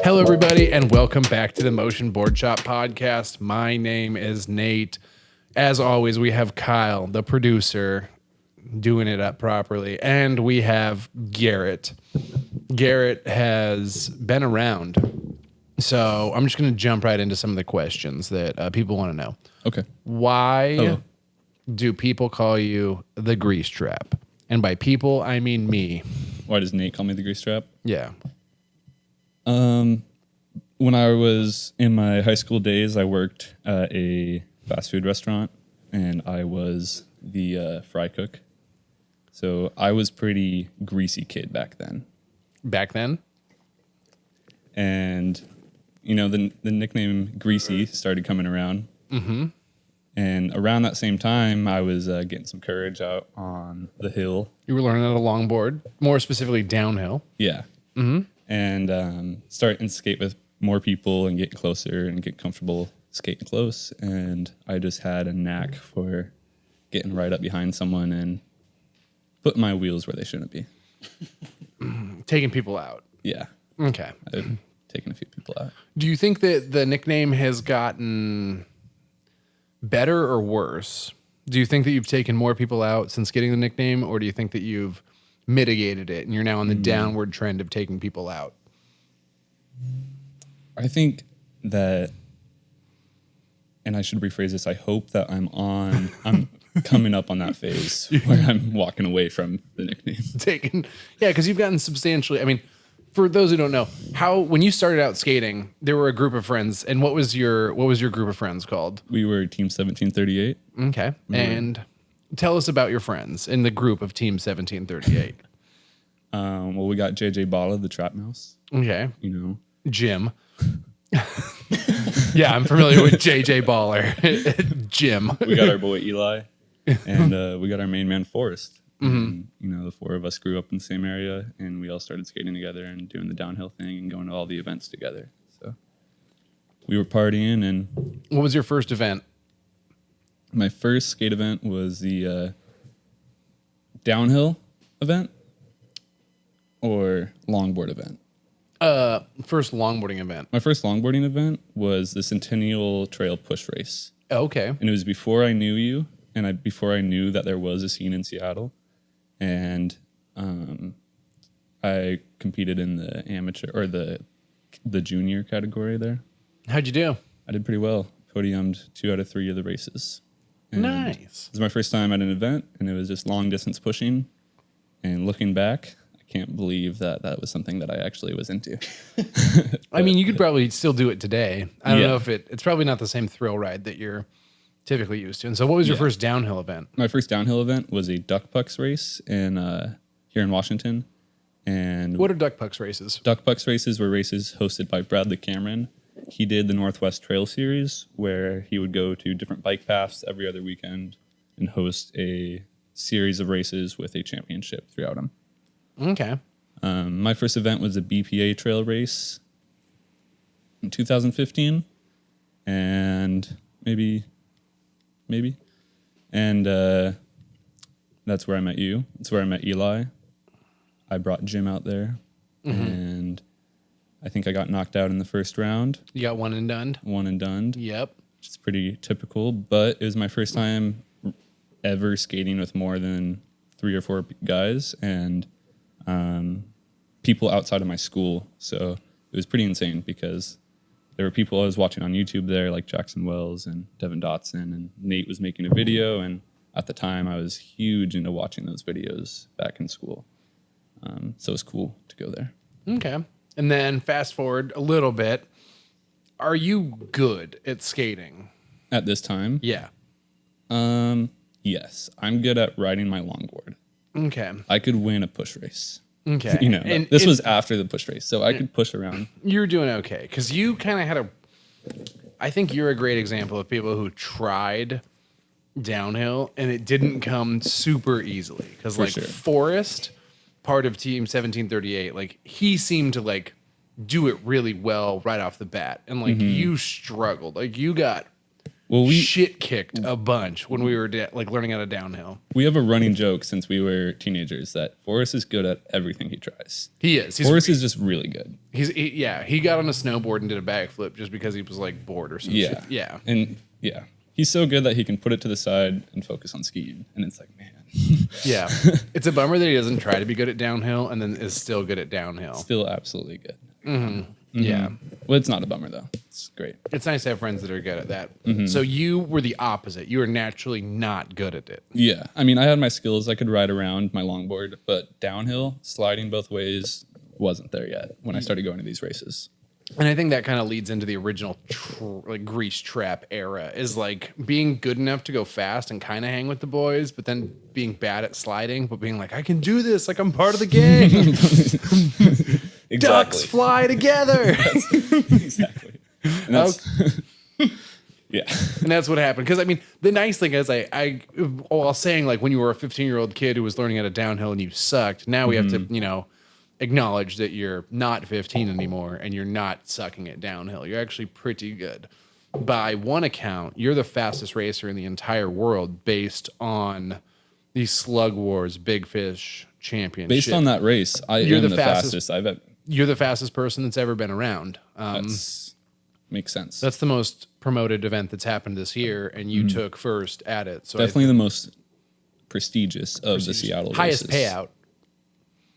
Hello, everybody, and welcome back to the Motion Boardshop podcast. My name is Nate. As always, we have Kyle, the producer, doing it up properly, and we have Garett. Garett has been around, so I'm just going to jump right into some of the questions that people want to know. Okay. Why do people call you the grease trap? And by people, I mean me. Why does Nate call me the grease trap? Yeah. When I was in my high school days, I worked at a fast food restaurant, and I was the fry cook. So I was pretty greasy kid back then. Back then? And, you know, the nickname Greasy started coming around. Mm-hmm. And around that same time, I was getting some courage out on the hill. You were learning how to longboard, more specifically downhill. Yeah. Mm-hmm. And starting to skate with more people and getting closer and get comfortable skating close. And I just had a knack for getting right up behind someone and putting my wheels where they shouldn't be. Taking people out. Yeah. Okay. I've taken a few people out. Do you think that the nickname has gotten better or worse? Do you think that you've taken more people out since getting the nickname, or do you think that you've mitigated it and you're now on the downward trend of taking people out? I think that, and I should rephrase this, I hope that I'm coming up on that phase where I'm walking away from the nickname. Yeah, because you've gotten substantially. I mean, for those who don't know, when you started out skating, there were a group of friends, and what was your group of friends called? We were Team 1738. Okay, and tell us about your friends in the group of Team 1738. Well, we got JJ Bala, the trap mouse. Okay, You know, Jim. Yeah, I'm familiar with JJ Baller. Jim. we got our boy Eli, and we got our main man Forrest. And, you know, the four of us grew up in the same area, and we all started skating together and doing the downhill thing and going to all the events together. So we were partying. And What was your first event? my first skate event was the downhill event or longboard event. First longboarding event. My first longboarding event was the Centennial Trail Push Race. Okay. And it was before I knew you, and before I knew that there was a scene in Seattle. And I competed in the amateur or the junior category there. How'd you do? I did pretty well. Podiumed 2 out of 3 of the races. And Nice. It was my first time at an event, and it was just long distance pushing. And looking back, I can't believe that was something that I actually was into. I mean, you could probably still do it today. I don't Yeah. know if it's probably not the same thrill ride that you're typically used to. And so what was your first downhill event? My first downhill event was a duck pucks race here in Washington. And What are duck pucks races? duck pucks races were races hosted by Bradley Cameron. He did the Northwest Trail Series, where he would go to different bike paths every other weekend and host a series of races with a championship throughout them. Okay. My first event was a BPA trail race in 2015, and maybe. And that's where I met you. That's where I met Eli. I brought Jim out there, and I think I got knocked out in the first round. You got one and done? One and done. Yep. Which is pretty typical, but it was my first time ever skating with more than 3 or 4 guys and people outside of my school. So it was pretty insane because there were people I was watching on YouTube there, like Jackson Wells and Devin Dotson, and Nate was making a video. And at the time, I was huge into watching those videos back in school. So it was cool to go there. Okay. And then fast forward a little bit. Are you good at skating? At this time? Yeah. Yes. I'm good at riding my longboard. Okay. I could win a push race. Okay. You know, And this was after the push race, so I could push around. You're doing okay because you kind of had I think you're a great example of people who tried downhill and it didn't come super easily because like sure. Forrest, part of Team 1738, like he seemed to like do it really well right off the bat, and like you struggled, like you got Well, shit kicked a bunch when we were like learning how to downhill. we have a running joke since we were teenagers that Forrest is good at everything he tries. He is. Forrest is just really good. He got on a snowboard and did a backflip just because he was like bored or something. Yeah. Yeah. And yeah, he's so good that he can put it to the side and focus on skiing. And it's like, man. Yeah. It's a bummer that he doesn't try to be good at downhill and then is still good at downhill. Still absolutely good. Yeah. Well, it's not a bummer, though. It's great. It's nice to have friends that are good at that. So you were the opposite. You were naturally not good at it. Yeah. I mean, I had my skills. I could ride around my longboard, but downhill, sliding both ways, wasn't there yet when I started going to these races. And I think that kind of leads into the original like grease trap era is like being good enough to go fast and kind of hang with the boys, but then being bad at sliding, but being like, I can do this. Like I'm part of the gang. Exactly. Ducks fly together. Exactly. And that's, yeah. And that's what happened. Because I mean, the nice thing is, while saying like when you were a 15-year-old kid who was learning how to downhill and you sucked, now we have to, acknowledge that you're not 15 anymore and you're not sucking at downhill. You're actually pretty good. By one account, you're the fastest racer in the entire world based on the Slug Wars Big Fish Championship. Based on that race, you're am the fastest I've ever. You're the fastest person that's ever been around. Makes sense. That's the most promoted event that's happened this year, and you took first at it. So definitely the most prestigious of the Seattle highest races. payout.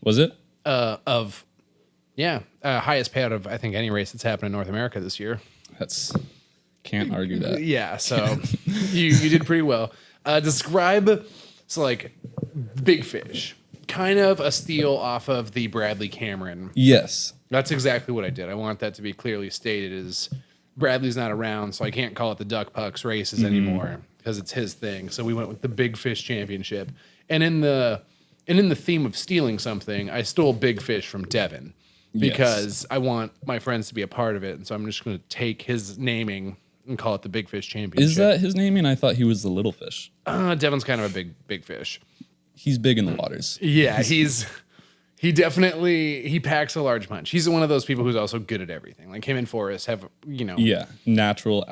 Was it? Highest payout of I think any race that's happened in North America this year. Can't argue that. Yeah, so you did pretty well. Describe like Big Fish, kind of a steal off of the Bradley Cameron. Yes, that's exactly what I did. I want that to be clearly stated. Is Bradley's not around, so I can't call it the Duck Pucks races anymore because it's his thing. So we went with the Big Fish Championship, and in the theme of stealing something, I stole Big Fish from Devin because I want my friends to be a part of it. And so I'm just going to take his naming and call it the Big Fish Championship. Is that his naming? I thought he was the Little Fish. Devin's kind of a big fish. He's big in the waters. Yeah, he definitely packs a large punch. He's one of those people who's also good at everything. Like him and Forrest have, naturally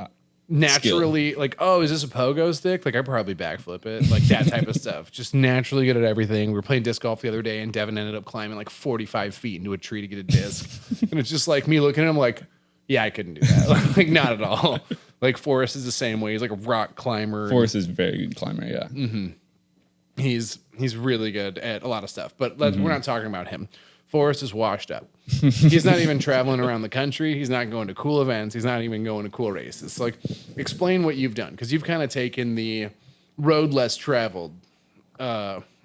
skill. Like, oh, is this a pogo stick? Like I probably backflip it, like that type of stuff. Just naturally good at everything. We were playing disc golf the other day, and Devin ended up climbing like 45 feet into a tree to get a disc, and it's just like me looking at him like, yeah, I couldn't do that. Like not at all. Like Forrest is the same way. He's like a rock climber. Forrest is a very good climber. Yeah. He's really good at a lot of stuff, but we're not talking about him. Forrest is washed up. He's not even traveling around the country. He's not going to cool events. He's not even going to cool races. Like, explain what you've done, because you've kind of taken the road less traveled,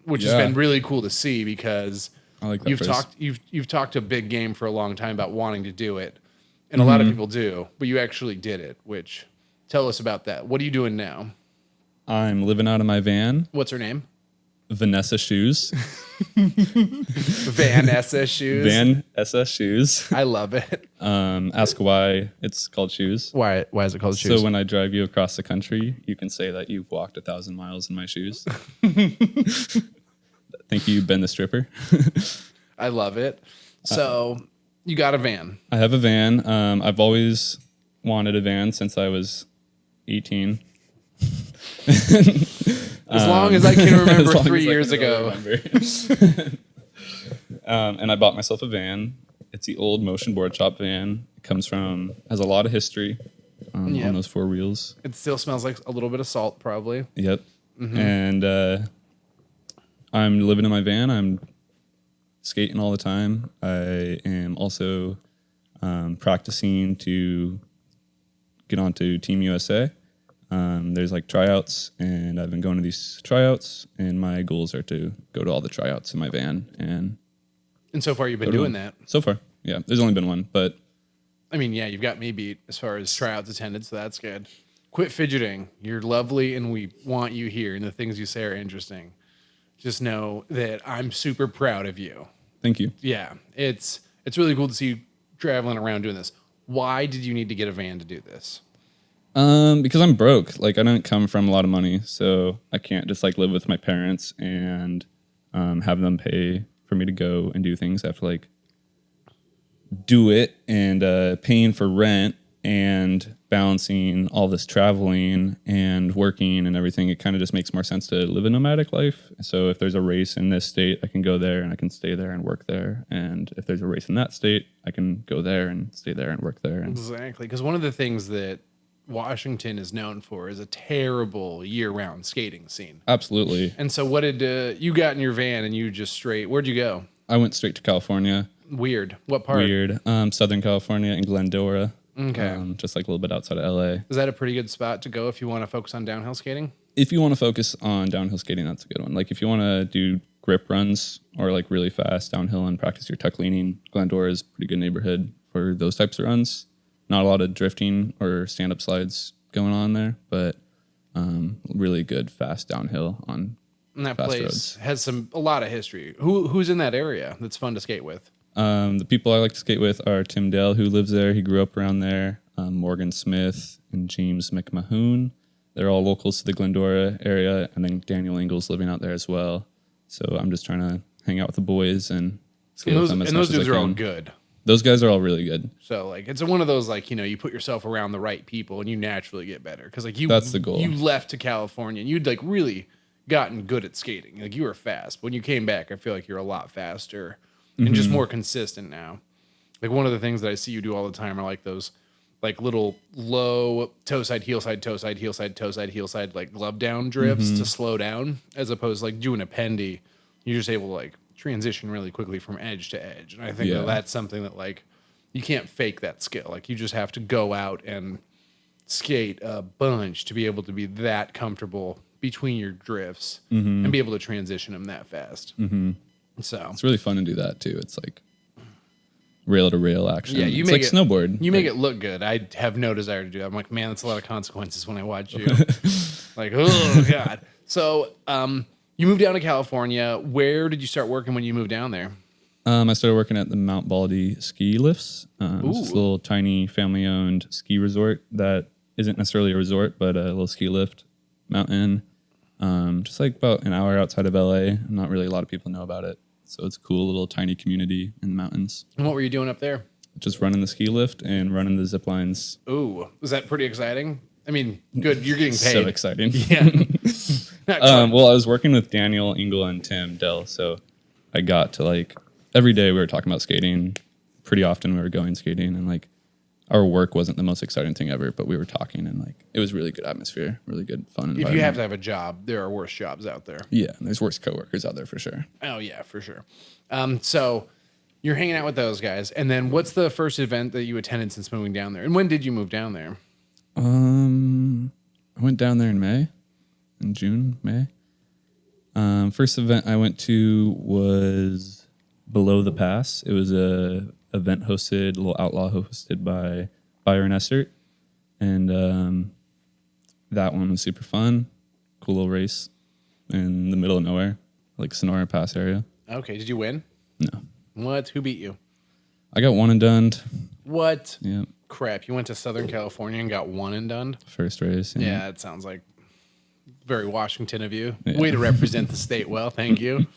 which has been really cool to see. Because I like that you've talked a big game for a long time about wanting to do it, and a lot of people do, but you actually did it. Which, tell us about that. What are you doing now? I'm living out of my van. What's her name? Vanessa Shoes. Vanessa Shoes. Van SS Shoes. I love it. Ask why it's called Shoes. Why is it called Shoes? So when I drive you across the country, you can say that you've walked 1,000 miles in my shoes. Thank you, Ben the Stripper. I love it. So you got a van. I have a van. I've always wanted a van since I was 18. As long as I can remember 3 years ago. And I bought myself a van. It's the old Motion Boardshop van. It has a lot of history on those four wheels. It still smells like a little bit of salt, probably. Yep. And I'm living in my van. I'm skating all the time. I am also practicing to get onto Team USA. There's like tryouts, and I've been going to these tryouts, and my goals are to go to all the tryouts in my van. And so far you've been doing that. So far, yeah. There's only been one, but I mean, yeah, you've got me beat as far as tryouts attended, so that's good. Quit fidgeting. You're lovely, and we want you here, and the things you say are interesting. Just know that I'm super proud of you. Thank you. Yeah, it's really cool to see you traveling around doing this. Why did you need to get a van to do this? Because I'm broke. Like I don't come from a lot of money, so I can't just like live with my parents and have them pay for me to go and do things. I have to like do it, and paying for rent and balancing all this traveling and working and everything, it kind of just makes more sense to live a nomadic life. So if there's a race in this state, I can go there and I can stay there and work there. And if there's a race in that state, I can go there and stay there and work there. Exactly. Because one of the things that Washington is known for is a terrible year-round skating scene. Absolutely. And so what did you got in your van and you just where'd you go? I went straight to California. Weird. What part? Weird. Southern California in Glendora. Okay. Just like a little bit outside of LA. Is that a pretty good spot to go if you want to focus on downhill skating? If you want to focus on downhill skating, that's a good one. Like if you want to do grip runs or like really fast downhill and practice your tuck leaning, Glendora is a pretty good neighborhood for those types of runs. Not a lot of drifting or stand-up slides going on there, but really good fast downhill on and that fast place roads. Has a lot of history. Who's in that area that's fun to skate with? The people I like to skate with are Tim Dale, who lives there. He grew up around there. Morgan Smith and James McMahon. They're all locals to the Glendora area. And then Daniel Ingles living out there as well. So I'm just trying to hang out with the boys and skate with them as much as I can. And those dudes are all good. Those guys are all really good. So like it's one of those like, you put yourself around the right people and you naturally get better. Because like that's the goal. You left to California and you'd like really gotten good at skating. Like you were fast. When you came back, I feel like you're a lot faster. And just more consistent now. Like one of the things that I see you do all the time are like those like little low toe side, heel side, toe side, heel side, toe side, heel side, like glove down drifts to slow down, as opposed to like doing a pendy. You're just able to like transition really quickly from edge to edge. And I think that's something that like you can't fake that skill. Like you just have to go out and skate a bunch to be able to be that comfortable between your drifts and be able to transition them that fast. So it's really fun to do that too. It's like rail to rail action. Yeah, it's like snowboard. You make it look good. I have no desire to do that. I'm like, man, that's a lot of consequences when I watch you. Like, oh God. So you moved down to California. Where did you start working when you moved down there? I started working at the Mount Baldy ski lifts. It's this little tiny family-owned ski resort that isn't necessarily a resort, but a little ski lift mountain. Just like about an hour outside of LA. Not really a lot of people know about it. So it's a cool little tiny community in the mountains. And what were you doing up there? Just running the ski lift and running the zip lines. Ooh, was that pretty exciting? I mean, good. You're getting paid. So exciting. Yeah. Well, I was working with Daniel, Ingle, and Tim Dell. So I got to like every day we were talking about skating. Pretty often we were going skating, and like our work wasn't the most exciting thing ever, but we were talking, and like it was really good atmosphere, really good fun environment. If you have to have a job, there are worse jobs out there. Yeah, and there's worse coworkers out there for sure. Oh yeah, for sure. So you're hanging out with those guys, and then what's the first event that you attended since moving down there? And when did you move down there? I went down there in June, May. First event I went to was Below the Pass. It was a event hosted, a little outlaw hosted by Byron Essert. And that one was super fun. Cool little race in the middle of nowhere, like Sonora Pass area. Okay, did you win? No. What? Who beat you? I got one and done. What? Yeah. Crap, you went to Southern California and got one and done? First race. Yeah, it sounds like very Washington of you. Yeah. Way to represent the state well, thank you.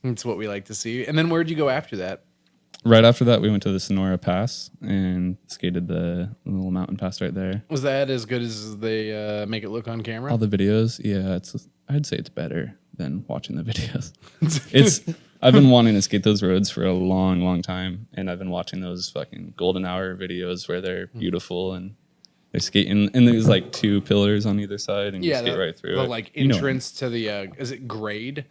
That's what we like to see. And then where'd you go after that? Right after that, we went to the Sonora Pass and skated the little mountain pass right there. Was that as good as they make it look on camera? All the videos, yeah. I'd say it's better than watching the videos. I've been wanting to skate those roads for a long, long time, and I've been watching those fucking golden hour videos where they're beautiful and they're skating, and there's like two pillars on either side, and you skate right through the it. Like entrance to the is it grade?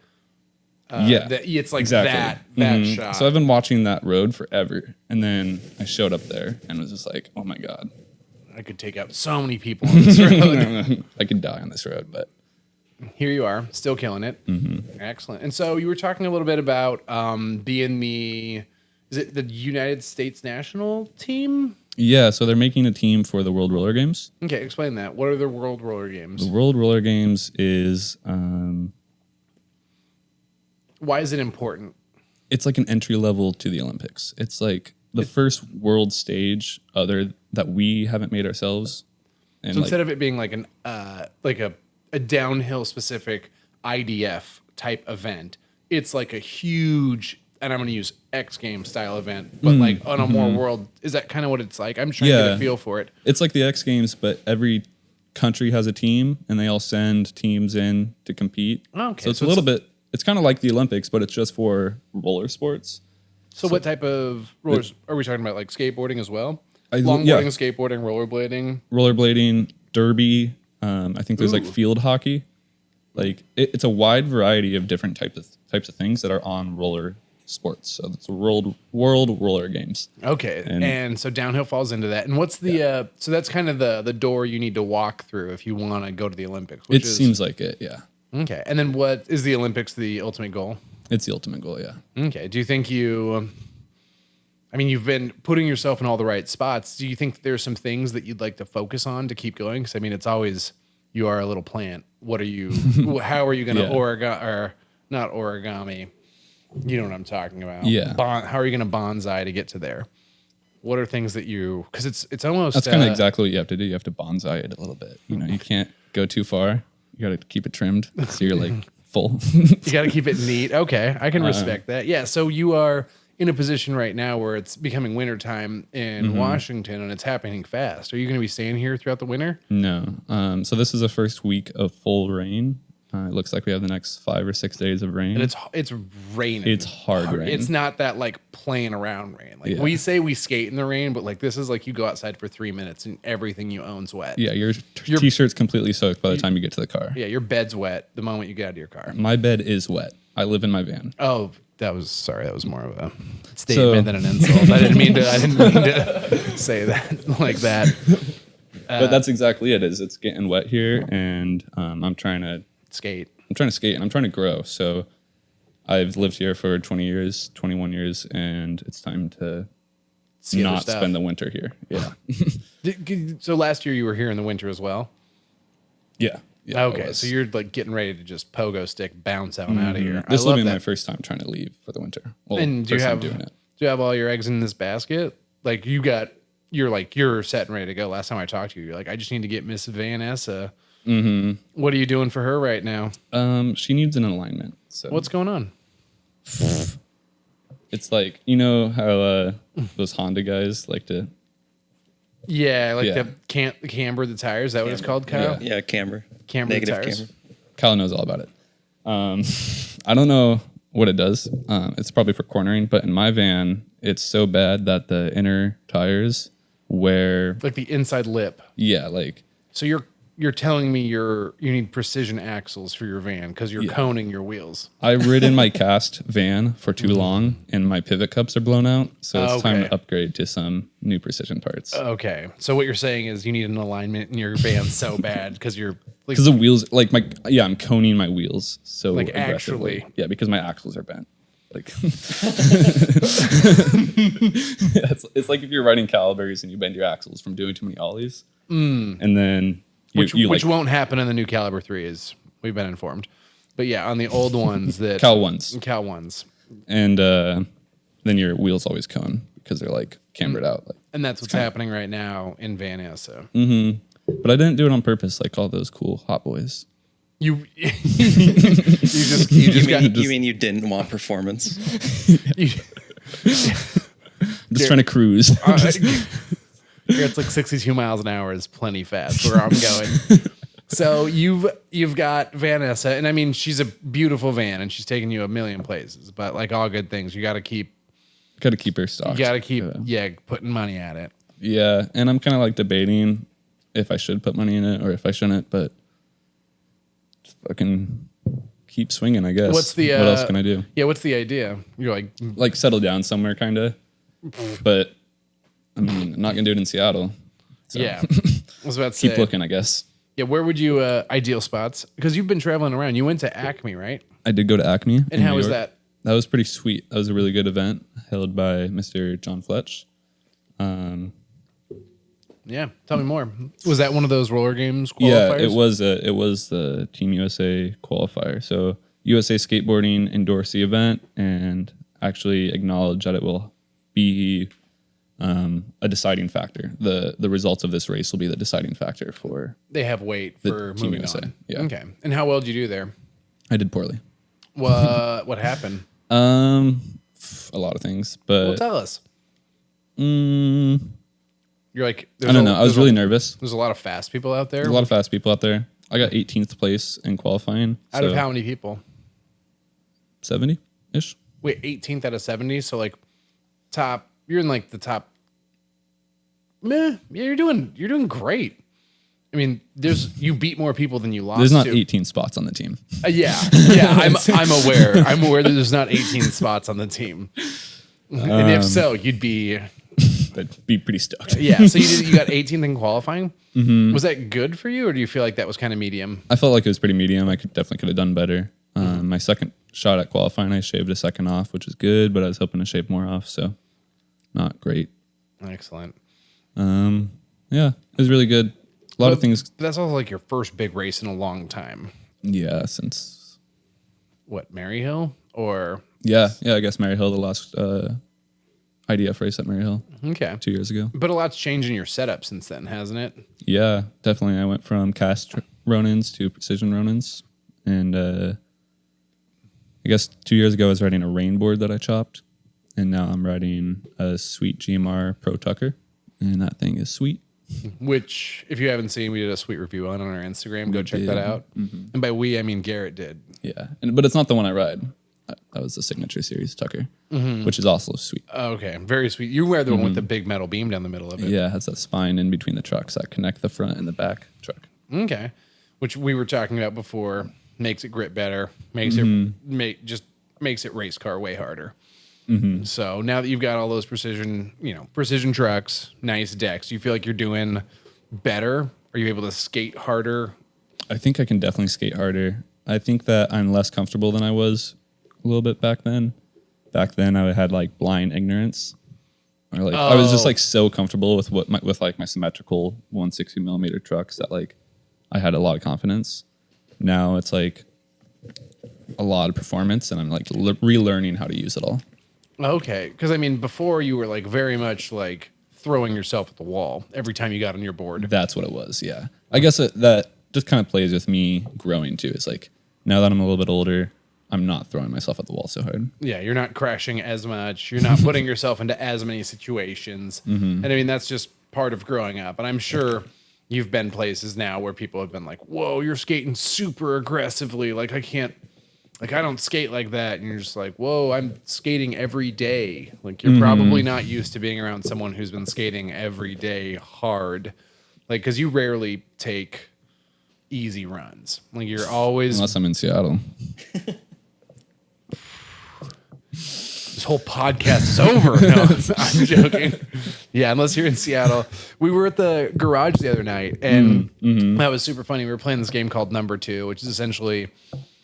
Yeah, it's like exactly. that shot. So I've been watching that road forever, and then I showed up there and was just like, oh my god, I could take out so many people on this road. I could die on this road, but here you are, still killing it. Excellent. And so you were talking a little bit about being is it the United States national team? Yeah, so they're making a team for the World Roller Games. Okay, explain that. What are the World Roller Games? The World Roller Games is why is it important? It's like an entry level to the Olympics. It's like the first world stage that we haven't made ourselves. And so instead of it being like a downhill specific IDF type event, it's like a huge and I'm going to use X Games style event, but like on a more world, is that kind of what it's like? I'm trying to get a feel for it. It's like the X Games, but every country has a team, and they all send teams in to compete. Okay, so it's a little bit. It's kind of like the Olympics, but it's just for roller sports. So what type of rollers are we talking about? Like skateboarding as well? Longboarding, skateboarding, rollerblading, derby. I think there's like field hockey. Like it's a wide variety of different types of things that are on roller sports. So it's a world roller games. Okay, and so downhill falls into that. And what's the so that's kind of the door you need to walk through if you want to go to the Olympics. Seems like it, yeah. Okay, and then what is the Olympics? The ultimate goal? It's the ultimate goal, yeah. Okay. Do you think I mean, you've been putting yourself in all the right spots. Do you think there's some things that you'd like to focus on to keep going? Because I mean, it's always you are a little plant. What are you? How are you going to not origami? You know what I'm talking about. Yeah. How are you going to bonsai to get to there? What are things that you? Because it's almost that's kind of exactly what you have to do. You have to bonsai it a little bit. You know, you can't go too far. You got to keep it trimmed so you're like full. You got to keep it neat. Okay, I can respect that. Yeah. So you are in a position right now where it's becoming wintertime in Washington and it's happening fast. Are you going to be staying here throughout the winter? No. So this is the first week of full rain. It looks like we have the next 5 or 6 days of rain. And it's raining. It's hard rain. It's not that like playing around rain. Like we say we skate in the rain, but like this is like you go outside for 3 minutes and everything you own's wet. Yeah, your t-shirt's completely soaked by the time you get to the car. Yeah, your bed's wet the moment you get out of your car. My bed is wet. I live in my van. Oh, that was more of a statement than an insult. I didn't mean to say that like that. But that's exactly it. It's getting wet here, and I'm trying to skate. I'm trying to skate, and I'm trying to grow. So I've lived here for 20 years, 21 years, and it's time to not spend the winter here. Yeah. So last year you were here in the winter as well? Yeah. Okay, so you're like getting ready to just pogo stick bounce out of here. This will be my first time trying to leave for the winter. Well, and do you have all your eggs in this basket? Like you're set and ready to go. Last time I talked to you, you're like, I just need to get Miss Vanessa. What are you doing for her right now? She needs an alignment. So what's going on? It's like, you know how those Honda guys like to. Yeah, the camber the tires. Is that what it's called, Kyle? Yeah, camber. Camber the tires. Camber. Kyle knows all about it. I don't know what it does. It's probably for cornering, but in my van, it's so bad that the inner tires wear like the inside lip. Yeah, like so you're telling me you need precision axles for your van because you're coning your wheels. I've ridden my cast van for too long and my pivot cups are blown out. So it's time to upgrade to some new precision parts. Okay. So what you're saying is you need an alignment in your van so bad because you're because the wheels like I'm coning my wheels so like aggressively. Actually. Yeah, because my axles are bent. Like it's like if you're riding calibers and you bend your axles from doing too many ollies. And then which won't happen in the new Caliber 3, as we've been informed. But yeah, on the old ones that Cal ones. And then your wheels always cone because they're like cambered out. Like, and that's what's happening right now in Vanessa. But I didn't do it on purpose like all those cool hot boys. You mean you didn't want performance? I'm just trying to cruise. It's like 62 miles an hour is plenty fast where I'm going. So you've got Vanessa, and I mean she's a beautiful van, and she's taking you a million places. But like all good things, you got to keep her stocked. You got to keep putting money at it. Yeah, and I'm kind of like debating if I should put money in it or if I shouldn't, but just fucking keep swinging, I guess. What else can I do? Yeah, what's the idea? You're like settle down somewhere, kind of, but. I mean, I'm not going to do it in Seattle. So. Yeah. I was about to say. Keep looking, I guess. Yeah, where would you, ideal spots? Because you've been traveling around. You went to ACME, right? I did go to ACME. And how was that? That was pretty sweet. That was a really good event held by Mr. John Fletch. Yeah, tell me more. Was that one of those roller games qualifiers? Yeah, it was the Team USA qualifier. So USA Skateboarding endorsed the event and actually acknowledged that it will be a deciding factor. The results of this race will be the deciding factor for. They have weight for Team moving USA. on. Yeah. Okay. And how well did you do there? I did poorly. What happened? a lot of things, but Well, tell us. mm, You're like, I don't know. I was really nervous. There's a lot of fast people out there. There's a lot of fast people out there. I got 18th place in qualifying. Out of how many people? 70-ish. Wait, 18th out of 70. So like top, you're in like the top. Meh. Yeah, you're doing great. I mean, you beat more people than you lost. There's not to. 18 spots on the team. Yeah. I'm aware. I'm aware that there's not 18 spots on the team. And if so, you'd be. I'd be pretty stoked. Yeah. So you got 18th in qualifying. Mm-hmm. Was that good for you, or do you feel like that was kind of medium? I felt like it was pretty medium. I definitely could have done better. My second shot at qualifying, I shaved a second off, which is good, but I was hoping to shave more off, so not great. Excellent. Yeah, it was really good. A lot of things. That's also like your first big race in a long time. Yeah, since What, Maryhill or? yeah, I guess Maryhill, the last IDF race at Maryhill Okay. 2 years ago. But a lot's changed in your setup since then, hasn't it? Yeah, definitely. I went from cast Ronins to precision Ronins, and I guess 2 years ago I was riding a rain board that I chopped, and now I'm riding a sweet GMR Pro Tucker, and that thing is sweet. Which, if you haven't seen, we did a sweet review on our Instagram. Go check that out. Mm-hmm. And by we, I mean Garett did. Yeah, but it's not the one I ride. That was the Signature Series Tucker, which is also sweet. Okay, very sweet. You wear the one with the big metal beam down the middle of it. Yeah, it has that spine in between the trucks that connect the front and the back truck. Okay, which we were talking about before. Makes it grip better. Makes it makes it race car way harder. Mm-hmm. So now that you've got all those precision trucks, nice decks, do you feel like you're doing better? Are you able to skate harder? I think I can definitely skate harder. I think that I'm less comfortable than I was a little bit back then. Back then, I had like blind ignorance, or like I was just like so comfortable with my symmetrical 160 millimeter trucks that like I had a lot of confidence. Now it's like a lot of performance, and I'm like relearning how to use it all. Okay, because I mean, before you were like very much like throwing yourself at the wall every time you got on your board. That's what it was. Yeah, I guess that just kind of plays with me growing too. It's like now that I'm a little bit older, I'm not throwing myself at the wall so hard. Yeah, you're not crashing as much. You're not putting yourself into as many situations. And I mean, that's just part of growing up. And I'm sure you've been places now where people have been like, whoa, you're skating super aggressively. Like, I don't skate like that. And you're just like, whoa, I'm skating every day. Like, you're probably not used to being around someone who's been skating every day hard. Like, because you rarely take easy runs. Like, you're always... Unless I'm in Seattle. This whole podcast is over. No, I'm joking. Yeah, unless you're in Seattle. We were at the garage the other night, and that was super funny. We were playing this game called Number Two, which is essentially...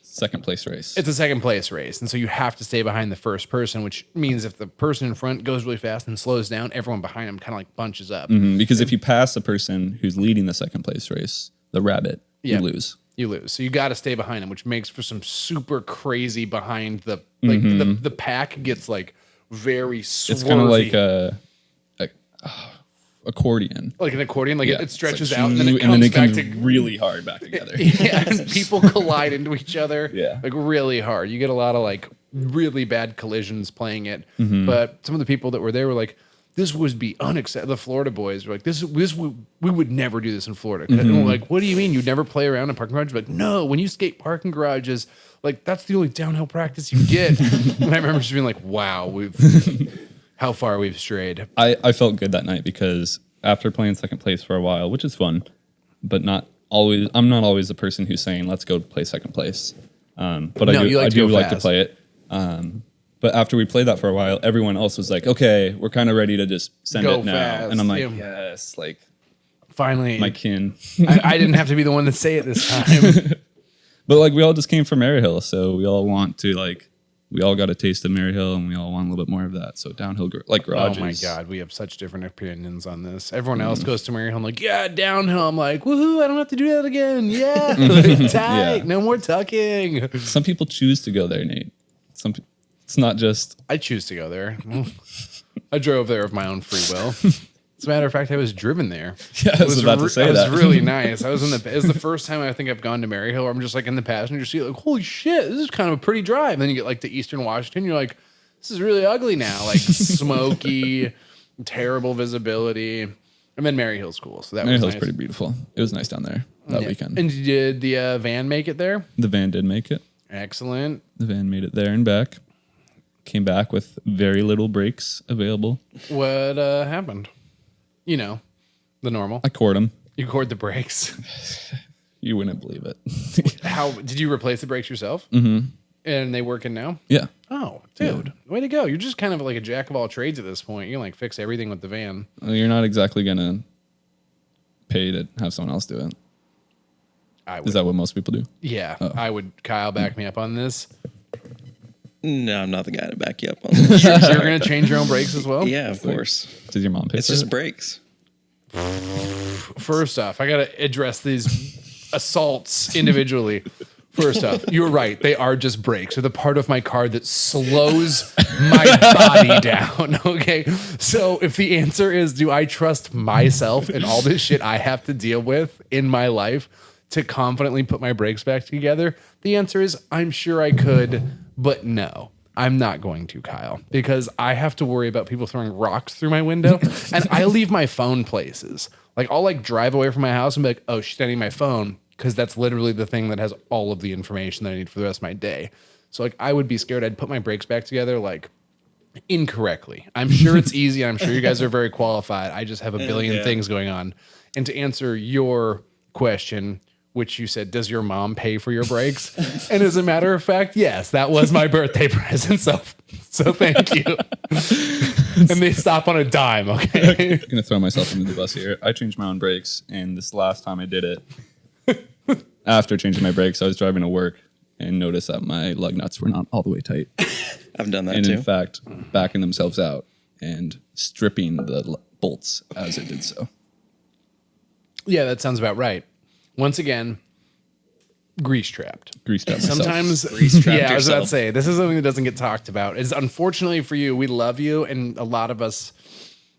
Second place race. It's a second place race, and so you have to stay behind the first person, which means if the person in front goes really fast and slows down, everyone behind them kind of like bunches up. Because if you pass the person who's leading the second place race, the rabbit, you lose. You lose. So you got to stay behind them, which makes for some super crazy behind the like the pack gets like very swervy. It's kind of like a accordion. Like an accordion, like it stretches like, out and then it comes back to really hard back together. Yeah, and people collide into each other. Yeah. Like really hard. You get a lot of like really bad collisions playing it. But some of the people that were there were like, this would be unacceptable. The Florida boys were like, we would never do this in Florida. And we're like, what do you mean? You'd never play around in parking garages? Like, no, when you skate parking garages, like that's the only downhill practice you get. And I remember just being like, wow, how far we've strayed. I felt good that night because after playing second place for a while, which is fun, but I'm not always the person who's saying, let's go play second place. But I do like to play it. But after we played that for a while, everyone else was like, okay, we're kind of ready to just send it now. Fast. And I'm like, yes, like finally, my kin. I didn't have to be the one to say it this time. But like we all just came from Maryhill, so we all want to we all got a taste of Maryhill, and we all want a little bit more of that. So downhill, like garages. Oh my God, we have such different opinions on this. Everyone else goes to Maryhill. I'm like, yeah, downhill. I'm like, woohoo, I don't have to do that again. Yeah, tight, no more tucking. Some people choose to go there, Nate. It's not just... I choose to go there. I drove there of my own free will. As a matter of fact, I was driven there. Yeah, I was about to say that. It was really nice. It was the first time I think I've gone to Maryhill where I'm just like in the passenger seat, like, holy shit, this is kind of a pretty drive. And then you get like to Eastern Washington, you're like, this is really ugly now. Like smoky, terrible visibility. And then Mary Hill's cool. So that Mary was Hill's nice. pretty beautiful. It was nice down there that weekend. And did the van make it there? The van did make it. Excellent. The van made it there and back. Came back with very little brakes available. What happened? You know, the normal. I cored them. You cord the brakes. You wouldn't believe it. How did you replace the brakes yourself? Mm-hmm. And they working now? Yeah. Oh, dude. Yeah. Way to go. You're just kind of like a jack of all trades at this point. You can like fix everything with the van. Well, you're not exactly going to pay to have someone else do it. Is that what most people do? Yeah. Oh. I would. Kyle, back me up on this. No, I'm not the guy to back you up on this. You're going to change your own brakes as well? Yeah, of course. Does your mom pay It's for just it? brakes. First off, I got to address these assaults individually. First off, you're right. They are just brakes. They're the part of my car that slows my body down. Okay. So if the answer is, do I trust myself and all this shit I have to deal with in my life to confidently put my brakes back together? The answer is, I'm sure I could, but no. I'm not going to, Kyle, because I have to worry about people throwing rocks through my window, and I leave my phone places. Like, I'll like drive away from my house and be like, oh, she's standing my phone, because that's literally the thing that has all of the information that I need for the rest of my day. So, like, I would be scared I'd put my brakes back together, like, incorrectly. I'm sure it's easy. I'm sure you guys are very qualified. I just have a billion things going on. And to answer your question, which you said, does your mom pay for your brakes? And as a matter of fact, yes, that was my birthday present. So thank you. And they stop on a dime, okay? I'm going to throw myself under the bus here. I changed my own brakes, and this last time I did it, after changing my brakes, I was driving to work and noticed that my lug nuts were not all the way tight. I've done that and too. in fact, backing themselves out and stripping the bolts as it did so. Yeah, that sounds about right. Once again, grease trapped. Grease trapped myself. Sometimes, Grease trapped yeah, I was about to yourself. say, this is something that doesn't get talked about. It's unfortunately for you, we love you, and a lot of us,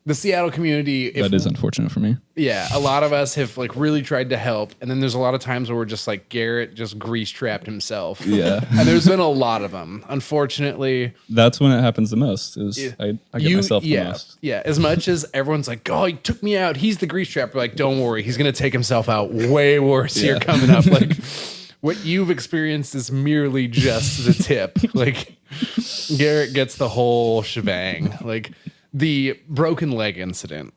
the Seattle community, That is unfortunate for me. yeah, a lot of us have like really tried to help, and then there's a lot of times where we're just like, Garett just grease trapped himself. Yeah. And there's been a lot of them. Unfortunately, That's when it happens the most. I get myself the most. Yeah, as much as everyone's like, oh, he took me out, he's the grease trap. We're like, don't worry, he's gonna take himself out way worse here coming up. Like, what you've experienced is merely just the tip. Like, Garett gets the whole shebang. Like the broken leg incident.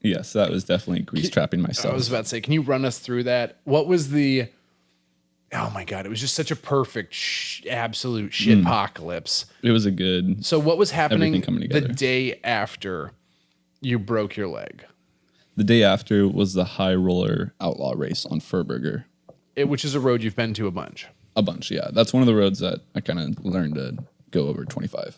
Yes, that was definitely grease trapping myself. I was about to say, can you run us through that? What was the? Oh my god, it was just such a perfect, absolute shit apocalypse. It was a good. So what was happening Everything coming the together. day after you broke your leg? The day after was the High Roller Outlaw race on Furburger. Which is a road you've been to a bunch. A bunch, yeah. That's one of the roads that I kind of learned to go over 25.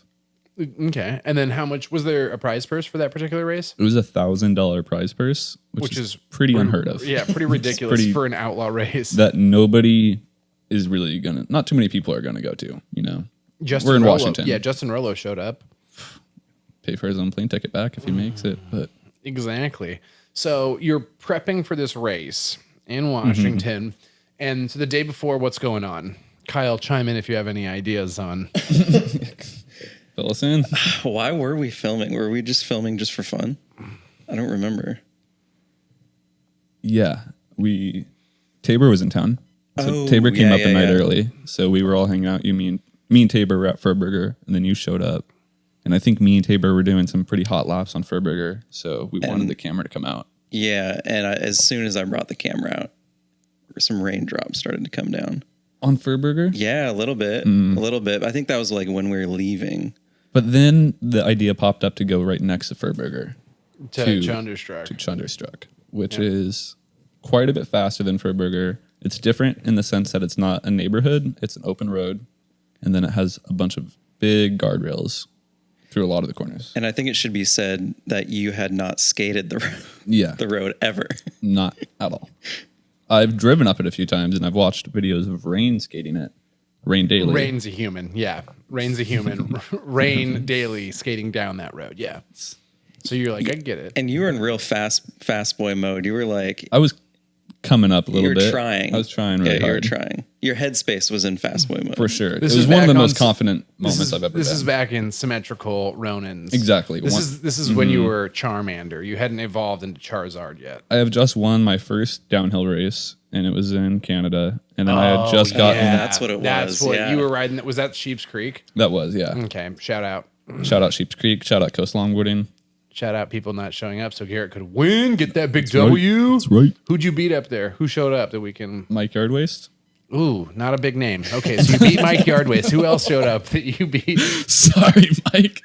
Okay. And then how much was there a prize purse for that particular race? It was $1,000 prize purse, which is pretty unheard of. Yeah, pretty ridiculous for an outlaw race. That nobody is really gonna. Not too many people are gonna go to. You know, we're in Rollo, Washington. Yeah, Justin Rollo showed up. Pay for his own plane ticket back if he makes it. But Exactly. So you're prepping for this race in Washington, and so the day before, what's going on? Kyle, chime in if you have any ideas on. fill us in. Why were we filming? Were we just filming just for fun? I don't remember. Yeah, Tabor was in town. So Oh, Tabor came yeah, up a yeah, night yeah. early. So we were all hanging out. Me and Tabor were at Furburger, and then you showed up. And I think me and Tabor were doing some pretty hot laps on Furburger. So we wanted the camera to come out. Yeah, and as soon as I brought the camera out, some raindrops started to come down. On Furburger? Yeah, a little bit. A little bit. I think that was like when we were leaving. But then the idea popped up to go right next to Furburger. To Chunderstruck. To Chunderstruck, which is quite a bit faster than Furburger. It's different in the sense that it's not a neighborhood. It's an open road. And then it has a bunch of big guardrails through a lot of the corners. And I think it should be said that you had not skated Yeah. the road ever. Not at all. I've driven up it a few times, and I've watched videos of Rain skating it. Rain Daily. Rain's a human. Yeah. Rain's a human. Rain daily skating down that road. Yeah. So you're like, I get it. And you were in real fast boy mode. You were like, I was coming up a little You were bit. trying. I was trying really Yeah, you were hard. trying. Your headspace was in fast boy mode. For sure. This It is was one of the back most on- confident moments I've ever been. This is back in symmetrical Ronins. Exactly. This is when you were Charmander. You hadn't evolved into Charizard yet. I have just won my first downhill race, and it was in Canada. And then I had just gotten... Yeah, That's what it That's was, what yeah. you were riding. Was that Sheep's Creek? That was, yeah. Okay, shout out. Shout out Sheep's Creek. Shout out Coast Longboarding. Shout out people not showing up so Garett could win, get that big W. That's right. Who'd you beat up there? Who showed up that we can... Mike Yardwaist. Ooh, not a big name. Okay, so you beat Mike Yardwaist. Who else showed up that you beat? Sorry, Mike.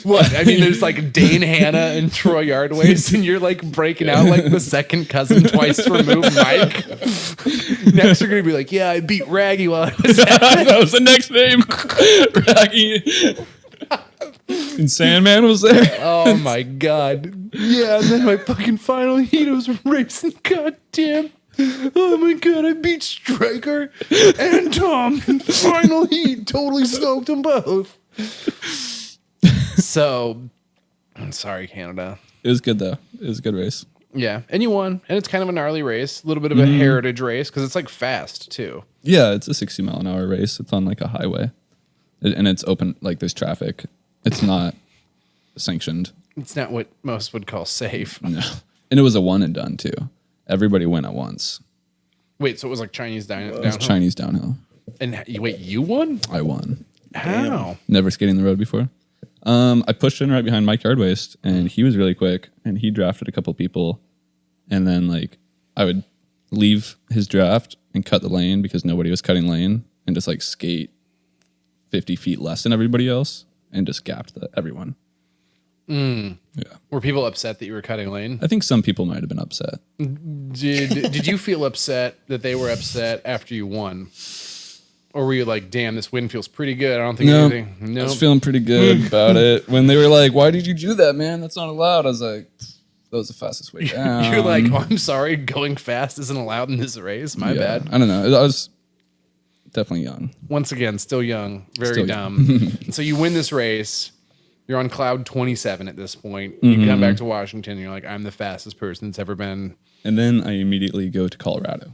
What? I mean, there's like Dane Hanna and Troy Yardwaist, and you're like breaking out like the second cousin twice removed Mike. Next, you're going to be like, yeah, I beat Raggy while I was at That was the next name. Raggy. And Sandman was there. Oh my God. Yeah, and then my fucking final heat, I was racing. Goddamn. Oh my God, I beat Striker and Tom in final heat. Totally smoked them both. So, I'm sorry, Canada. It was good, though. It was a good race. Yeah, and you won. And it's kind of a gnarly race. A little bit of a heritage race because it's like fast, too. Yeah, it's a 60-mile-an-hour race. It's on like a highway. And it's open, like there's traffic. It's not sanctioned. It's not what most would call safe. No. And it was a one and done, too. Everybody went at once. Wait, so it was like Chinese downhill? It was Chinese downhill. And wait, you won? I won. How? Never skating the road before. I pushed in right behind Mike Yardwaist, and he was really quick, and he drafted a couple people. And then, like, I would leave his draft and cut the lane because nobody was cutting lane and just, like, skate 50 feet less than everybody else and just gapped everyone. Yeah. Were people upset that you were cutting lane? I think some people might have been upset. Did you feel upset that they were upset after you won? Or were you like, damn, this win feels pretty good? I don't think anything. I No. was feeling pretty good about it. When they were like, why did you do that, man? That's not allowed. I was like, that was the fastest way down. You're like, oh, I'm sorry, going fast isn't allowed in this race. My bad. I don't know. I was definitely young. Once again, still young, very Still dumb. So you win this race. You're on cloud 27 at this point. You come back to Washington. And you're like, I'm the fastest person that's ever been. And then I immediately go to Colorado,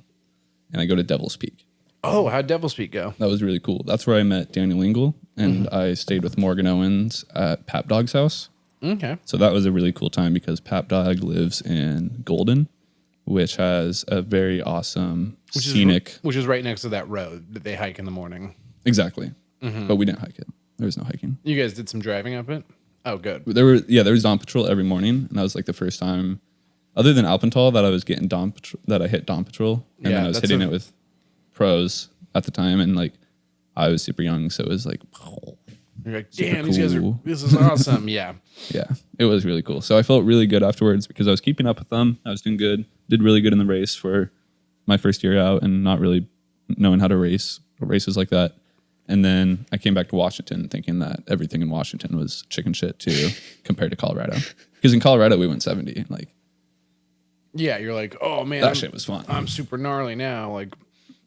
and I go to Devil's Peak. Oh, how'd Devil's Peak go? That was really cool. That's where I met Daniel Engel, and I stayed with Morgan Owens at Pap Dog's house. Okay. So that was a really cool time because Pap Dog lives in Golden, which has a very awesome scenic. Which is right next to that road that they hike in the morning. Exactly. But we didn't hike it. There was no hiking. You guys did some driving up it? Oh, good. There was Dawn Patrol every morning, and that was like the first time, other than Alpental, that I was getting that I hit Dawn Patrol, and Yeah, then I was hitting it with pros at the time, and like I was super young, so it was like, You're like, super damn, these guys are, cool. this is awesome. Yeah. yeah, it was really cool. So I felt really good afterwards because I was keeping up with them. I was doing good, did really good in the race for my first year out, and not really knowing how to race or races like that. And then I came back to Washington thinking that everything in Washington was chicken shit too compared to Colorado. Because in Colorado we went 70. Like, Yeah, you're like, oh man, that shit was fun. I'm super gnarly now. Like,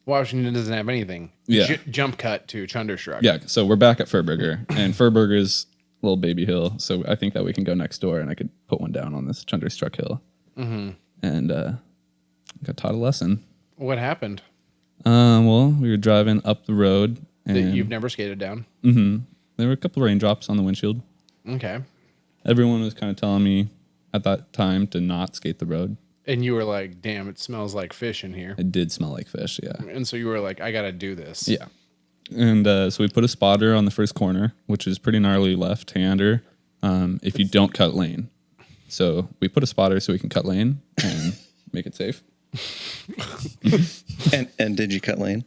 Washington doesn't have anything. Yeah. Jump cut to Chunderstruck. Yeah, so we're back at Furburger, and Furburger's a little baby hill. So I think that we can go next door, and I could put one down on this Chunderstruck hill. And got taught a lesson. What happened Well, we were driving up the road, that and you've never skated down? there were a couple of raindrops on the windshield. Okay. Everyone was kind of telling me at that time to not skate the road. And you were like, damn, it smells like fish in here. It did smell like fish, yeah. And so you were like, I got to do this. Yeah. And so we put a spotter on the first corner, which is pretty gnarly left-hander if you don't cut lane. So we put a spotter so we can cut lane and make it safe. And did you cut lane?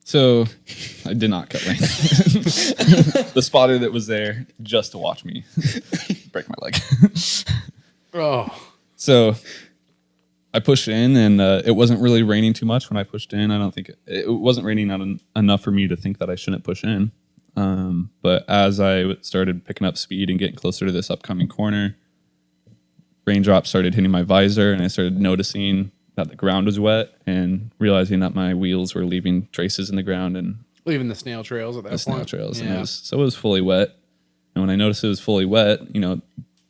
So I did not cut lane. The spotter that was there just to watch me break my leg. Oh. So I pushed in, and it wasn't really raining too much when I pushed in. I don't think it wasn't raining enough for me to think that I shouldn't push in. But as I started picking up speed and getting closer to this upcoming corner, raindrops started hitting my visor, and I started noticing that the ground was wet and realizing that my wheels were leaving traces in the ground and Leaving the snail trails at that the snail point. trails. Yeah. And it was fully wet. And when I noticed it was fully wet,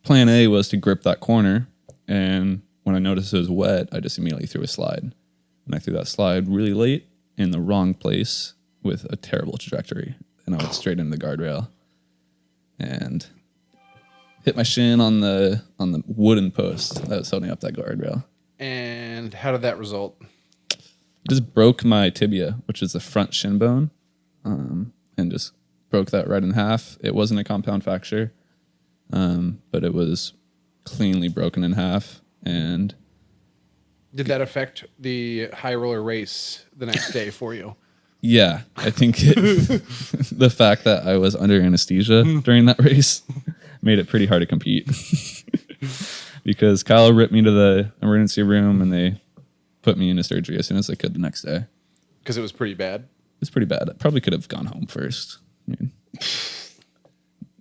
plan A was to grip that corner and when I noticed it was wet, I just immediately threw a slide. And I threw that slide really late in the wrong place with a terrible trajectory. And I went straight into the guardrail and hit my shin on the wooden post that was holding up that guardrail. And how did that result? Just broke my tibia, which is the front shin bone, and just broke that right in half. It wasn't a compound fracture, but it was cleanly broken in half. And did that affect the high roller race the next day for you? yeah, I think the fact that I was under anesthesia during that race made it pretty hard to compete. Because Kyle ripped me to the emergency room and they put me into surgery as soon as they could the next day. Because it was pretty bad? It was pretty bad. I probably could have gone home first. I mean,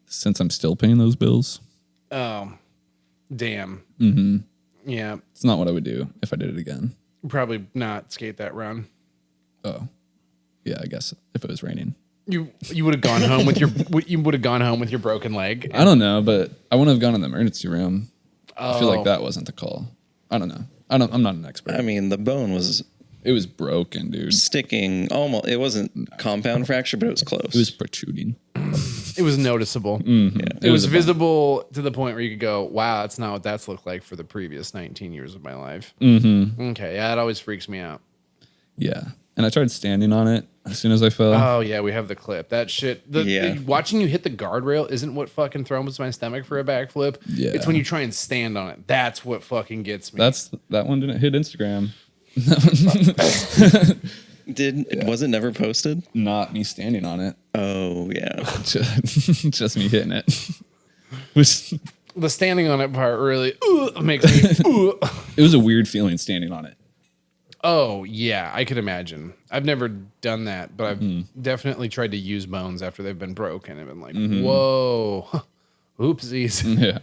since I'm still paying those bills. Oh, damn. Mm-hmm. Yeah. It's not what I would do if I did it again. Probably not skate that run. Oh, yeah, I guess if it was raining. You would have gone home with your broken leg. I don't know, but I wouldn't have gone in the emergency room. I feel like that wasn't the call. I don't know. I'm not an expert. I mean, the bone was It was broken, dude. sticking almost. It wasn't compound fracture, but it was close. It was protruding. It was noticeable. Mm-hmm. Yeah. It was visible to the point where you could go, wow, that's not what that's looked like for the previous 19 years of my life. Mm-hmm. Okay, yeah, it always freaks me out. Yeah. And I tried standing on it as soon as I fell. Oh, yeah, we have the clip. That shit, watching you hit the guardrail isn't what fucking throws my stomach for a backflip. Yeah. It's when you try and stand on it. That's what fucking gets me. That one didn't hit Instagram. Was it never posted? Not me standing on it. Oh yeah. Just me hitting it. Which, the standing on it part really makes me. it was a weird feeling standing on it. Oh, yeah, I could imagine. I've never done that, but I've definitely tried to use bones after they've been broken and been like, whoa, oopsies. Yeah.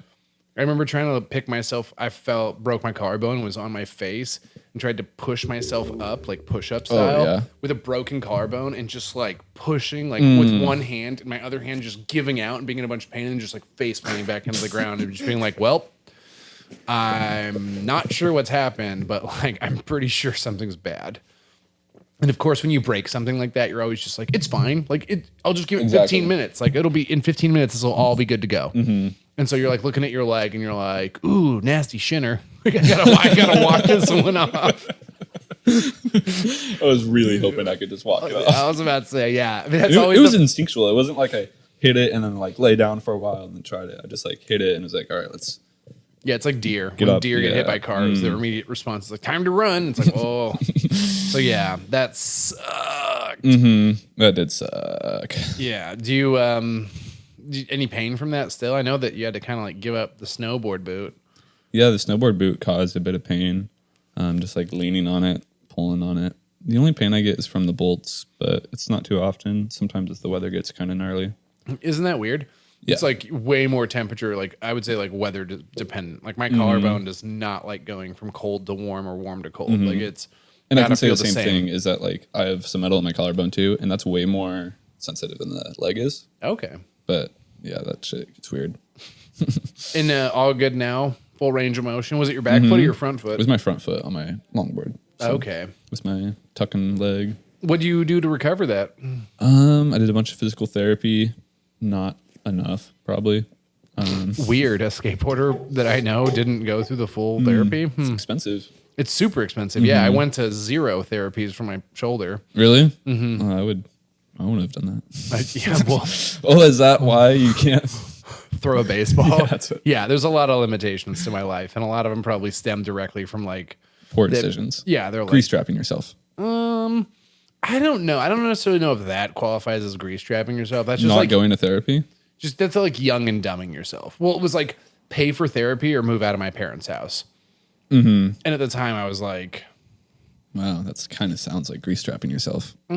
I remember trying to pick myself. I broke my collarbone, was on my face, and tried to push myself up, like push-up style, with a broken collarbone, and just like pushing, like with one hand, and my other hand just giving out and being in a bunch of pain, and just like face planting back into the ground, and just being like, well, I'm not sure what's happened, but like I'm pretty sure something's bad. And of course, when you break something like that, you're always just like, it's fine. Like I'll just give it 15 minutes. Like it'll be in 15 minutes, this will all be good to go. And so you're like looking at your leg and you're like, ooh, nasty shinner. I gotta walk this one off. I was really hoping I could just walk it off. I was about to say, yeah. I mean, It was instinctual. It wasn't like I hit it and then like lay down for a while and then tried it. I just like hit it and was like, all right, let's. Yeah, it's like deer. Get when up, deer get hit by cars, their immediate response is like, time to run. It's like, oh. So yeah, that sucked. That did suck. Yeah. Do you any pain from that still? I know that you had to kind of like give up the snowboard boot. Yeah, the snowboard boot caused a bit of pain. Just like leaning on it, pulling on it. The only pain I get is from the bolts, but it's not too often. Sometimes if the weather gets kind of gnarly. Isn't that weird? Yeah. It's like way more temperature, like I would say like weather dependent. Like my collarbone does not like going from cold to warm or warm to cold. Like it's And I can say the same thing is that like I have some metal in my collarbone too, and that's way more sensitive than the leg is. Okay. But yeah, that shit gets weird. And all good now? Full range of motion? Was it your back foot or your front foot? It was my front foot on my longboard. So okay. It was my tucking leg. What do you do to recover that? I did a bunch of physical therapy. Not enough, probably. Weird. A skateboarder that I know didn't go through the full therapy. It's expensive. It's super expensive. Yeah, I went to 0 therapies for my shoulder. Really? I wouldn't have done that. Yeah, well, Oh, is that why you can't throw a baseball? Yeah, that's it. Yeah, there's a lot of limitations to my life, and a lot of them probably stem directly from like poor decisions? Yeah, they're like Grease strapping yourself. I don't know. I don't necessarily know if that qualifies as grease trapping yourself. That's just Not like going to therapy. just that's like young and dumbing yourself. Well, it was like pay for therapy or move out of my parents' house. And at the time, I was like, Wow, that's kind of sounds like grease strapping yourself. I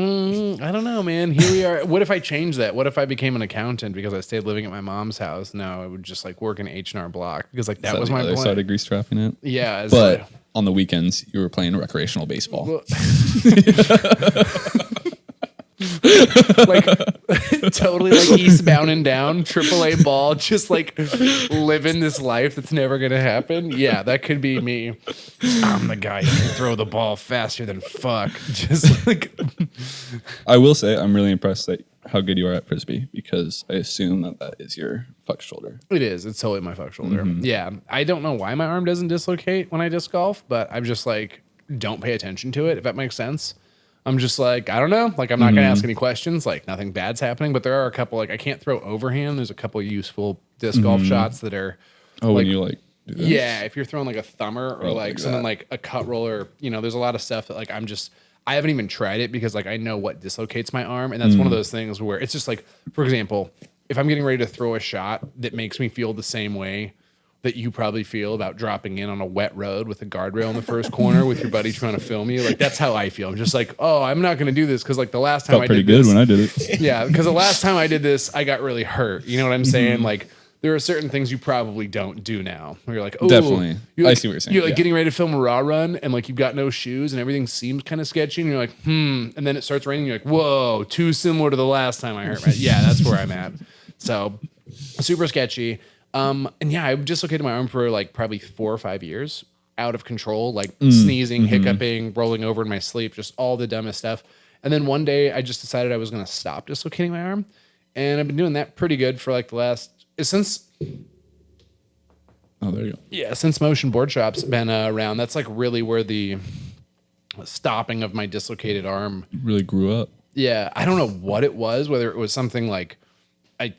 don't know, man. Here we are. What if I changed that? What if I became an accountant because I stayed living at my mom's house? No, I would just like work in H&R Block because like that was the my other plan. side of grease strapping it. Yeah, But on the weekends, you were playing recreational baseball. like totally like eastbound and down, AAA ball, just like living this life that's never gonna happen. Yeah, that could be me. I'm the guy who can throw the ball faster than fuck. Just like I will say I'm really impressed at how good you are at frisbee because I assume that is your fuck shoulder. it is. It's totally my fuck shoulder. Yeah, I don't know why my arm doesn't dislocate when I disc golf, but I'm just like don't pay attention to it. If that makes sense. I'm just like, I don't know. Like, I'm not going to ask any questions. Like, nothing bad's happening. But there are a couple, like, I can't throw overhand. There's a couple useful disc golf shots that are. Oh, when you like do this? Yeah, if you're throwing like a thumber or like something like a cut roller, you know, there's a lot of stuff that like I haven't even tried it because like I know what dislocates my arm. And that's one of those things where it's just like, for example, if I'm getting ready to throw a shot that makes me feel the same way that you probably feel about dropping in on a wet road with a guardrail in the first corner with your buddy trying to film you. Like, that's how I feel. I'm just like, oh, I'm not going to do this because, like, the last time Felt pretty good when I did it. Yeah, because the last time I did this, I got really hurt. You know what I'm saying? Like, there are certain things you probably don't do now. Where you're like, oh, Definitely. You're like, I see what you're saying. You're like getting ready to film a raw run and, like, you've got no shoes and everything seems kind of sketchy. And you're like, And then it starts raining. You're like, whoa, too similar to the last time I hurt my. Yeah, that's where I'm at. So, super sketchy. And yeah, I dislocated my arm for like probably 4 or 5 years, out of control, like sneezing, hiccuping, rolling over in my sleep, just all the dumbest stuff. And then one day I just decided I was going to stop dislocating my arm. And I've been doing that pretty good for like the last, since. Oh, there you go. Yeah, since Motion Boardshop's been around, that's like really where the stopping of my dislocated arm really grew up. Yeah, I don't know what it was, whether it was something like,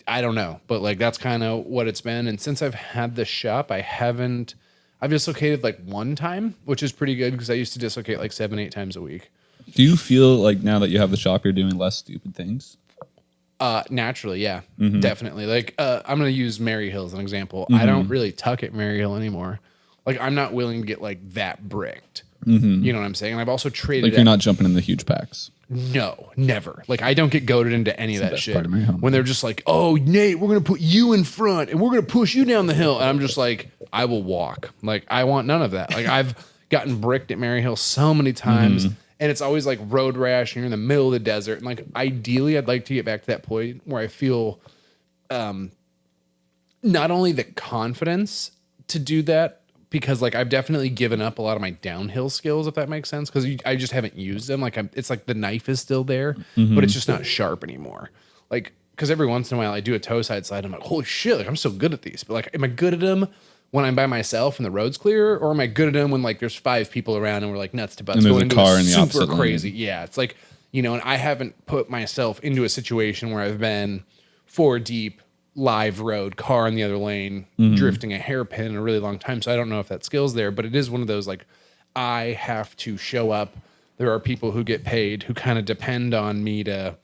I don't know, but like that's kind of what it's been. And since I've had the shop, I've dislocated like one time, which is pretty good because I used to dislocate like 7-8 times a week. Do you feel like now that you have the shop, you're doing less stupid things? Naturally, yeah, definitely. Like I'm going to use Mary Hill as an example. I don't really tuck at Mary Hill anymore. Like I'm not willing to get like that bricked. You know what I'm saying? And I've also traded. Like you're not jumping in the huge packs. No, never. Like I don't get goaded into any of that shit. Part of my home. When they're just like, "Oh, Nate, we're gonna put you in front and we're gonna push you down the hill," and I'm just like, "I will walk." Like I want none of that. Like I've gotten bricked at Mary Hill so many times, and it's always like road rash, and you're in the middle of the desert. And like ideally, I'd like to get back to that point where I feel, not only the confidence to do that. Because like I've definitely given up a lot of my downhill skills, if that makes sense. Because I just haven't used them. Like it's like the knife is still there, but it's just not sharp anymore. Like because every once in a while I do a toe side slide. I'm like, holy shit! Like I'm so good at these. But like, am I good at them when I'm by myself and the road's clear, or am I good at them when like there's 5 people around and we're like nuts to butts and going there's a car in the super opposite crazy? lane. Yeah, it's like and I haven't put myself into a situation where I've been 4 deep. Live road, car in the other lane, drifting a hairpin in a really long time. So I don't know if that skill's there, but it is one of those like I have to show up. There are people who get paid who kind of depend on me to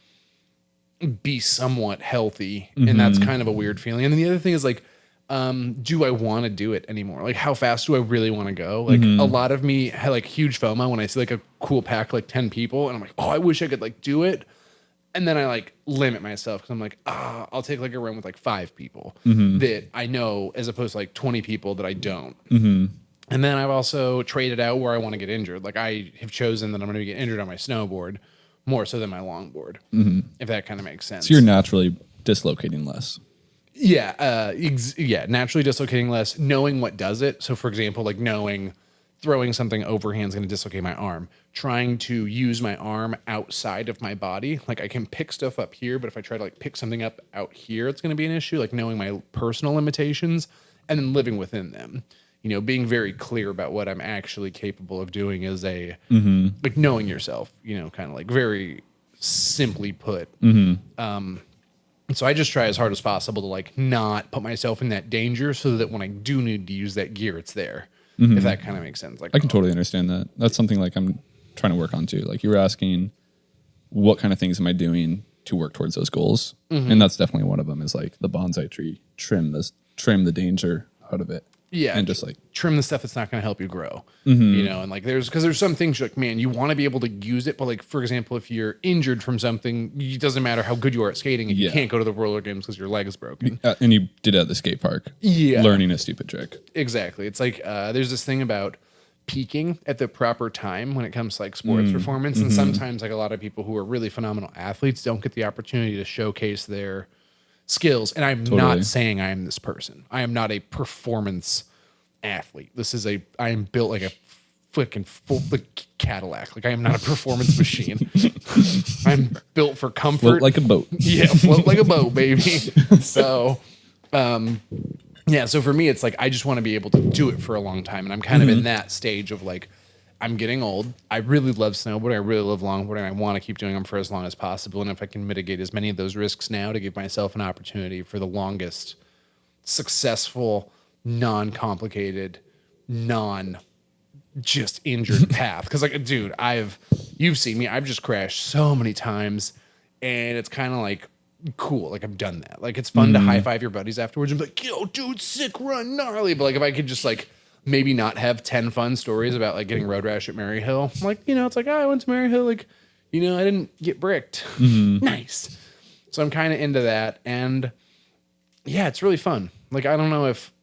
be somewhat healthy. And that's kind of a weird feeling. And then the other thing is like, do I want to do it anymore? Like how fast do I really want to go? Like a lot of me had like huge FOMO when I see like a cool pack, like 10 people and I'm like, oh, I wish I could like do it. And then I like limit myself because I'm like, I'll take like a run with like 5 people that I know as opposed to like 20 people that I don't. And then I've also traded out where I want to get injured. Like I have chosen that I'm going to get injured on my snowboard more so than my longboard, if that kind of makes sense. So you're naturally dislocating less. Yeah. Naturally dislocating less, knowing what does it. So for example, like knowing throwing something overhand is going to dislocate my arm. Trying to use my arm outside of my body. Like I can pick stuff up here, but if I try to like pick something up out here, it's going to be an issue. Like knowing my personal limitations and then living within them. Being very clear about what I'm actually capable of doing is like knowing yourself, kind of like very simply put. So I just try as hard as possible to like not put myself in that danger so that when I do need to use that gear, it's there. If that kind of makes sense. Like I can totally understand that. That's something like I'm trying to work on too. Like you were asking, what kind of things am I doing to work towards those goals? And that's definitely one of them. Is like the bonsai tree, trim the danger out of it. Yeah, and just like trim the stuff that's not going to help you grow. And like there's some things you're like, man, you want to be able to use it, but like for example, if you're injured from something, it doesn't matter how good you are at skating if you can't go to the roller games because your leg is broken. And you did it at the skate park. Yeah, learning a stupid trick. Exactly. It's like there's this thing about peaking at the proper time when it comes to like sports performance. And sometimes like a lot of people who are really phenomenal athletes don't get the opportunity to showcase their skills. And I'm not saying I am this person. I am not a performance athlete. I am built like a freaking full Cadillac. Like I am not a performance machine. I'm built for comfort. Float like a boat. Yeah, float like a boat, baby. So, yeah, so for me, it's like I just want to be able to do it for a long time. And I'm kind of in that stage of like, I'm getting old. I really love snowboarding. I really love longboarding. I want to keep doing them for as long as possible. And if I can mitigate as many of those risks now to give myself an opportunity for the longest successful, non-complicated, just injured path. Because like, dude, you've seen me. I've just crashed so many times, and it's kind of like cool. Like I've done that. Like it's fun to high five your buddies afterwards and be like, yo, dude, sick run, gnarly. But like if I could just like maybe not have 10 fun stories about like getting road rash at Maryhill. I'm like, it's like, I went to Maryhill. Like, I didn't get bricked. Nice. So I'm kind of into that. And yeah, it's really fun. Like, I don't know if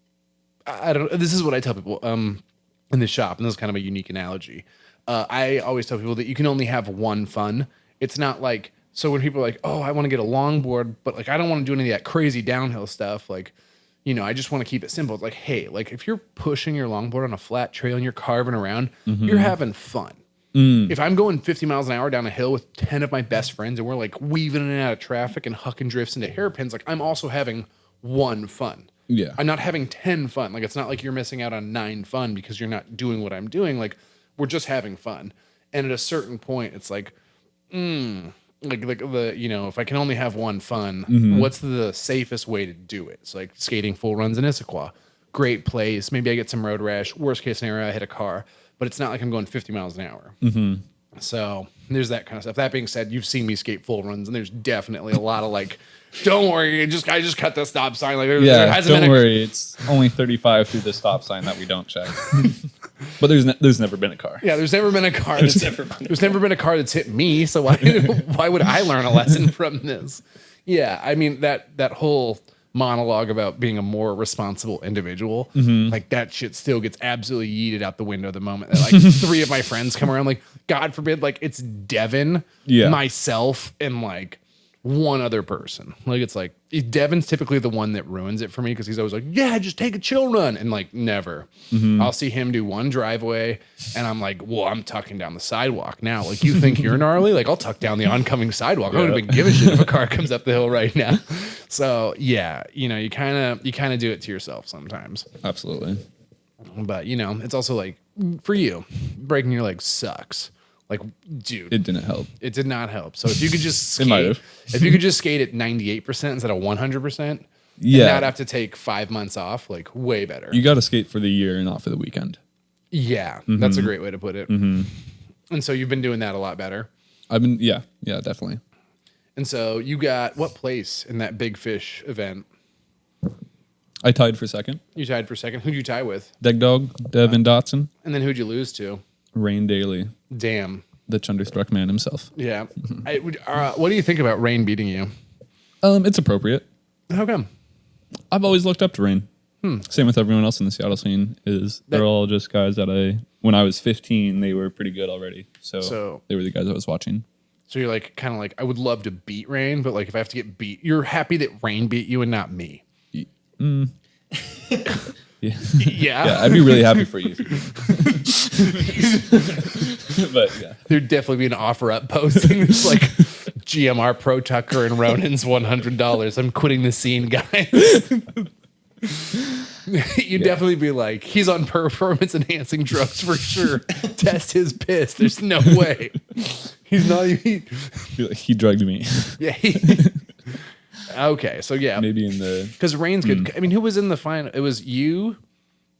this is what I tell people, in the shop. And this is kind of a unique analogy. I always tell people that you can only have one fun. It's not like, so when people are like, oh, I want to get a longboard, but like, I don't want to do any of that crazy downhill stuff. Like, I just want to keep it simple. It's like, hey, like if you're pushing your longboard on a flat trail and you're carving around, you're having fun. If I'm going 50 miles an hour down a hill with 10 of my best friends and we're like weaving in and out of traffic and hucking drifts into hairpins, like I'm also having one fun. Yeah. I'm not having 10 fun. Like it's not like you're missing out on 9 fun because you're not doing what I'm doing. Like we're just having fun. And at a certain point, it's like, like the if I can only have one fun, what's the safest way to do it? It's like skating full runs in Issaquah. Great place. Maybe I get some road rash. Worst case scenario, I hit a car. But it's not like I'm going 50 miles an hour. So there's that kind of stuff. That being said, you've seen me skate full runs, and there's definitely a lot of like, don't worry, I just cut the stop sign. Like, there hasn't don't worry, it's only 35 through the stop sign that we don't check. But there's never been a car. Yeah, there's never been a car. There's never been a car that's hit me. So why would I learn a lesson from this? Yeah, I mean that whole monologue about being a more responsible individual, like that shit still gets absolutely yeeted out the window the moment that like 3 of my friends come around. Like, God forbid, like it's Devin, myself, and like one other person. Like it's like Devin's typically the one that ruins it for me because he's always like, yeah, just take a chill run, and like never. I'll see him do one driveway and I'm like, well, I'm tucking down the sidewalk now. Like, you think you're gnarly? Like, I'll tuck down the oncoming sidewalk. I don't even give a shit if a car comes up the hill right now. So yeah, you kind of do it to yourself sometimes. Absolutely. But it's also like, for you, breaking your leg sucks. Like, dude, it didn't help. It did not help. So if you could just skate, it might have. If you could just skate at 98% instead of 100%, and not have to take 5 months off, like way better. You got to skate for the year, not for the weekend. Yeah, that's a great way to put it. And so you've been doing that a lot better. Yeah, definitely. And so you got what place in that Big Fish event? I tied for second. You tied for second. Who'd you tie with? Deg Dog, Devin Dotson. And then who'd you lose to? Rain Daly. Damn. The Chunderstruck man himself. Yeah. What do you think about Rain beating you? It's appropriate. How come? I've always looked up to Rain. Same with everyone else in the Seattle scene. They're all just guys that when I was 15, they were pretty good already. So they were the guys I was watching. So you're like, kind of like, I would love to beat Rain, but like if I have to get beat, you're happy that Rain beat you and not me. Yeah, I'd be really happy for you. But yeah, there'd definitely be an offer up posting. It's like GMR Pro Tucker and Ronan's $100. I'm quitting the scene, guys. You'd definitely be like, he's on performance enhancing drugs for sure. Test his piss. There's no way. He's not. He drugged me. Yeah. Okay, so yeah, maybe in the because Rain's good. I mean, who was in the final? It was you,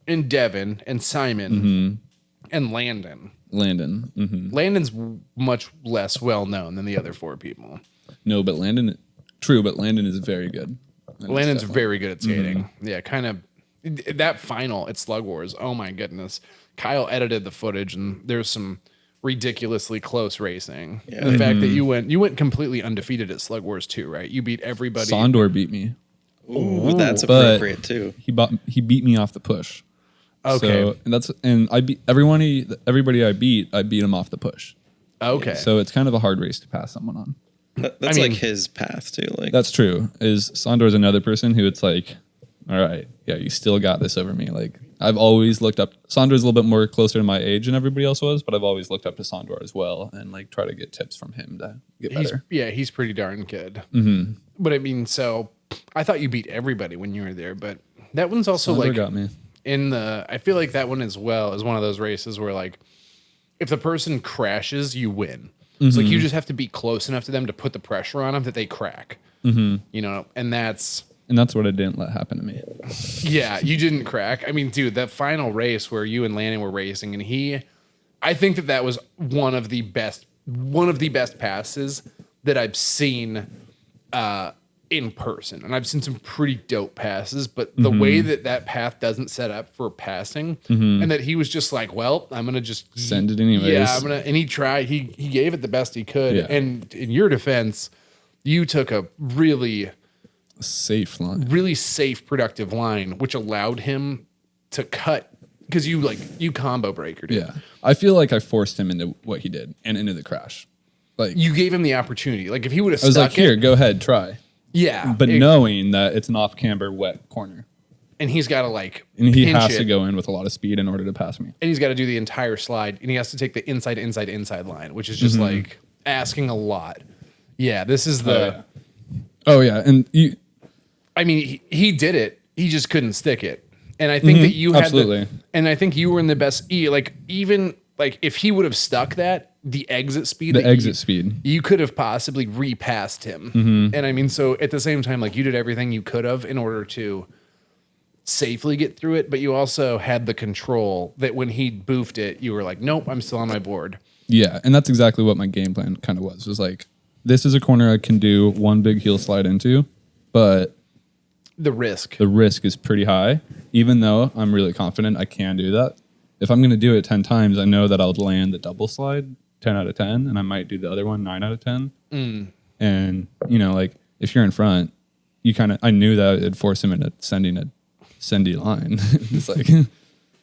and Devin, and Simon, and Landon. Landon's much less well known than the other 4 people. No, but Landon is very good. Landon's very good at skating. Yeah, kind of that final at Slug Wars. Oh my goodness, Kyle edited the footage, and there's some ridiculously close racing. Yeah. The fact that you went completely undefeated at Slug Wars too, right? You beat everybody. Sondor beat me. Ooh, that's appropriate too. He beat me off the push. Okay. So, and I beat everybody I beat him off the push. Okay. So it's kind of a hard race to pass someone on. That's like his path too. Like That's true. Is Sandor's another person who it's like, all right, yeah, you still got this over me. Like I've always looked up. Sandor's a little bit more closer to my age than everybody else was, but I've always looked up to Sandor as well and like try to get tips from him to get better. He's pretty darn good. Mm-hmm. But I mean, so I thought you beat everybody when you were there, but that one's also Sandor like got me. I feel like that one as well is one of those races where like if the person crashes, you win. It's like you just have to be close enough to them to put the pressure on them that they crack. Mm-hmm. You know, and that's what I didn't let happen to me. Yeah, you didn't crack. I mean, dude, that final race where you and Landon were racing, and I think that was one of the best passes that I've seen in person. And I've seen some pretty dope passes, but the way that path doesn't set up for passing, and that he was just like, well, I'm gonna just send it anyways. Yeah, and he tried. He gave it the best he could. Yeah. And in your defense, you took a really safe line, really safe, productive line, which allowed him to cut because you combo breakered it. Yeah, I feel like I forced him into what he did and into the crash. Like you gave him the opportunity. Like if he would have, I was like, here, go ahead, try. Yeah, but knowing that it's an off camber wet corner, and he's got to and he has to go in with a lot of speed in order to pass me, and he's got to do the entire slide, and he has to take the inside line, which is just like asking a lot. Yeah, this is the. Oh yeah, and you. I mean, he did it. He just couldn't stick it, and I think that you had absolutely. And I think you were in the best. Even if he would have stuck that. The exit speed. You could have possibly repassed him. And I mean, so at the same time, like you did everything you could have in order to safely get through it, but you also had the control that when he boofed it, you were like, nope, I'm still on my board. Yeah, and that's exactly what my game plan kind of was. It was like, this is a corner I can do one big heel slide into, but the risk is pretty high, even though I'm really confident I can do that. If I'm going to do it 10 times, I know that I'll land the double slide 10 out of 10, and I might do the other one 9 out of 10. And, like if you're in front, I knew that it'd force him into sending a sendy line. It's like,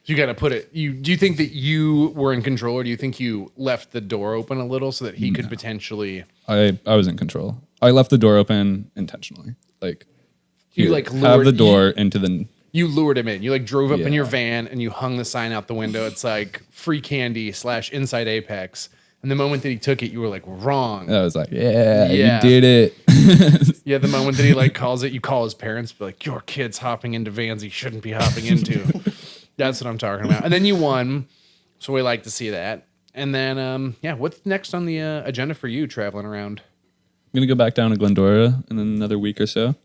you got to put it, do you think that you were in control, or do you think you left the door open a little so that he could potentially? I was in control. I left the door open intentionally. Like, you have the door into the. You lured him in. You drove up in your van and you hung the sign out the window. It's like free candy / inside Apex. And the moment that he took it, you were like, wrong. I was like, yeah, you did it. Yeah, the moment that he calls it, you call his parents, be like, your kid's hopping into vans he shouldn't be hopping into. That's what I'm talking about. And then you won. So we like to see that. And then, what's next on the agenda for you traveling around? I'm going to go back down to Glendora in another week or so.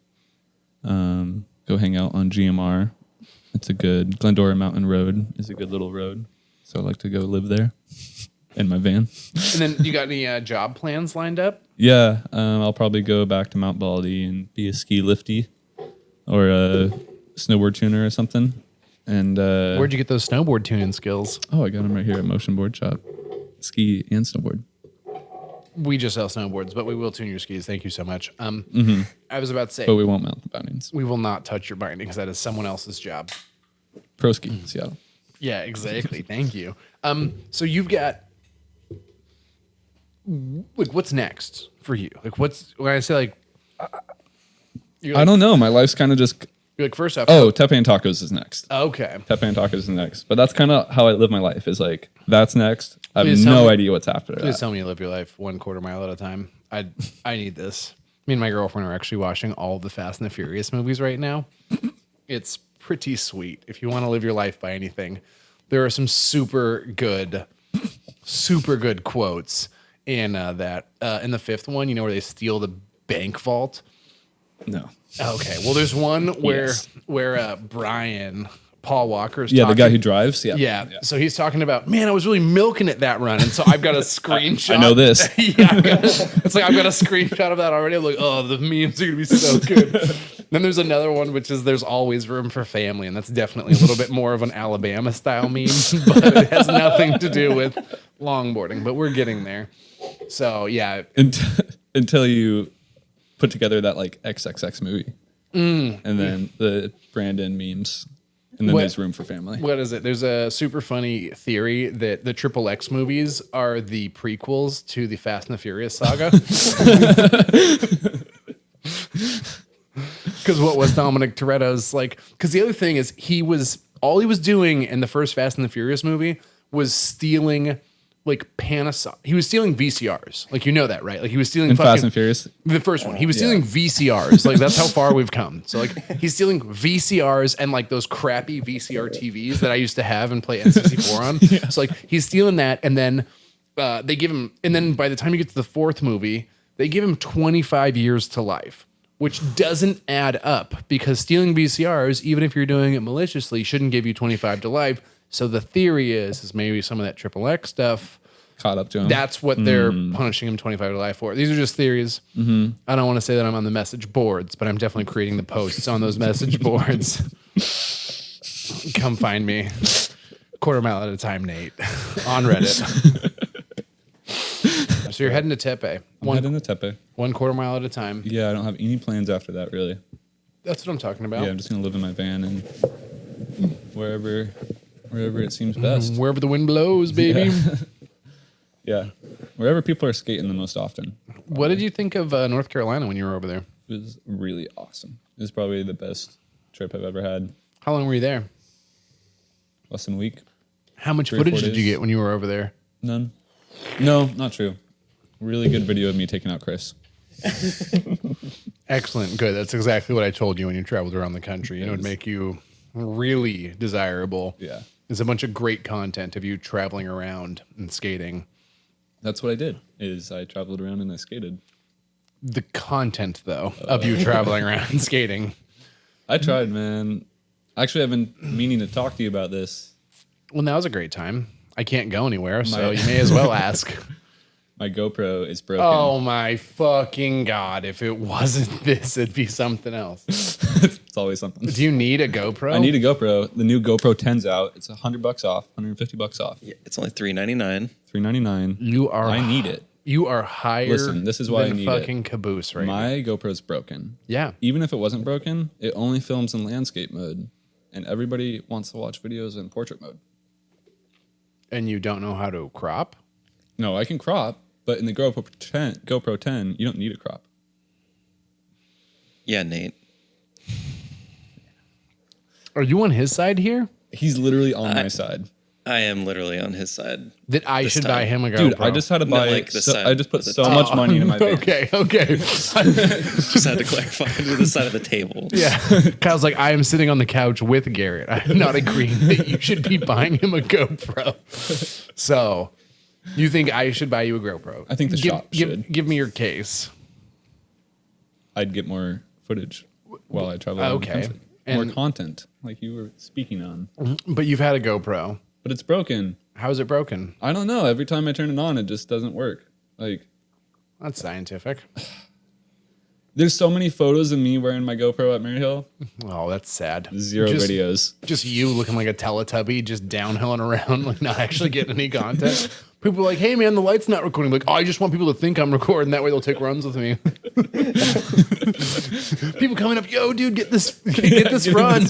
Go hang out on GMR. It's a good Glendora Mountain Road is a good little road. So I like to go live there in my van. And then you got any job plans lined up? Yeah. I'll probably go back to Mount Baldy and be a ski lifty or a snowboard tuner or something. And where'd you get those snowboard tuning skills? Oh, I got them right here at Motion Boardshop. Ski and snowboard. We just sell snowboards, but we will tune your skis. Thank you so much. I was about to say, but we won't mount the bindings. We will not touch your bindings. That is someone else's job. Pro ski, Seattle. Yeah, exactly. Thank you. So you've got what's next for you? When I say I don't know. My life's kind of just. You're first off. Oh, Tepe and Tacos is next. Okay. Tepe and Tacos is next. But that's kind of how I live my life. Is that's next. I have no idea what's after that. Please tell me you live your life 1/4 mile at a time. I need this. Me and my girlfriend are actually watching all of the Fast and the Furious movies right now. It's pretty sweet. If you want to live your life by anything, there are some super good quotes in that. In the 5th one, where they steal the bank vault. No. Okay. Well, there's one where Brian Paul Walker's the guy who drives. Yeah. So he's talking about, man, I was really milking it that run, and so I've got a screenshot. I know this. I've got a screenshot of that already. I'm like, oh, the memes are gonna be so good. Then there's another one which is there's always room for family, and that's definitely a little bit more of an Alabama style meme, but it has nothing to do with longboarding. But we're getting there. So yeah. Until you put together that XXX movie, and then the Brandon memes. And then there's room for family. What is it? There's a super funny theory that the Triple X movies are the prequels to the Fast and the Furious saga. Because what was Dominic Toretto's like? Because the other thing is all he was doing in the first Fast and the Furious movie was stealing like Panasonic. He was stealing VCRs. Like, you know that, right? Like, he was stealing Fast and Furious, the first one. He was stealing VCRs. Like, that's how far we've come. So like, he's stealing VCRs and like those crappy VCR TVs that I used to have and play N64 on. So like, he's stealing that, and then they give him. And then by the time you get to the fourth movie, they give him 25 years to life, which doesn't add up because stealing VCRs, even if you're doing it maliciously, shouldn't give you 25 to life. So the theory is maybe some of that Triple X stuff caught up to him. That's what they're punishing him 25 to life for. These are just theories. I don't want to say that I'm on the message boards, but I'm definitely creating the posts on those message boards. Come find me. Quarter mile at a time, Nate, on Reddit. So you're heading to Tepe. I'm heading to Tepe. 1 quarter mile at a time. Yeah, I don't have any plans after that, really. That's what I'm talking about. Yeah, I'm just going to live in my van and wherever it seems best. Wherever the wind blows, baby. Yeah. Wherever people are skating the most often. What did you think of North Carolina when you were over there? It was really awesome. It was probably the best trip I've ever had. How long were you there? Less than a week. How much 3 or 4 footage did you days. get when you were over there? None. No, not true. Really good video of me taking out Chris. Excellent. Good. That's exactly what I told you when you traveled around the country. It would make you really desirable. Yeah. There's a bunch of great content of you traveling around and skating. That's what I did, is I traveled around and I skated. The content, though, of you traveling around and skating. I tried, man. Actually, I've been meaning to talk to you about this. Well, now's a great time. I can't go anywhere, so you may as well ask. My GoPro is broken. Oh, my fucking God. If it wasn't this, it'd be something else. It's always something. Do you need a GoPro? I need a GoPro. The new GoPro 10's out. It's $100 off, $150 off. Yeah, it's only $399. $399. I need it. You are higher Listen, this is why I than need fucking it. caboose right now. My GoPro's broken. Yeah. Even if it wasn't broken, it only films in landscape mode. And everybody wants to watch videos in portrait mode. And you don't know how to crop? No, I can crop, but in the GoPro 10, you don't need a crop. Yeah, Nate. Are you on his side here? He's literally on my side. I am literally on his side. That I This should time. buy him a GoPro. Dude, I just had to No, buy like the side I just put with the so top. much money into my van. Okay. Just had to clarify to the side of the table. Yeah. Kyle's like, I am sitting on the couch with Garrett. I'm not agreeing that you should be buying him a GoPro. So, you think I should buy you a GoPro? I think the shop should. Give me your case. I'd get more footage while I travel around the Okay. country. More And- content, like you were speaking on. But you've had a GoPro. But it's broken. How is it broken? I don't know. Every time I turn it on, it just doesn't work. Like, That's scientific. there's so many photos of me wearing my GoPro at Maryhill. Oh, that's sad. Zero videos. Just you looking like a Teletubby, just downhilling around, like not actually getting any content. People are like, hey man, the light's not recording. Like, oh, I just want people to think I'm recording. That way they'll take runs with me. People coming up, yo, dude, get this run.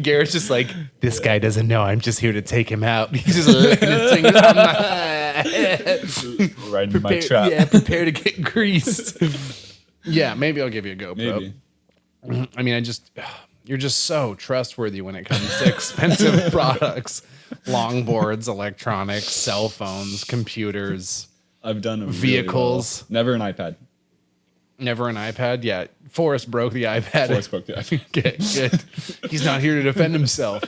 Garrett's just like, this guy doesn't know. I'm just here to take him out. He's just looking at things. Right in my trap. Yeah, prepare to get greased. Yeah, maybe I'll give you a GoPro. Maybe. I mean, you're just so trustworthy when it comes to expensive products. Longboards, electronics, cell phones, computers, I've done a vehicles. Never an iPad. Never an iPad. Yeah, Forrest broke the iPad. Forrest broke the iPad. Okay, good. He's not here to defend himself.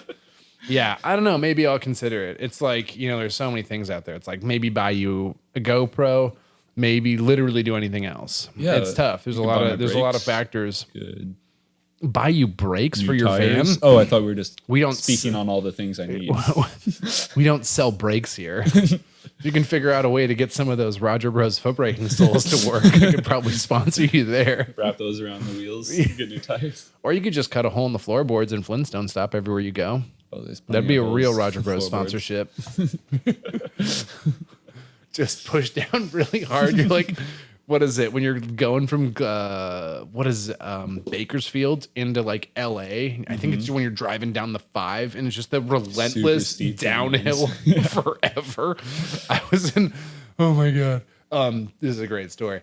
Yeah, I don't know. Maybe I'll consider it. It's like, there's so many things out there. It's like maybe buy you a GoPro, maybe literally do anything else. Yeah, it's tough. There's a you can buy my lot of brakes. factors. Good. Buy you brakes for New your tires. van. Oh, I thought we were just We don't speaking on all the things I need. We don't sell brakes here. If you can figure out a way to get some of those Roger Bros foot braking soles to work, I could probably sponsor you there. Wrap those around the wheels, get new tires. Or you could just cut a hole in the floorboards and Flintstone stop everywhere you go. Oh, there's That'd plenty be a of real those Roger Bros floorboards. sponsorship. Just push down really hard. You're like, what is it when you're going from Bakersfield into like LA? I think it's when you're driving down the 5 and it's just the relentless steep downhill forever. I was in, oh my God. This is a great story.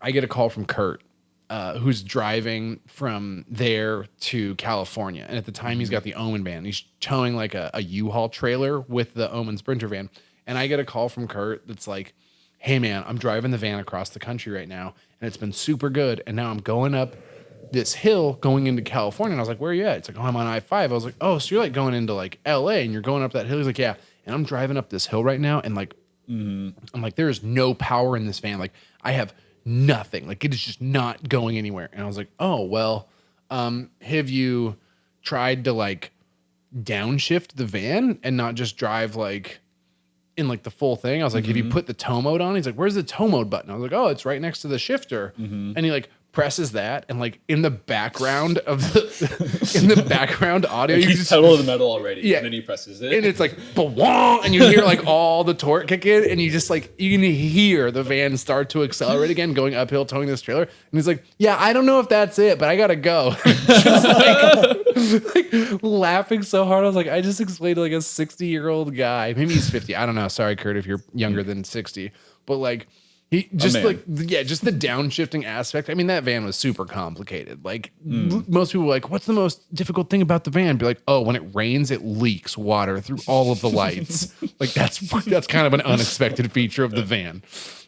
I get a call from Kurt, who's driving from there to California. And at the time he's got the Omen van. He's towing like a U-Haul trailer with the Omen Sprinter van. And I get a call from Kurt that's like, hey man, I'm driving the van across the country right now and it's been super good. And now I'm going up this hill going into California. And I was like, where are you at? It's like, oh, I'm on I-5. I was like, oh, so you're like going into like LA and you're going up that hill. He's like, yeah. And I'm driving up this hill right now. And like, I'm like, there is no power in this van. Like I have nothing. Like it is just not going anywhere. And I was like, oh, well, have you tried to like downshift the van and not just drive like in like the full thing? I was like, if you put the tow mode on, he's like, where's the tow mode button? I was like, oh, it's right next to the shifter. And he like presses that, and like in the background of the background audio, you He's just pedal to the metal already. Yeah. And then he presses it. and it's like ba-wong, and you hear like all the torque kick in, and you just like you can hear the van start to accelerate again, going uphill, towing this trailer. And he's like, yeah, I don't know if that's it, but I gotta go. Just like laughing so hard. I was like, I just explained to like a 60-year-old guy. Maybe he's 50. I don't know. Sorry, Kurt, if you're younger than 60. But like he just like, yeah, just the downshifting aspect. I mean, that van was super complicated. Like most people were like, what's the most difficult thing about the van? Be like, oh, when it rains, it leaks water through all of the lights. Like that's kind of an unexpected feature of the van.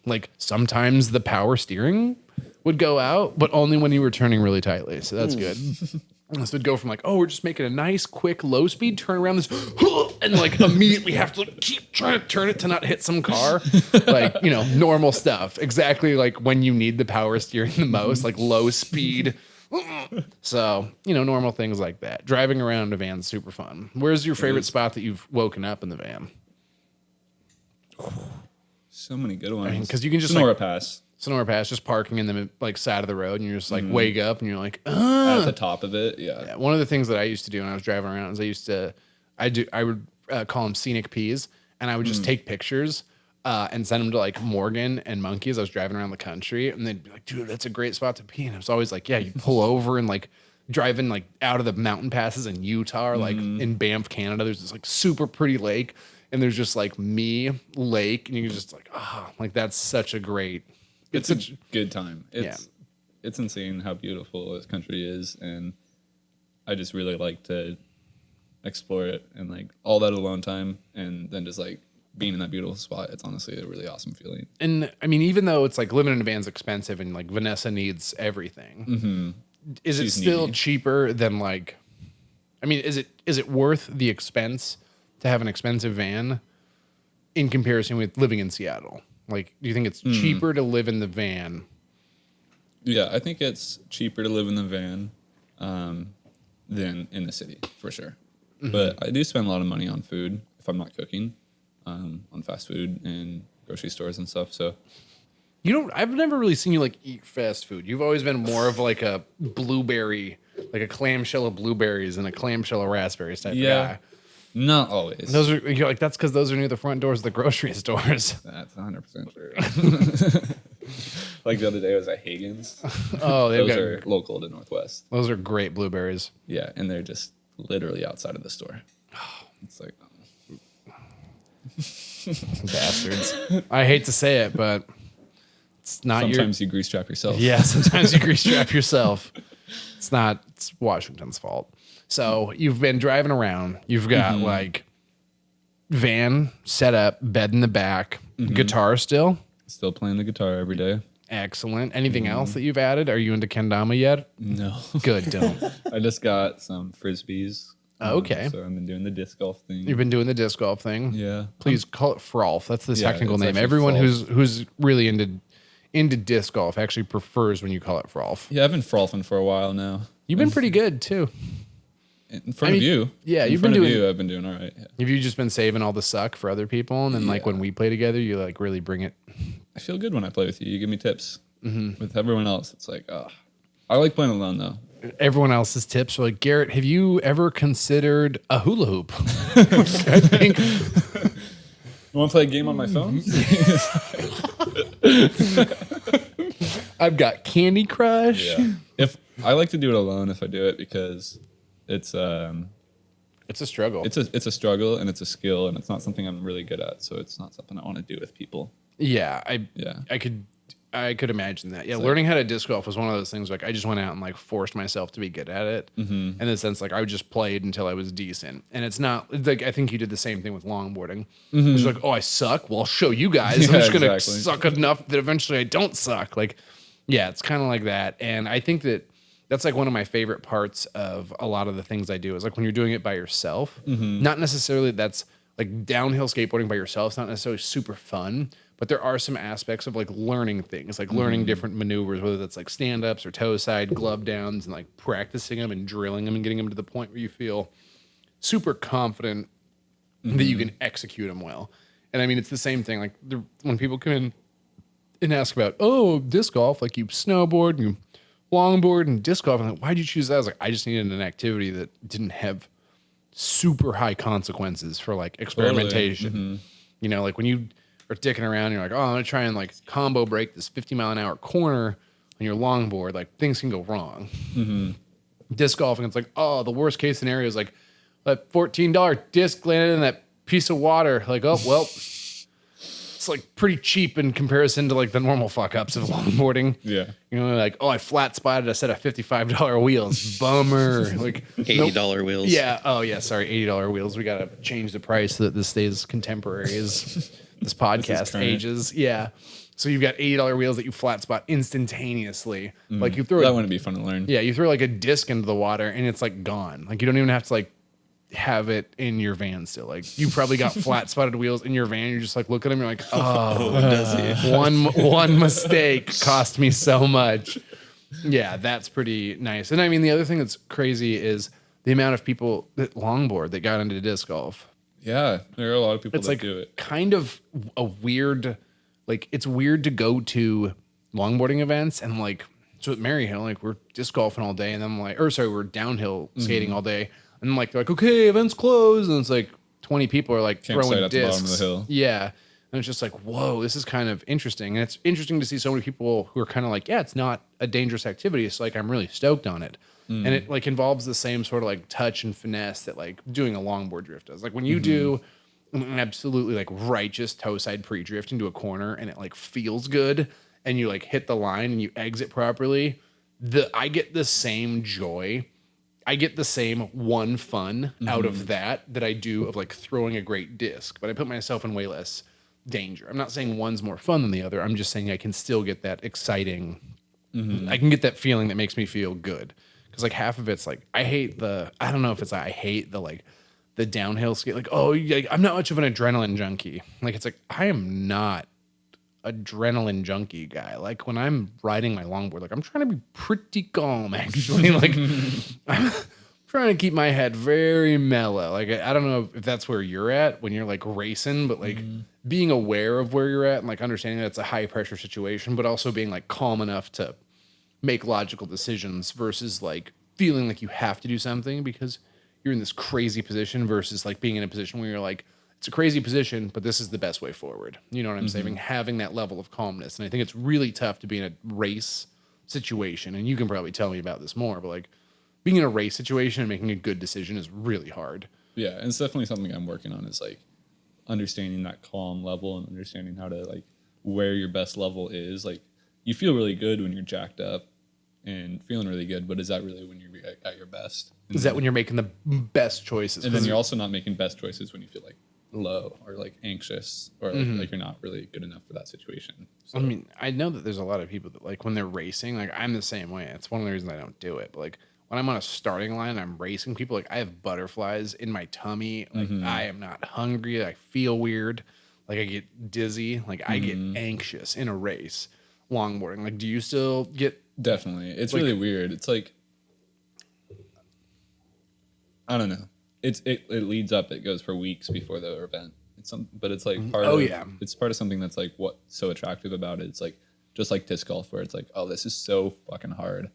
Like sometimes the power steering would go out, but only when you were turning really tightly. So that's good. And this would go from like, oh, we're just making a nice, quick, low speed turn around this, and like immediately have to like, keep trying to turn it to not hit some car. Like, you know, normal stuff. Exactly like when you need the power steering the most, like low speed. So, you know, normal things like that. Driving around a van's super fun. Where's your favorite spot that you've woken up in the van? So many good ones. I mean, because you can just Sonora like, Pass. Sonora Pass, just parking in the like side of the road, and you're just like wake up, and you're like, At the top of it, yeah. One of the things that I used to do when I was driving around is I would call them scenic peas, and I would just take pictures and send them to like Morgan and Monkey as I was driving around the country, and they'd be like, dude, that's a great spot to pee. And I was always like, yeah, you pull over and like driving like out of the mountain passes in Utah or like in Banff, Canada. There's this like super pretty lake, and there's just like lake, and you can just like, like that's such a great. It's a good time. It's insane how beautiful this country is, and I just really like to explore it and like all that alone time, and then just like being in that beautiful spot. It's honestly a really awesome feeling. And I mean, even though it's like living in a van's expensive, and like Vanessa needs everything, is it still cheaper than like? I mean, is it worth the expense to have an expensive van in comparison with living in Seattle? Like, do you think it's cheaper to live in the van? Yeah, I think it's cheaper to live in the van than in the city, for sure. But I do spend a lot of money on food if I'm not cooking, on fast food and grocery stores and stuff. So I've never really seen you like eat fast food. You've always been more of like a blueberry, like a clamshell of blueberries and a clamshell of raspberries type of guy. Not always. You're like, that's because those are near the front doors of the grocery stores. That's 100% true. Like the other day, I was at Hagen's. Oh, those are local to Northwest. Those are great blueberries. Yeah, and they're just literally outside of the store. It's like, bastards. I hate to say it, but it's not sometimes you grease trap yourself. Yeah, sometimes you grease trap yourself. It's Washington's fault. So you've been driving around. You've got like van set up, bed in the back, guitar still. Still playing the guitar every day. Excellent. Anything else that you've added? Are you into kendama yet? No. Good, don't. I just got some frisbees. Okay. So I've been doing the disc golf thing. You've been doing the disc golf thing. Yeah. Please call it frolf. That's the technical it's name. actually Everyone frolf. who's really into disc golf actually prefers when you call it frolf. Yeah, I've been frolfing for a while now. You've been pretty good too. In front of you. Yeah, in you've front been of doing. you, I've been doing all right. Yeah. Have you just been saving all the suck for other people, and then like when we play together, you like really bring it? I feel good when I play with you. You give me tips. With everyone else, it's like, I like playing alone though. Everyone else's tips are like, Garrett, have you ever considered a hula hoop? I think. You want to play a game on my phone? I've got Candy Crush. Yeah. If I like to do it alone, if I do it, because it's a struggle. it's a struggle and it's a skill and it's not something I'm really good at. So it's not something I want to do with people. Yeah, Yeah. I could imagine that. Yeah, learning how to disc golf was one of those things. Like, I just went out and like forced myself to be good at it. In the sense, like, I just played until I was decent. And it's not like, I think you did the same thing with longboarding. It's like, oh, I suck. Well, I'll show you guys. I'm Yeah, just gonna exactly. suck enough that eventually I don't suck. Like, yeah, it's kind of like that. And I think that's like one of my favorite parts of a lot of the things I do is like when you're doing it by yourself. Not necessarily that's like downhill skateboarding by yourself. It's not necessarily super fun. But there are some aspects of like learning things, like learning different maneuvers, whether that's like stand-ups or toe side, glove downs, and like practicing them and drilling them and getting them to the point where you feel super confident that you can execute them well. And I mean, it's the same thing. Like when people come in and ask about, oh, disc golf, like you snowboard, you longboard and disc golf. I'm like, why'd you choose that? I was like, I just needed an activity that didn't have super high consequences for like experimentation. Totally. You know, like when you are dicking around, you're like, oh, I'm gonna try and like combo break this 50-mile-an-hour corner on your longboard. Like things can go wrong. Disc golfing, it's like, oh, the worst case scenario is like that $14 disc landed in that piece of water. Like, oh well, it's like pretty cheap in comparison to like the normal fuck ups of longboarding. Yeah. You know, like, oh, I flat spotted a set of $55 wheels. Bummer. Like $80 wheels. Yeah. Oh yeah. Sorry, $80 wheels. We gotta change the price so that this stays contemporary as this podcast ages. Yeah. So you've got $80 wheels that you flat spot instantaneously. Like you throw That wouldn't be fun to learn. yeah, you throw like a disc into the water and it's like gone. Like you don't even have to like have it in your van still. Like you probably got flat spotted wheels in your van. You're just like look at them. You're like, oh, does he? one mistake cost me so much. Yeah, that's pretty nice. And I mean, the other thing that's crazy is the amount of people that longboard that got into disc golf. Yeah. There are a lot of people It's that like do it. kind of a weird, like it's weird to go to longboarding events and like, so at Maryhill, like we're disc golfing all day and then I'm like, or sorry, we're downhill skating all day. And I'm like, they're like, okay, event's closed. And it's like 20 people are like Campsite throwing at the bottom discs. of the hill. Yeah. And it's just like, whoa, this is kind of interesting. And it's interesting to see so many people who are kind of like, yeah, it's not a dangerous activity. It's like, I'm really stoked on it. And it like involves the same sort of like touch and finesse that like doing a longboard drift does. Like when you do an absolutely like righteous toe side pre-drift into a corner and it like feels good and you like hit the line and you exit properly, I get the same joy. I get the same one fun out of that I do of like throwing a great disc, but I put myself in way less danger. I'm not saying one's more fun than the other. I'm just saying I can still get that exciting. I can get that feeling that makes me feel good. Cause like half of it's like, I hate the like the downhill skate. Like, oh, I'm not much of an adrenaline junkie. Like, it's like, I am not adrenaline junkie guy. Like when I'm riding my longboard, like I'm trying to be pretty calm actually. Like I'm trying to keep my head very mellow. Like I don't know if that's where you're at when you're like racing, but like being aware of where you're at and like understanding that it's a high pressure situation, but also being like calm enough to make logical decisions versus like feeling like you have to do something because you're in this crazy position versus like being in a position where you're like, it's a crazy position, but this is the best way forward. You know what I'm saying? Having that level of calmness. And I think it's really tough to be in a race situation. And you can probably tell me about this more, but like being in a race situation and making a good decision is really hard. Yeah. And it's definitely something I'm working on is like understanding that calm level and understanding how to like where your best level is. Like you feel really good when you're jacked up and feeling really good, but is that really when you're at your best? Is that when you're making the best choices? And then you're also not making best choices when you feel like low or like anxious or like you're not really good enough for that situation. So. I mean, I know that there's a lot of people that like when they're racing, like I'm the same way. It's one of the reasons I don't do it. But like when I'm on a starting line and I'm racing people, like I have butterflies in my tummy. Like I am not hungry. I feel weird. Like I get dizzy. Like I get anxious in a race. Longboarding. Like, do you still get? Definitely. It's like, really weird. It's like, I don't know. It leads up. It goes for weeks before the event. But it's like part of. Yeah. It's part of something that's like what's so attractive about it. It's like just like disc golf, where it's like, oh, this is so fucking hard.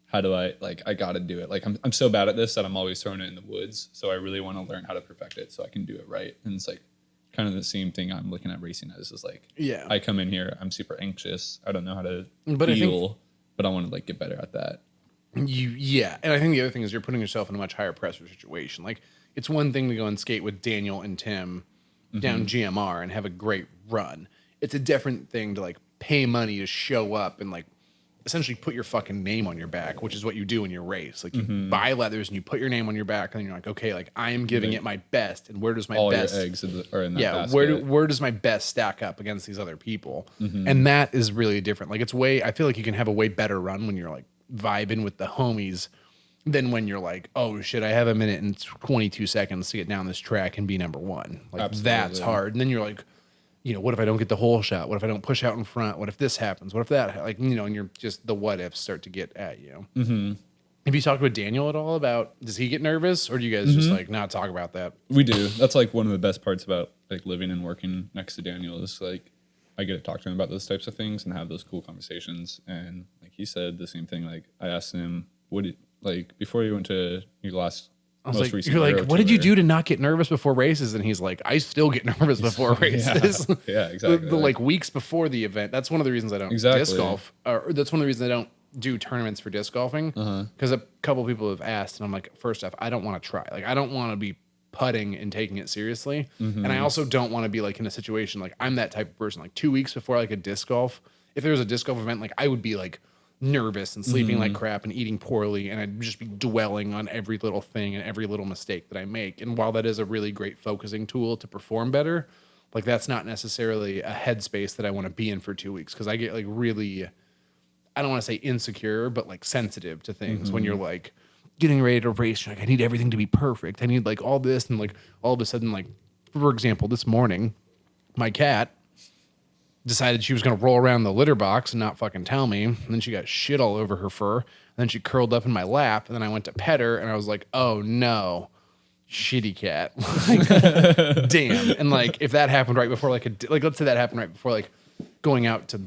How do I like? I got to do it. Like I'm so bad at this that I'm always throwing it in the woods. So I really want to learn how to perfect it so I can do it right. And it's like kind of the same thing I'm looking at racing as, is like, Yeah. I come in here, I'm super anxious. I don't know how to But feel, but I want to like get better at that. Yeah, and I think the other thing is you're putting yourself in a much higher pressure situation. Like, it's one thing to go and skate with Daniel and Tim down GMR and have a great run. It's a different thing to like pay money to show up and like essentially put your fucking name on your back, which is what you do in your race. Like, you buy leathers and you put your name on your back, and then you're like, okay, like I am giving it my best, and where does my All best your eggs are in that basket. where does my best stack up against these other people? And that is really different. Like, it's way, I feel like you can have a way better run when you're like vibing with the homies than when you're like, oh shit, I have a minute and 22 seconds to get down this track and be number one. Like, Absolutely. that's hard. And then you're like, you know, what if I don't get the whole shot? What if I don't push out in front? What if this happens? What if that, like, you know, and you're just, the what ifs start to get at you. Have you talked with Daniel at all about, does he get nervous, or do you guys just like not talk about that? We do. That's like one of the best parts about like living and working next to Daniel, is like I get to talk to him about those types of things and have those cool conversations. And like he said the same thing. Like I asked him, like before you went to your last, I was like, you're like, what did you do to not get nervous before races? And he's like, I still get nervous before races. Yeah, exactly. the like weeks before the event. That's one of the reasons I don't disc golf. Or that's one of the reasons I don't do tournaments for disc golfing. Because a couple people have asked, and I'm like, first off, I don't want to try. Like, I don't want to be putting and taking it seriously. And I also don't want to be like in a situation, like I'm that type of person. Like 2 weeks before like a disc golf, if there was a disc golf event, like I would be like nervous and sleeping like crap and eating poorly, and I'd just be dwelling on every little thing and every little mistake that I make. And while that is a really great focusing tool to perform better, like that's not necessarily a headspace that I want to be in for 2 weeks, because I get like really, I don't want to say insecure, but like sensitive to things when you're like getting ready to race. You're like, I need everything to be perfect. I need like all this, and like all of a sudden, like for example, this morning, my cat decided she was going to roll around the litter box and not fucking tell me. And then she got shit all over her fur. And then she curled up in my lap. And then I went to pet her, and I was like, oh no, shitty cat. Like, damn. And like, if that happened right before, like let's say that happened right before, like going out to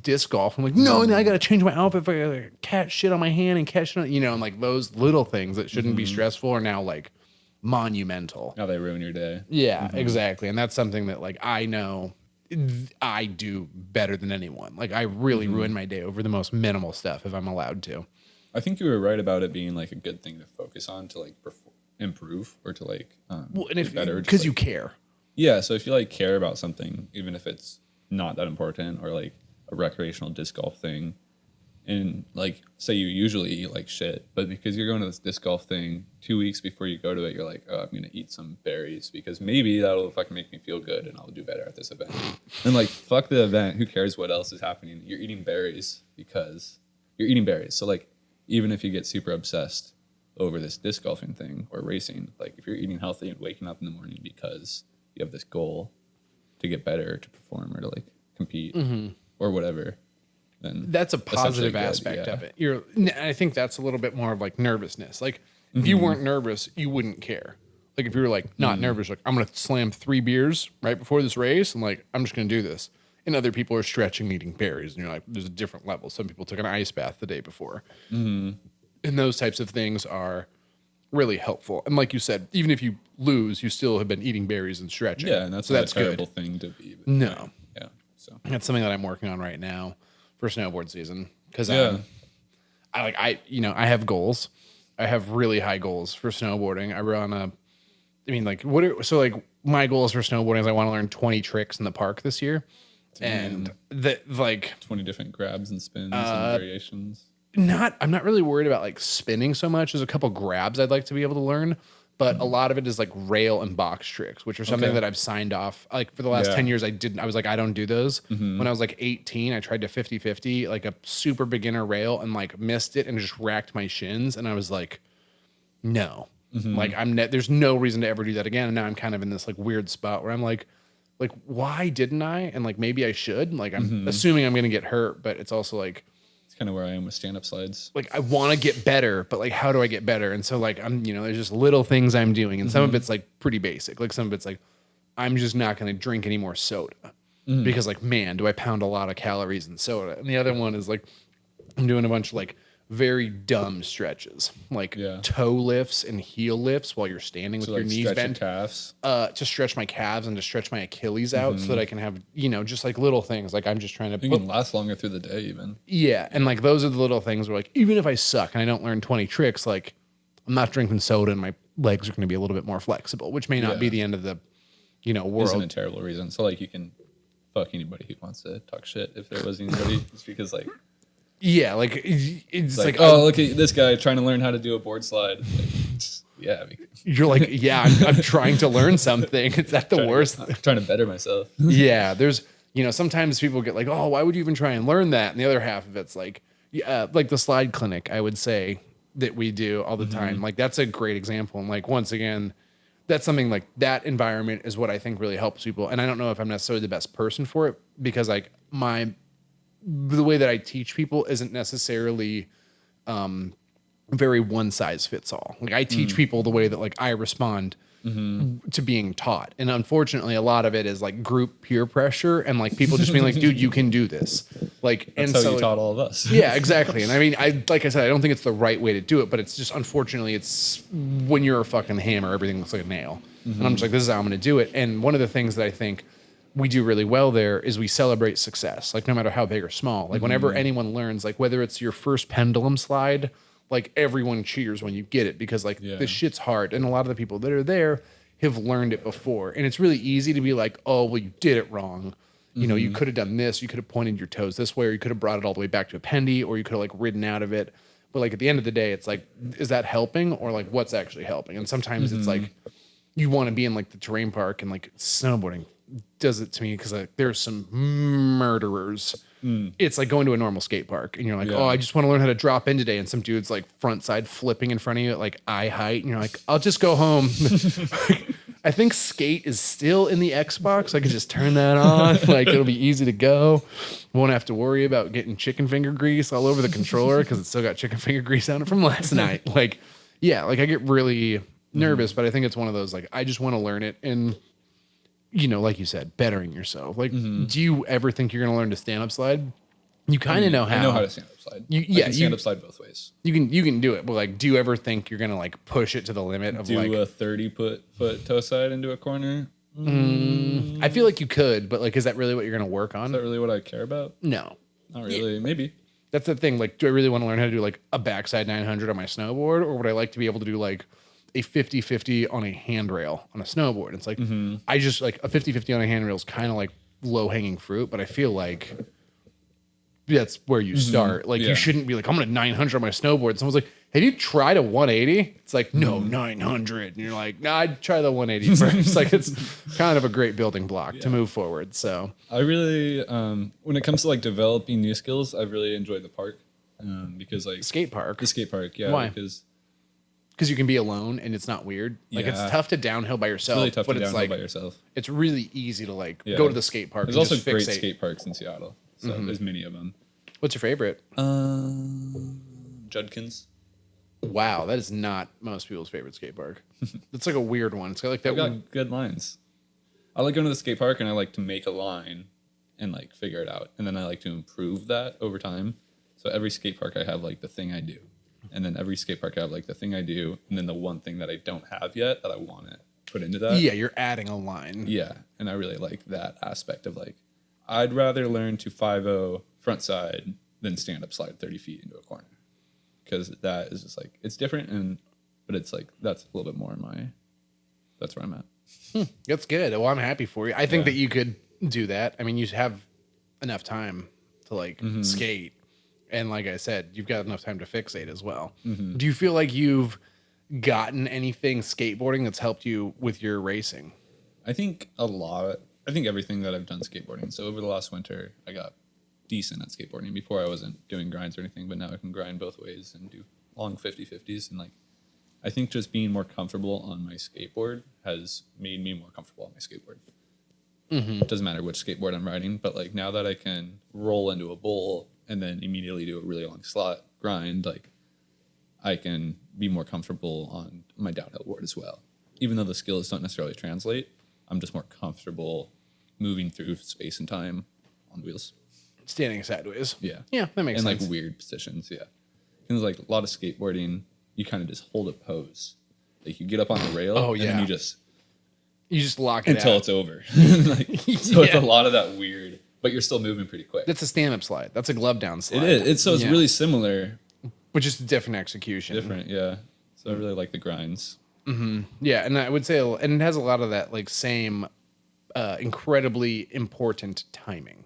disc golf. I'm like, no, I got to change my outfit if I got like, cat shit on my hand and cat shit on, you know, and like those little things that shouldn't be stressful are now like monumental. Now they ruin your day. Yeah, exactly. And that's something that like I know I do better than anyone. Like I really ruin my day over the most minimal stuff if I'm allowed to. I think you were right about it being like a good thing to focus on to like improve or to like Well, and if better because like, you care. Yeah, so if you like care about something, even if it's not that important, or like a recreational disc golf thing, and like say you usually eat like shit, but because you're going to this disc golf thing 2 weeks before you go to it, you're like, oh, I'm gonna eat some berries because maybe that'll fucking make me feel good and I'll do better at this event. And like, fuck the event, who cares what else is happening? You're eating berries because you're eating berries. So like, even if you get super obsessed over this disc golfing thing or racing, like if you're eating healthy and waking up in the morning because you have this goal to get better, to perform, or to like compete or whatever, then That's a positive aspect of it. I think that's a little bit more of like nervousness. Like if you weren't nervous, you wouldn't care. Like if you were like not nervous, like I'm going to slam 3 beers right before this race, and like I'm just going to do this. And other people are stretching, eating berries, and you're like, there's a different level. Some people took an ice bath the day before. And those types of things are really helpful. And like you said, even if you lose, you still have been eeating berries and stretching. Yeah, and that's not a terrible thing to be. No. Yeah, so That's something that I'm working on right now for snowboard season. Because I have goals. I have really high goals for snowboarding. My goals for snowboarding is I want to learn 20 tricks in the park this year. And that like 20 different grabs and spins and variations. I'm not really worried about like spinning so much. There's a couple grabs I'd like to be able to learn, but a lot of it is like rail and box tricks, which are something that I've signed off. Like for the last 10 years, I was like, I don't do those. When I was like 18, I tried to 50-50, like a super beginner rail, and like missed it and just racked my shins. And I was like, no, like there's no reason to ever do that again. And now I'm kind of in this like weird spot where I'm like, why didn't I? And like, maybe I should. Like, I'm assuming I'm going to get hurt, but it's also like, it's kind of where I am with stand-up slides. Like, I want to get better, but like, how do I get better? And so like, there's just little things I'm doing. And some of it's like pretty basic. Like some of it's like, I'm just not going to drink any more soda because like, man, do I pound a lot of calories in soda. And the other one is like, I'm doing a bunch of like very dumb stretches, like Yeah. toe lifts and heel lifts while you're standing with So your like knees stretch bent. your calves. To stretch my calves and to stretch my Achilles out so that I can have, just like little things. Like I'm just trying to You put, can last longer through the day even. yeah. And like those are the little things where like, even if I suck and I don't learn 20 tricks, like I'm not drinking soda and my legs are going to be a little bit more flexible, which may not be Yeah. the end of the, Isn't a world. terrible reason. So like you can fuck anybody who wants to talk shit if there was anybody. Just because like Yeah. Like it's like, oh, look at this guy trying to learn how to do a board slide. Like, yeah. you're like, yeah, I'm trying to learn something. It's at the worst. I'm trying to better myself. Yeah, there's, sometimes people get like, oh, why would you even try and learn that? And the other half of it's like, yeah, like the slide clinic, I would say that we do all the time. Like that's a great example. And like, once again, that's something like that environment is what I think really helps people. And I don't know if I'm necessarily the best person for it because like the way that I teach people isn't necessarily, very one size fits all. Like I teach people the way that like I respond to being taught. And unfortunately, a lot of it is like group peer pressure and like people just being like, dude, you can do this. Like, That's and how so you taught all of us. yeah, exactly. And I mean, like I said, I don't think it's the right way to do it, but it's just, unfortunately, it's when you're a fucking hammer, everything looks like a nail. And I'm just like, this is how I'm going to do it. And one of the things that I think we do really well there is we celebrate success, like no matter how big or small. Like whenever anyone learns, like whether it's your first pendulum slide, like everyone cheers when you get it because like this shit's hard. And a lot of the people that are there have learned it before. And it's really easy to be like, oh, well, you did it wrong. You could have done this. You could have pointed your toes this way, or you could have brought it all the way back to a pendy, or you could have like ridden out of it. But like at the end of the day, it's like, is that helping or like what's actually helping? And sometimes it's like you want to be in like the terrain park and like snowboarding does it to me because like there's some murderers. It's like going to a normal skate park and you're like, oh, I just want to learn how to drop in today. And some dude's like front side flipping in front of you at like eye height. And you're like, I'll just go home. I think skate is still in the Xbox. I can just turn that on. Like it'll be easy to go. Won't have to worry about getting chicken finger grease all over the controller because it's still got chicken finger grease on it from last night. Like, yeah, like I get really nervous, but I think it's one of those, like, I just want to learn it. And, like you said, bettering yourself. Like, do you ever think you're going to learn to stand up slide? You kind of know how. I know how to stand up slide. I can stand up slide both ways. You can do it, but like, do you ever think you're going to like push it to the limit of do like a 30-foot toe side into a corner? I feel like you could, but like, is that really what you're going to work on? Is that really what I care about? No. Not really. Maybe. That's the thing. Like, do I really want to learn how to do like a backside 900 on my snowboard, or would I like to be able to do like a 50-50 on a handrail on a snowboard? It's like, I just like a 50-50 on a handrail is kind of like low hanging fruit, but I feel like that's where you start. Like, you shouldn't be like, I'm going to 900 on my snowboard. Someone's like, have you tried a 180? It's like, no, 900. And you're like, nah, I'd try the 180 first. Like, it's kind of a great building block to move forward. So I really, when it comes to like developing new skills, I've really enjoyed the park because like skate park. the skate park. Yeah. Why? Because you can be alone and it's not weird. Like, it's Yeah. tough to downhill by yourself. it's really tough but to it's downhill like, by yourself. it's really easy to like Yeah. go to the skate park. There's and also just great fixate. skate parks in Seattle. So there's many of them. What's your favorite? Judkins. Wow, that is not most people's favorite skate park. It's like a weird one. It's got like that I've got good lines. I like going to the skate park and I like to make a line and like figure it out. And then I like to improve that over time. So every skate park I have like the thing I do. And then every skate park I have like the thing I do. And then the one thing that I don't have yet that I want to put into that. Yeah, you're adding a line. Yeah. And I really like that aspect of like, I'd rather learn to 5-0 front side than stand up slide 30 feet into a corner. Because that is just like, it's different. But it's like, that's a little bit more that's where I'm at. That's good. Well, I'm happy for you. I think that you could do that. I mean, you have enough time to like skate. And like I said, you've got enough time to fixate as well. Do you feel like you've gotten anything skateboarding that's helped you with your racing? I think a lot. I think everything that I've done skateboarding. So over the last winter, I got decent at skateboarding. Before I wasn't doing grinds or anything, but now I can grind both ways and do long 50-50s. And like, I think just being more comfortable on my skateboard has made me more comfortable on my skateboard. It doesn't matter which skateboard I'm riding, but like now that I can roll into a bowl and then immediately do a really long slot grind, like I can be more comfortable on my downhill board as well. Even though the skills don't necessarily translate, I'm just more comfortable moving through space and time on wheels. Standing sideways. Yeah. Yeah, that makes and sense. like weird positions. Yeah. things like a lot of skateboarding, you kind of just hold a pose. Like you get up on the rail and then you just lock it until out. it's over. So it's a lot of that weird, but you're still moving pretty quick. That's a stand-up slide. That's a glove down slide. It is. It's really similar. But just a different execution. Different, yeah. So I really like the grinds. Mm-hmm. Yeah, and I would say, and it has a lot of that like same incredibly important timing.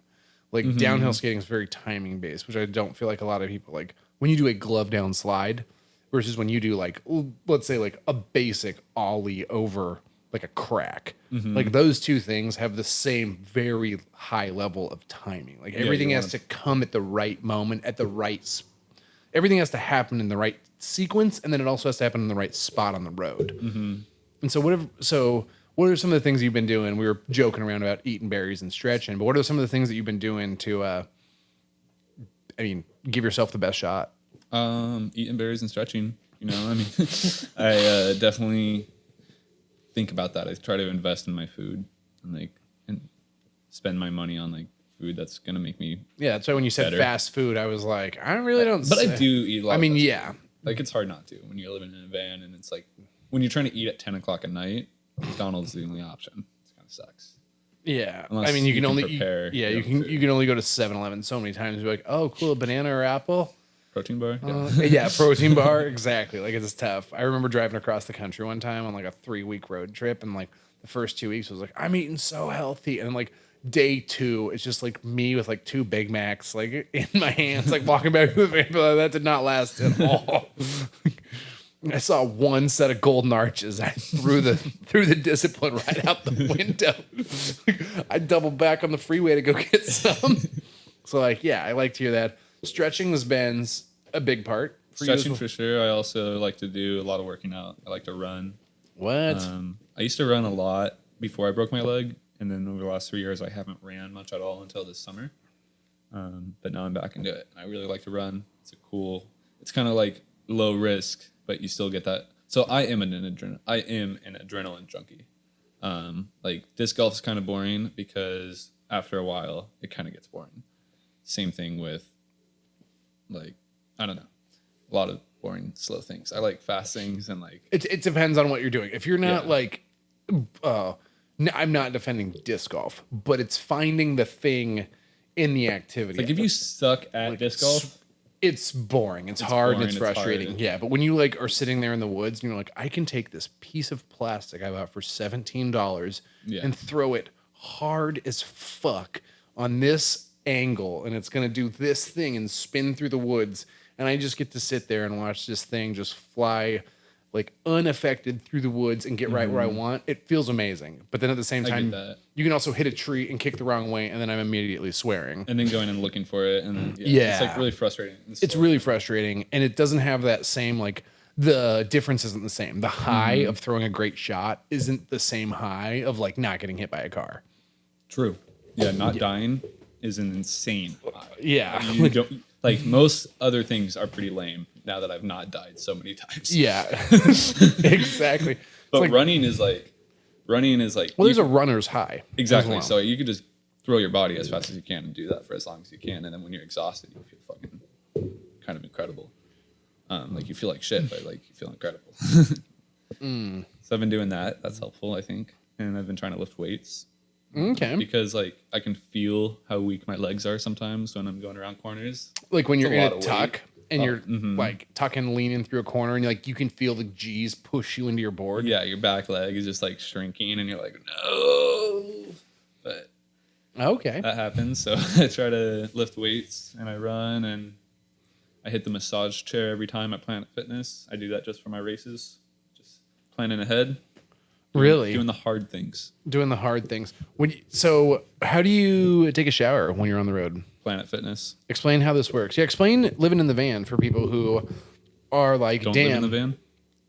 Like downhill skating is very timing based, which I don't feel like a lot of people like when you do a glove down slide versus when you do like, let's say like a basic ollie over like a crack. Like those two things have the same very high level of timing. Like everything has to come at the right moment, at the right everything has to happen in the right sequence, and then it also has to happen in the right spot on the road. And so what are some of the things you've been doing? We were joking around about eating berries and stretching, but what are some of the things that you've been doing to, give yourself the best shot? Eating berries and stretching, I definitely think about that. I try to invest in my food and spend my money on like food that's going to make me that's why when you said better. Fast food, I was like, I really don't. But I do eat a lot. Yeah. Like it's hard not to when you're living in a van and it's like when you're trying to eat at 10 o'clock at night, McDonald's is the only option. It kind of sucks. Yeah. Unless you can only prepare. you can only go to 7-Eleven so many times and be like, oh, cool, banana or apple. Protein bar? Protein bar. Exactly. Like it's tough. I remember driving across the country one time on like a 3-week road trip, and like the first 2 weeks I was like, I'm eating so healthy, and like day 2, it's just like me with like 2 Big Macs like in my hands, like walking back to the van. But that did not last at all. I saw one set of golden arches. I threw the discipline right out the window. I doubled back on the freeway to go get some. So I like to hear that. Stretching has been a big part. Stretching for sure. I also like to do a lot of working out. I like to run. What? I used to run a lot before I broke my leg, and then over the last 3 years, I haven't ran much at all until this summer. But now I'm back into it. I really like to run. It's kind of like low risk, but you still get that. So I am an adrenaline junkie. Like disc golf is kind of boring because after a while it kind of gets boring. Same thing with like, I don't know, a lot of boring, slow things. I like fast things and like. It depends on what you're doing. If you're not I'm not defending disc golf, but it's finding the thing in the activity. Like if you suck at disc golf, it's boring. It's hard and it's frustrating. Yeah, but when you like are sitting there in the woods and you're like, I can take this piece of plastic I bought for $17 and throw it hard as fuck on this angle, and it's gonna do this thing and spin through the woods, and I just get to sit there and watch this thing just fly like unaffected through the woods and get right where I want. It feels amazing. But then at the same time, you can also hit a tree and kick the wrong way, and then I'm immediately swearing. And then going and looking for it. And then, it's like really frustrating. It's really frustrating. And it doesn't have that same, like, the difference isn't the same. The high of throwing a great shot isn't the same high of, like, not getting hit by a car. True. Yeah, not dying is an insane high. Yeah. You don't, like, most other things are pretty lame now that I've not died so many times. Yeah. Exactly. But like, running is like. Well, there's a runner's high. Exactly. Well. So you could just throw your body as fast as you can and do that for as long as you can. And then when you're exhausted, you feel fucking kind of incredible. Like you feel like shit, but like you feel incredible. So I've been doing that. That's helpful, I think. And I've been trying to lift weights. Okay. Because like I can feel how weak my legs are sometimes when I'm going around corners. Like when you're in a tuck and you're like tucking, leaning through a corner, and you can feel the G's push you into your board. Yeah, your back leg is just like shrinking, and you're like, no. But okay, that happens. So I try to lift weights, and I run, and I hit the massage chair every time at Planet Fitness. I do that just for my races, just planning ahead. Really? Doing the hard things. Doing the hard things. So how do you take a shower when you're on the road? Planet Fitness. Explain how this works. Yeah, explain living in the van for people who are like, Don't damn. live in the van?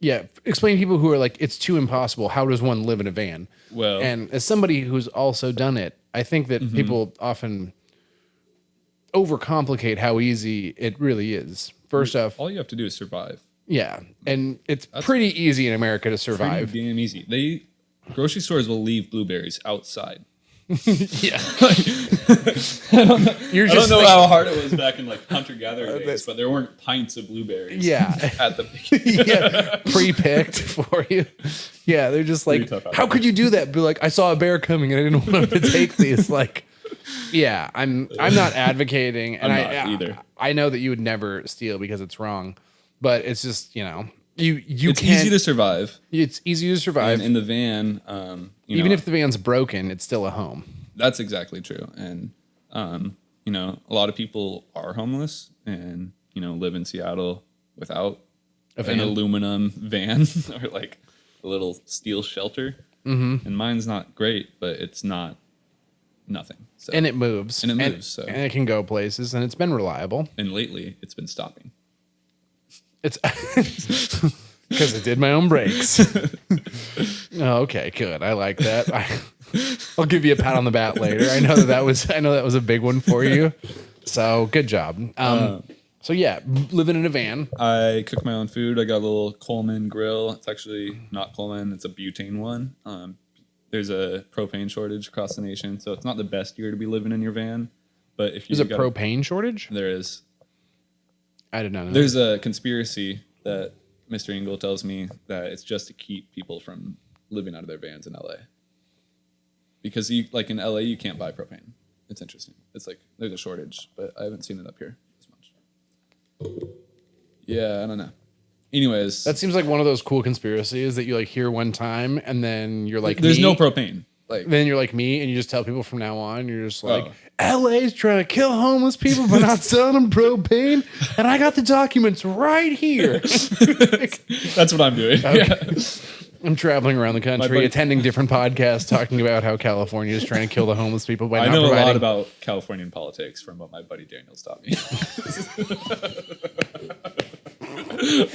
Yeah, explain to people who are like, it's too impossible. How does one live in a van? Well. And as somebody who's also done it, I think that people often overcomplicate how easy it really is. First off. All you have to do is survive. Yeah, and it's pretty easy in America to survive. Pretty damn easy. Grocery stores will leave blueberries outside. Yeah. I don't know. You're I just don't know like- how hard it was back in like hunter-gatherer days, but there weren't pints of blueberries. Yeah. At the beginning. Yeah, pre-picked for you. Yeah, they're just like, Pretty tough how could you do that? Be like, I saw a bear coming and I didn't want him to take these. Like, yeah, I'm not advocating, and I'm not either. I know that you would never steal because it's wrong, but it's just you It's can't. easy to survive. It's easy to survive. And in the van, Even if the van's broken, it's still a home. that's exactly true. And, a lot of people are homeless and, live in Seattle without an aluminum van or like a little steel shelter. Mm-hmm. And mine's not great, but it's not nothing. So. And it moves. And it moves. And it can go places, and it's been reliable. And lately, it's been stopping. It's because I did my own brakes. Oh, okay, good. I like that. I'll give you a pat on the back later. I know that was a big one for you. So good job. So yeah, living in a van. I cook my own food. I got a little Coleman grill. It's actually not Coleman. It's a butane one. There's a propane shortage across the nation, so it's not the best year to be living in your van. But if you There's a propane shortage? there is. I did not know. There's a conspiracy that Mr. Engel tells me that it's just to keep people from living out of their vans in LA. Because in LA you can't buy propane. It's interesting. It's like there's a shortage, but I haven't seen it up here as much. Yeah, I don't know. Anyways, That seems like one of those cool conspiracies that you like hear one time and then you're like, there's me. no propane. Like Then you're like me and you just tell people from now on, you're just like, Oh. LA's trying to kill homeless people by not selling them propane. And I got the documents right here. that's what I'm doing. Yeah. I'm traveling around the country, buddy- attending different podcasts, talking about how California is trying to kill the homeless people by I not know providing. a lot about Californian politics from what my buddy Daniel's taught me.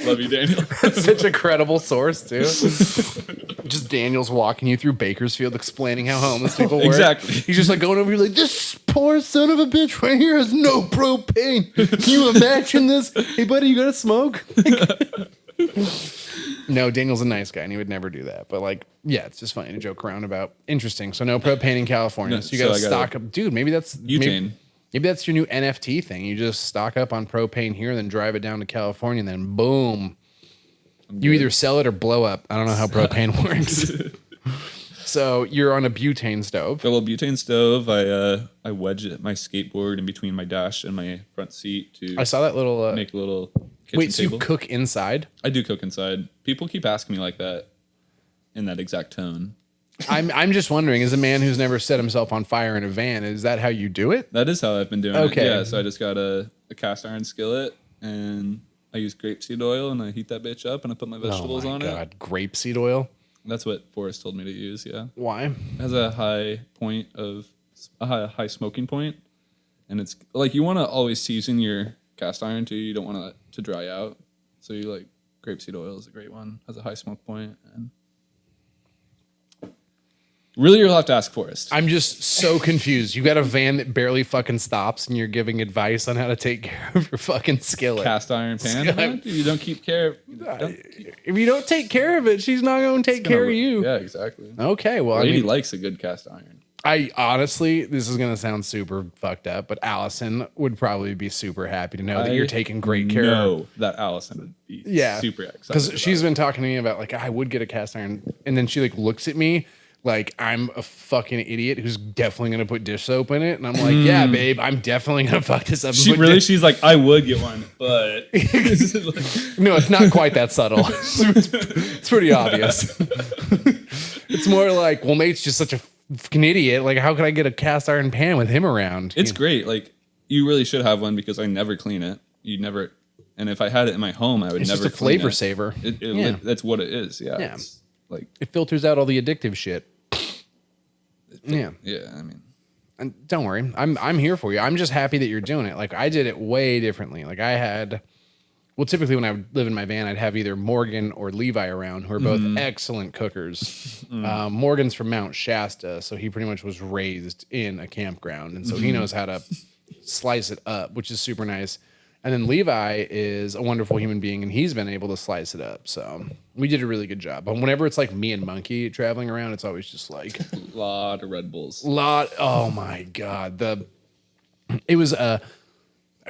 Love you, Daniel. Such a credible source, too. Just Daniel's walking you through Bakersfield explaining how homeless people work. Exactly. He's just like going over here like, this poor son of a bitch right here has no propane. Can you imagine this? Hey, buddy, you got to smoke? No, Daniel's a nice guy and he would never do that. But like, yeah, it's just funny to joke around about. Interesting. So no propane in California. No, So you got to so I gotta- stock up. Dude, maybe that's... Butane. Maybe that's your new NFT thing. You just stock up on propane here, then drive it down to California, and then boom. You either sell it or blow up. I don't know how propane works. So you're on a butane stove. Got a little butane stove. I wedge my skateboard in between my dash and my front seat to I saw that little. make a little kitchen Wait, so table. you cook inside? I do cook inside. People keep asking me like that in that exact tone. I'm just wondering, as a man who's never set himself on fire in a van, is that how you do it? That is how I've been doing Okay. it. Yeah, so I just got a cast iron skillet and I use grapeseed oil and I heat that bitch up and I put my vegetables oh my on God, grapeseed oil. it. That's what Forrest told me to use, yeah. Why? It has a high point of a high smoking point, and it's like you want to always season your cast iron too. You don't want it to dry out, so you like grapeseed oil is a great one. Has a high smoke point, and really you'll have to ask Forrest. I'm just so confused. You got a van that barely fucking stops, and you're giving advice on how to take care of your fucking skillet. Cast iron pan. Huh? You don't keep care. If you don't take care of it, she's not going to take care of you. Yeah, exactly. Okay, well, Lady I mean, likes a good cast iron. I honestly, this is going to sound super fucked up, but Allison would probably be super happy to know that you're taking great care of her. know that Allison would be super excited. Because she's been talking to me about like, I would get a cast iron. And then she like looks at me like I'm a fucking idiot who's definitely going to put dish soap in it. And I'm like, yeah, babe, I'm definitely going to fuck this up. and She put really, dish-" she's like, I would get one, but No, it's not quite that subtle. It's pretty obvious. It's more like, well, Nate's just such a fucking idiot. Like, how could I get a cast iron pan with him around? it's great. Like, you really should have one because I never clean it. You never, and if I had it in my home, I would It's never. just a clean flavor it. saver. Yeah. That's what it is. Yeah. Yeah. It's like, It filters out all the addictive shit. Yeah. yeah. I mean, And don't worry, I'm here for you. I'm just happy that you're doing it. Like I did it way differently. Like I had, well, typically when I would live in my van, I'd have either Morgan or Levi around, who are both excellent cookers. Morgan's from Mount Shasta, so he pretty much was raised in a campground, and so he knows how to slice it up, which is super nice. And then Levi is a wonderful human being, and he's been able to slice it up. So we did a really good job. But whenever it's like me and Monkey traveling around, it's always just like A lot of Red Bulls. oh my God. It was I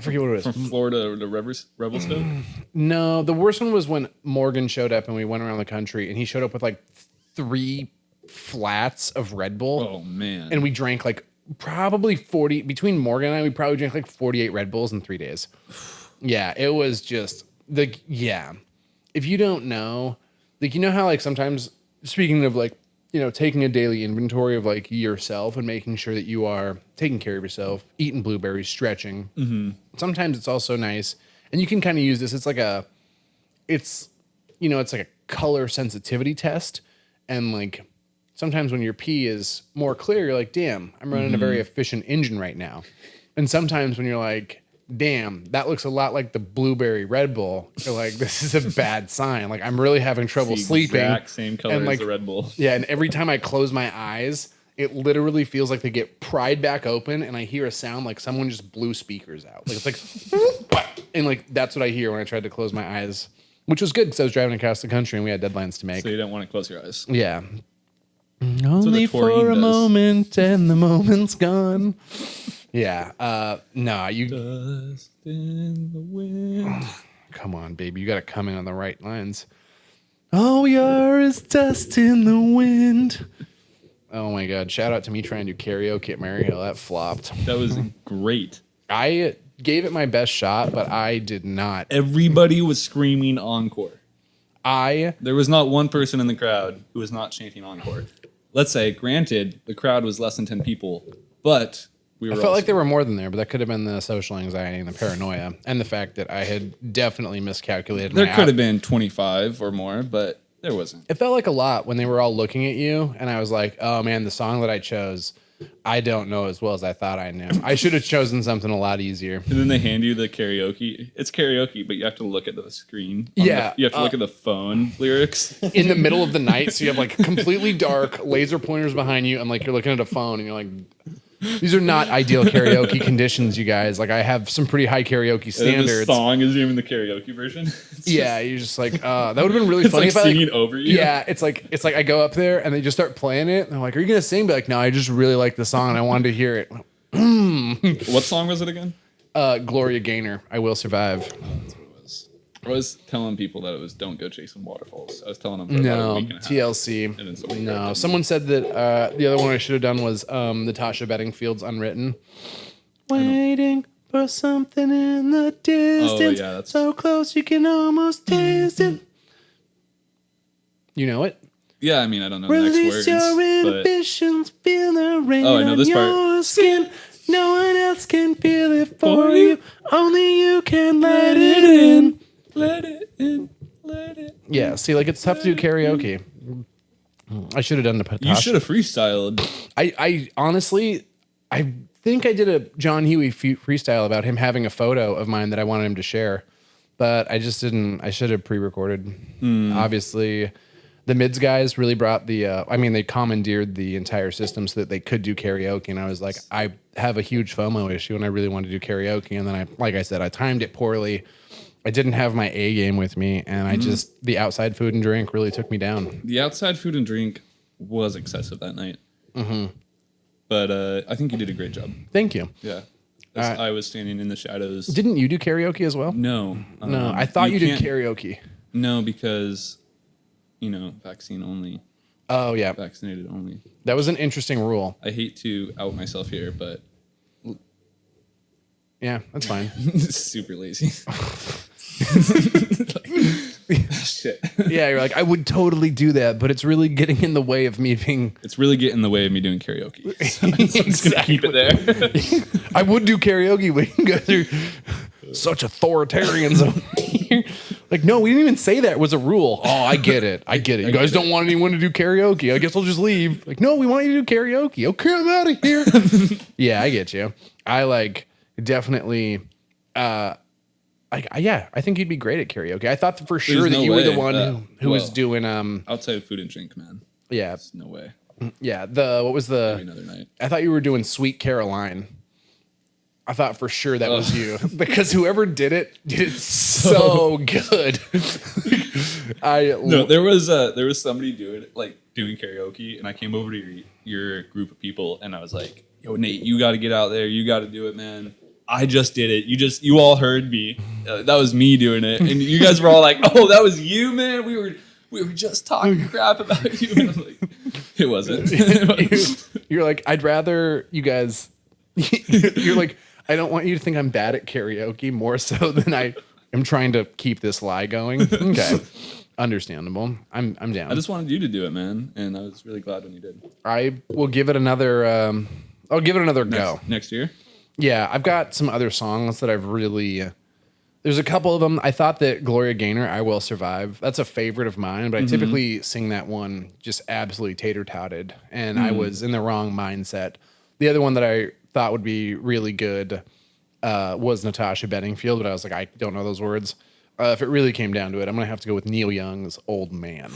forget what it was. From Florida to Rebel Stove? No, the worst one was when Morgan showed up and we went around the country, and he showed up with like 3 flats of Red Bull. Oh, man. And we drank like probably 40 between Morgan and I. We probably drank like 48 Red Bulls in 3 days. Yeah, it was just if you don't know, like, you know how like sometimes, speaking of like, you know, taking a daily inventory of like yourself and making sure that you are taking care of yourself, eating blueberries, stretching. Mm-hmm. Sometimes it's also nice, and you can kind of use this. It's like it's like a color sensitivity test, and like sometimes when your pee is more clear, you're like, damn, I'm running a very efficient engine right now. And sometimes when you're like, damn, that looks a lot like the blueberry Red Bull, you're like, this is a bad sign. Like, I'm really having trouble sleeping. Exact same color like, as the Red Bull. Yeah, and every time I close my eyes, it literally feels like they get pried back open, and I hear a sound like someone just blew speakers out. Like, it's like, and like that's what I hear when I tried to close my eyes, which was good because I was driving across the country and we had deadlines to make. So you don't want to close your eyes. Yeah. Only for a moment, and the moment's gone. Yeah. No, you. Dust in the wind. Come on, baby. You got to come in on the right lines. All we are is dust in the wind. Oh my God. Shout out to me trying to do karaoke at Maryhill. That flopped. That was great. I gave it my best shot, but I did not. Everybody was screaming encore. There was not one person in the crowd who was not chanting encore. Let's say, granted, the crowd was less than 10 people, but we were. I felt like there were more than there, but that could have been the social anxiety and the paranoia and the fact that I had definitely miscalculated. There could have been 25 or more, but there wasn't. It felt like a lot when they were all looking at you, and I was like, oh man, the song that I chose, I don't know as well as I thought I knew. I should have chosen something a lot easier. And then they hand you the karaoke. It's karaoke, but you have to look at the screen. You have to look at the phone lyrics. In the middle of the night, so you have like completely dark laser pointers behind you, and like you're looking at a phone, and you're like, these are not ideal karaoke conditions, you guys. Like, I have some pretty high karaoke standards. The song is even the karaoke version. Yeah, you're just like, that would have been really funny like if I singing over you. Yeah, it's like I go up there and they just start playing it, and they're like, "Are you gonna sing?" Be like, "No, I just really like the song and I wanted to hear it." What song was it again? Gloria Gaynor, "I Will Survive." That's what it was. I was telling people that it was "Don't Go Chasing Waterfalls." I was telling them for about a week and a half. TLC. No, someone said that the other one I should have done was Natasha Bedingfield's "Unwritten." Waiting for something in the distance, that's so close you can almost taste it. You know it? Yeah, I mean, I don't know the next words. Release your inhibitions, feel the rain on your skin. No one else can feel it for you. Only you can let it in. Let it in. Let it in. Yeah, see, like, it's tough to do karaoke. I should have done the Patasha. You should have freestyled. I honestly, I think I did a John Huey freestyle about him having a photo of mine that I wanted him to share, but I just didn't. I should have pre-recorded. Obviously, the mids guys really brought they commandeered the entire system so that they could do karaoke, and I was like, I have a huge FOMO issue, and I really want to do karaoke, and then I timed it poorly. I didn't have my A game with me, and the outside food and drink really took me down. The outside food and drink was excessive that night. Mm-hmm. But I think you did a great job. Thank you. Yeah. I was standing in the shadows. Didn't you do karaoke as well? No. No, I thought you did karaoke. No, because, vaccine only. Oh, yeah. Vaccinated only. That was an interesting rule. I hate to out myself here, but... Yeah, that's fine. Super lazy. Shit. Yeah, you're like, I would totally do that, but it's really getting in the way of me being... It's really getting in the way of me doing karaoke. So I'm just going to keep it there. I would do karaoke, but you guys are such authoritarians over here. Like, no, we didn't even say that was a rule. Oh, I get it. You guys don't want anyone to do karaoke. I guess I'll just leave. Like, no, we want you to do karaoke. Okay, I'm out of here. Yeah, I get you. I definitely... I think you'd be great at karaoke. I thought for sure that you were the one who was doing outside food and drink, man. Yeah. There's no way. Yeah. What was Maybe another night. I thought you were doing Sweet Caroline. I thought for sure that was you because whoever did it so good. No, there was somebody doing karaoke, and I came over to your group of people, and I was like, "Yo, Nate, you got to get out there. You got to do it, man. I just did it. You all heard me. That was me doing it, and you guys were all like, "Oh, that was you, man. We were just talking crap about you." And I'm like, it wasn't. You're like, I'd rather you guys. You're like, I don't want you to think I'm bad at karaoke more so than I am trying to keep this lie going. Okay. Understandable. I'm down. I just wanted you to do it, man, and I was really glad when you did. I will give it another I'll give it another go. Next year? Yeah, I've got some other songs that I've really there's a couple of them. I thought that Gloria Gaynor, I Will Survive. That's a favorite of mine, but I typically sing that one just absolutely tater-totted, and I was in the wrong mindset. The other one that I thought would be really good was Natasha Bedingfield, but I was like, I don't know those words. If it really came down to it, I'm going to have to go with Neil Young's Old Man.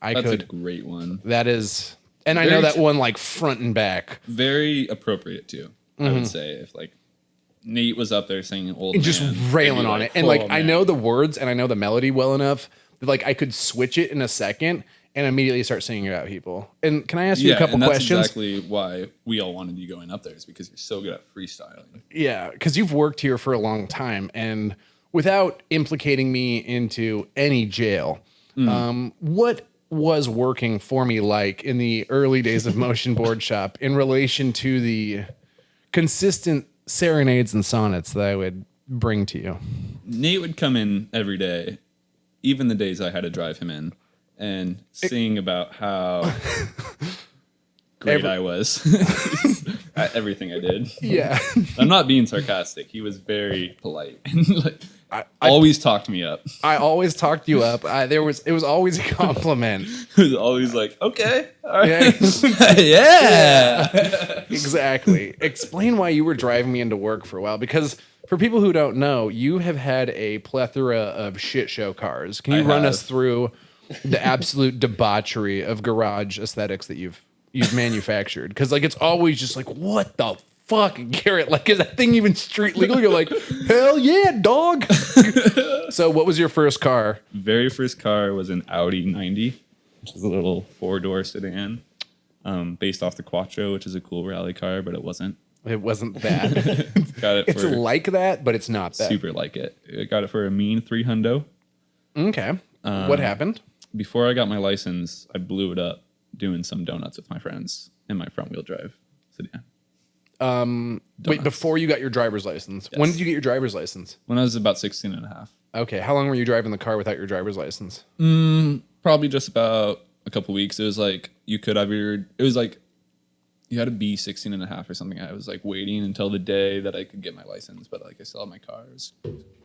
That's a great one. That is, and I know that one like front and back. Very appropriate too, I would say. If like Nate was up there singing Old Man. Just railing on it. And like, I know the words and I know the melody well enough that like I could switch it in a second and immediately start singing it out people. And can I ask you a couple questions? That's exactly why we all wanted you going up there, is because you're so good at freestyling. Yeah, because you've worked here for a long time, and without implicating me into any jail, what was working for me like in the early days of Motion Board Shop in relation to the consistent serenades and sonnets that I would bring to you? Nate would come in every day, even the days I had to drive him in, and sing about how great I was at everything I did. Yeah. I'm not being sarcastic. He was very polite. Like, always talked me up. I always talked you up. It was always a compliment. It was always like, okay, all right. Yeah. Yeah. Exactly. Explain why you were driving me into work for a while, because for people who don't know, you have had a plethora of shit show cars. Can you run us through the absolute debauchery of garage aesthetics that you've manufactured? Because like it's always just like, what the fuck, Garett? Like, is that thing even street legal? You're like, hell yeah, dog. So what was your first car? Very first car was an Audi 90, which is a little 4-door sedan, based off the Quattro, which is a cool rally car, but it wasn't. It wasn't that. Got it. It's like that, but it's not that. Super like it. I got it for a mean $300. Okay. What happened? Before I got my license, I blew it up doing some donuts with my friends in my front wheel drive sedan. Wait, before you got your driver's license. Yes. When did you get your driver's license? When I was about 16 and a half. Okay. How long were you driving the car without your driver's license? Probably just about a couple weeks. It was like you had to be 16 and a half or something. I was like waiting until the day that I could get my license, but like I still had my car. It was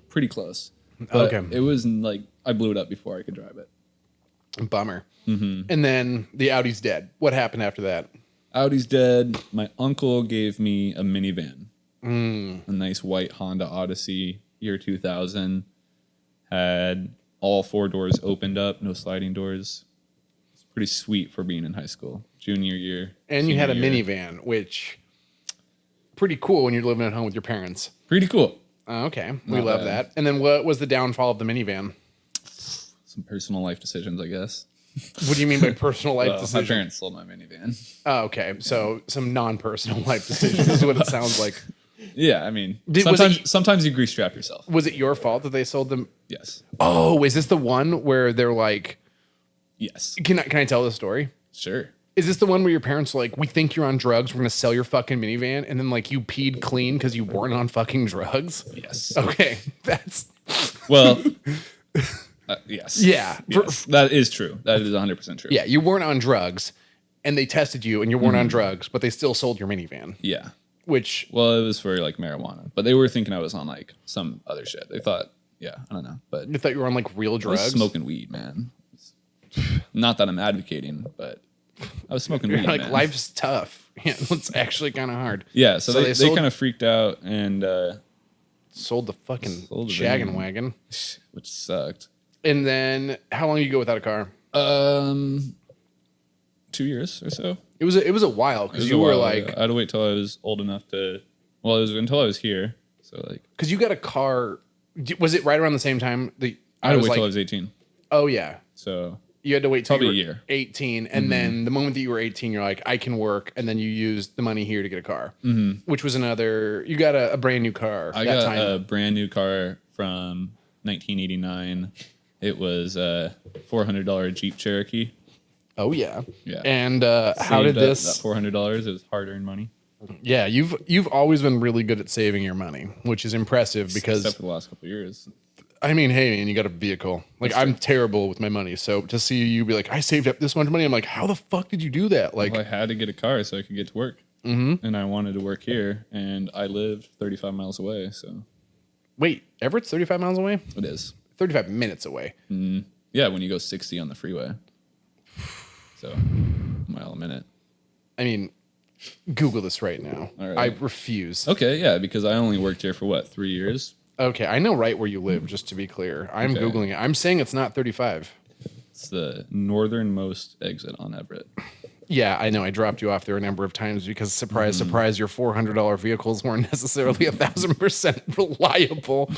pretty close. But okay. It was like I blew it up before I could drive it. Bummer. And then the Audi's dead. What happened after that? Audi's dead. My uncle gave me a minivan. A nice white Honda Odyssey, year 2000. Had all 4 doors opened up, no sliding doors. It's pretty sweet for being in high school, junior year. And you had a minivan, which pretty cool when you're living at home with your parents. Pretty cool. Okay. We love that. And then what was the downfall of the minivan? Some personal life decisions, I guess. What do you mean by personal life decisions? My parents sold my minivan. Oh, okay. So some non-personal life decisions is what it sounds like. Yeah, I mean, sometimes you grease trap yourself. Was it your fault that they sold them? Yes. Oh, is this the one where they're like... Yes. Can I tell the story? Sure. Is this the one where your parents are like, we think you're on drugs, we're going to sell your fucking minivan, and then like you peed clean because you weren't on fucking drugs? Yes. Okay. That's... Well... yes. Yeah. Yes. That is true. That is 100% true. Yeah, you weren't on drugs, and they tested you, and you weren't on drugs, but they still sold your minivan. Yeah. Which... Well, it was for like marijuana, but they were thinking I was on like some other shit. They thought, I don't know, but... You thought you were on like real drugs? I was smoking weed, man. Not that I'm advocating, but I was smoking weed, like, man. life's tough. Yeah, it's actually kind of hard. Yeah, so they kind of freaked out and... sold the fucking shaggin' wagon. Which sucked. And then, how long did you go without a car? 2 years or so. It was a while because you were like... I had to wait till I was old enough to Well, it was until I was here. So like, Because you got a car. Was it right around the same time? I had to wait till I was 18. Oh, yeah. So You had to wait till probably you were a year. 18. And then the moment that you were 18, you're like, I can work. And then you used the money here to get a car, which was you got a brand new car. I got a brand new car from 1989. It was a $400 Jeep Cherokee. Oh, yeah. Yeah. And how did this? That $400, it was hard-earned money. Yeah, you've always been really good at saving your money, which is impressive because Except for the last couple of years. I mean, hey, man, you got a vehicle. Like, I'm terrible with my money, so to see you be like, I saved up this much money, I'm like, how the fuck did you do that? Like, Well, I had to get a car so I could get to work, and I wanted to work here, and I lived 35 miles away. So wait, Everett's 35 miles away? it is. 35 minutes away. Yeah, when you go 60 on the freeway. So a mile a minute. I mean, Google this right now. All right. I refuse. Okay, yeah, because I only worked here for what, 3 years? Okay, I know right where you live, just to be clear. I'm Okay. Googling it. I'm saying it's not 35. It's the northernmost exit on Everett. Yeah, I know. I dropped you off there a number of times because, surprise, surprise, your $400 vehicles weren't necessarily 1,000% reliable.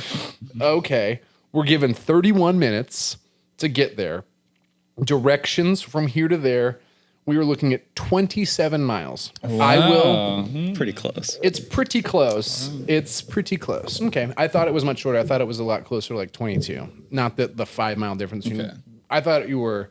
Okay, we're given 31 minutes to get there. Directions from here to there, we were looking at 27 miles. I will. Pretty close. It's pretty close. It's pretty close. Okay, I thought it was much shorter. I thought it was a lot closer to like 22. Not that the 5 mile difference. Okay. I thought you were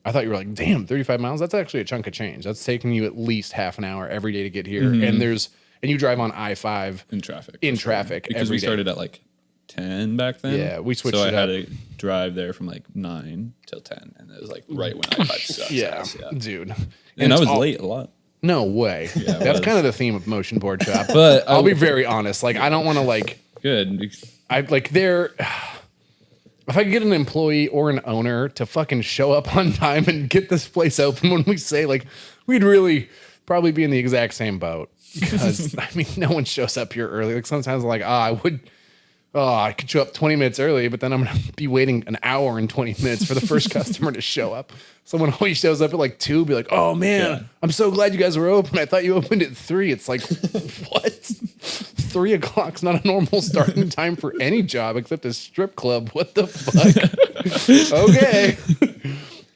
like, damn, 35 miles. That's actually a chunk of change. That's taking you at least half an hour every day to get here. And you drive on I-5 In traffic. in for sure. traffic Because every we day. started at like 10 back then. Yeah, we switched So it I had up. to drive there from like 9 till 10. And it was like right when I touched stuff. Yeah, dude. And I it's was all- late a lot. No way. Yeah, it That's was. kind of the theme of Motion Board Shop. But I'll be very honest. Like, I don't want to like. Good. I like there. If I could get an employee or an owner to fucking show up on time and get this place open when we say, like, we'd really probably be in the exact same boat. Because I mean, no one shows up here early. Like sometimes I'm like, I could show up 20 minutes early, but then I'm gonna be waiting an hour and 20 minutes for the first customer to show up. Someone always shows up at like 2, be like, oh man, Yeah. I'm so glad you guys were open. I thought you opened at 3. It's like, what? 3 o'clock's not a normal starting time for any job except a strip club. What the fuck? Okay.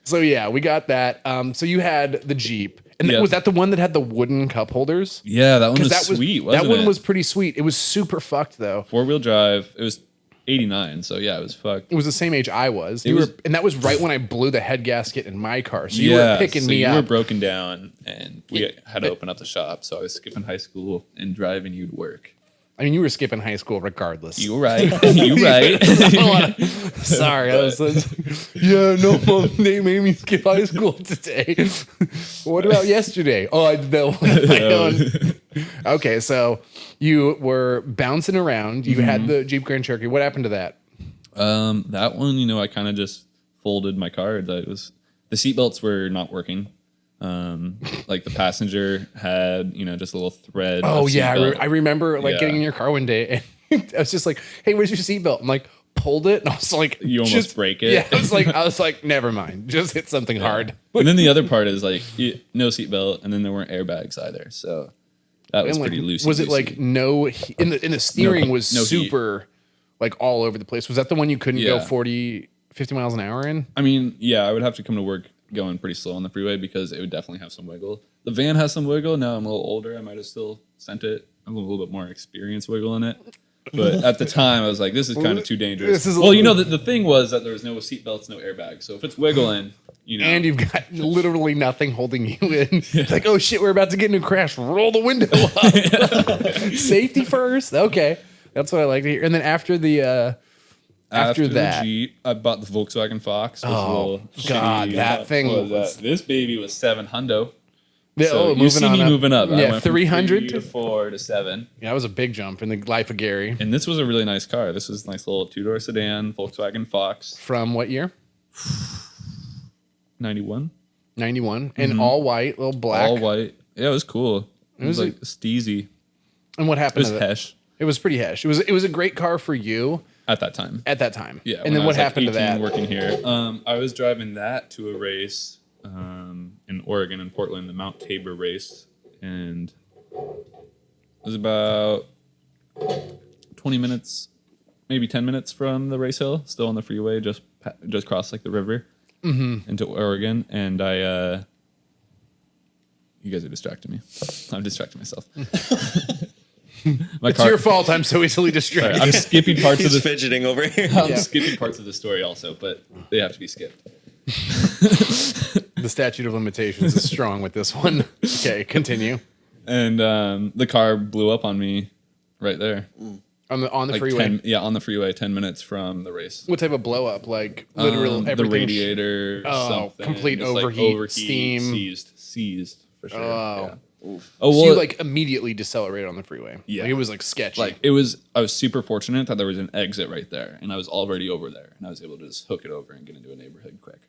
So yeah, we got that. So you had the Jeep. And Yeah. was that the one that had the wooden cup holders? Yeah, that one was That sweet, wasn't that one it? was pretty sweet. It was super fucked though. 4-wheel drive. It was 89. So yeah, it was fucked. It was the same age I was. And that was right when I blew the head gasket in my car. So you were picking me you up. were broken down, and we had to open up the shop. So I was skipping high school and driving you to work. I mean, you were skipping high school regardless. You were right. You right. Sorry, yeah, no, mom, they made me skip high school today. What about yesterday? Oh, I did that one on my own. Okay, so you were bouncing around. You had the Jeep Grand Cherokee. What happened to that? That one, I kind of just folded my card. The seatbelts were not working. Like the passenger had, just a little thread. Oh of yeah, seatbelt. I remember like Yeah. getting in your car one day, and I was just like, "Hey, where's your seatbelt?" I'm like, pulled it, and I was like, You almost just break it. Yeah, I was like, never mind, just hit something hard. And then the other part is like no seatbelt, and then there weren't airbags either. So that was And, like, pretty loose. was it like no in the steering was no heat. super like all over the place? Was that the one you couldn't go Yeah. 40, 50 miles an hour in? I mean, yeah, I would have to come to work going pretty slow on the freeway because it would definitely have some wiggle. The van has some wiggle. Now I'm a little older. I might have still sent it. I'm a little bit more experienced wiggle in it. But at the time, I was like, this is kind of too dangerous. This is a well, little- the thing was that there was no seatbelts, no airbags. So if it's wiggling, And you've got literally nothing holding you in. It's like, oh shit, we're about to get into a crash. Roll the window up. Safety first. Okay, that's what I like to hear. And then after the after that, the Jeep, I bought the Volkswagen Fox. It was a Oh, little God, shitty. that thing What was- this baby was 700. Yeah, So you moving see on me up. moving up. I Yeah, went from 300 3 to 4 to 7. Yeah, that was a big jump in the life of Gary. And this was a really nice car. This was a nice little 2-door sedan, Volkswagen Fox, From what year? 91. 91. And all white, little black. All white. Yeah, it was cool. It was was like steezy. And what It happened was to that? hesh It was pretty hesh. It was a great car for you at that time. at that time. Yeah. And when then I what was, like, happened to 18 that? working here. I was driving that to a race in Oregon, in Portland, the Mount Tabor race. And was about 20 minutes, maybe 10 minutes from the race hill, still on the freeway, just crossed like the river into Oregon. And you guys are distracting me. I'm distracting myself. It's your fault. I'm so easily distracted. I'm skipping parts of He's the fidgeting over here. I'm skipping parts of the story also, but they have to be skipped. The statute of limitations is strong with this one. Okay, continue. And the car blew up on me right there. On the Like freeway. on the freeway, 10 minutes from the race. What type of blow up? Like literal The everything. radiator, something. Complete just, like, overheat, steam. Seized for sure. Oh. Yeah. So Oh, you well, like immediately decelerated on the freeway. Yeah. Like, it was like sketchy. like I was super fortunate that there was an exit right there, and I was already over there, and I was able to just hook it over and get into a neighborhood quick.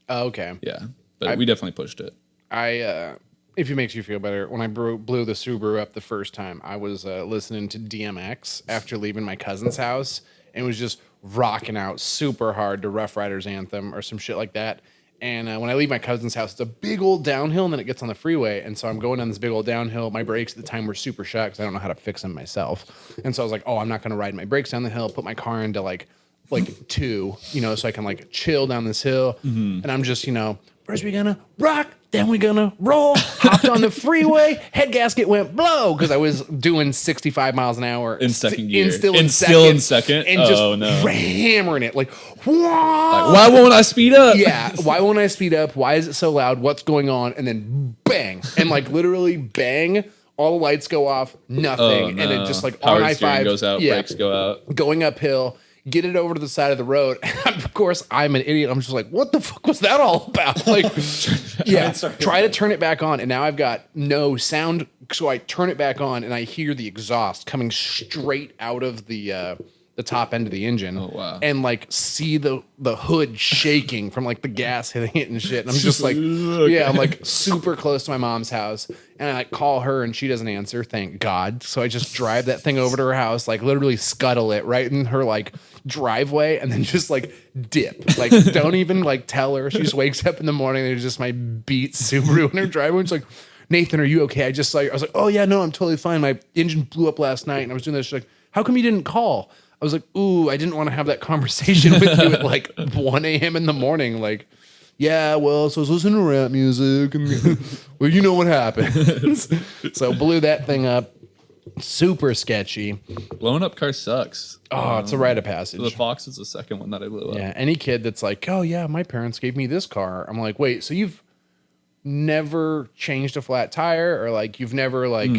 Oh, okay. Yeah, but we definitely pushed it. If it makes you feel better, when I blew the Subaru up the first time, I was listening to DMX after leaving my cousin's house and was just rocking out super hard to Rough Riders Anthem or some shit like that. And when I leave my cousin's house, it's a big old downhill, and then it gets on the freeway. And so I'm going down this big old downhill. My brakes at the time were super shot because I don't know how to fix them myself. And so I was like, oh, I'm not going to ride my brakes down the hill, put my car into like 2, so I can like chill down this hill. And I'm just, first we gonna rock, then we gonna roll. Hopped on the freeway, head gasket went blow because I was doing 65 miles an hour In second gear. still In second? and Oh, just no. hammering it like, whoa. Why won't I speed up? Yeah, why won't I speed up? Why is it so loud? What's going on? And then bang, and like literally bang. All the lights go off, nothing, Oh, no. and it just like Power on steering I-5 goes out, brakes go out. going uphill, get it over to the side of the road. And of course, I'm an idiot. I'm just like, what the fuck was that all about? Like, try to turn it back on. And now I've got no sound. So I turn it back on and I hear the exhaust coming straight out of the top end of the engine. Oh, wow. And like see the hood shaking from like the gas hitting it and shit. And I'm just like, I'm like super close to my mom's house. And I like call her and she doesn't answer, thank God. So I just drive that thing over to her house, like literally scuttle it right in her like driveway and then just like dip. Like don't even like tell her. She just wakes up in the morning. There's just my beat Subaru in her driveway. And she's like, Nathan, are you okay? I was like, oh yeah, no, I'm totally fine. My engine blew up last night and I was doing this. She's like, how come you didn't call? I was like, ooh, I didn't want to have that conversation with you at like 1 a.m. in the morning. Like, yeah, well, so I was listening to rap music and well, you know what happens. So blew that thing up. Super sketchy. Blowing up car sucks. Oh, it's a rite of passage. The Fox is the second one that I blew up. Yeah, any kid that's like, oh yeah, my parents gave me this car. I'm like, wait, so you've never changed a flat tire or like you've never like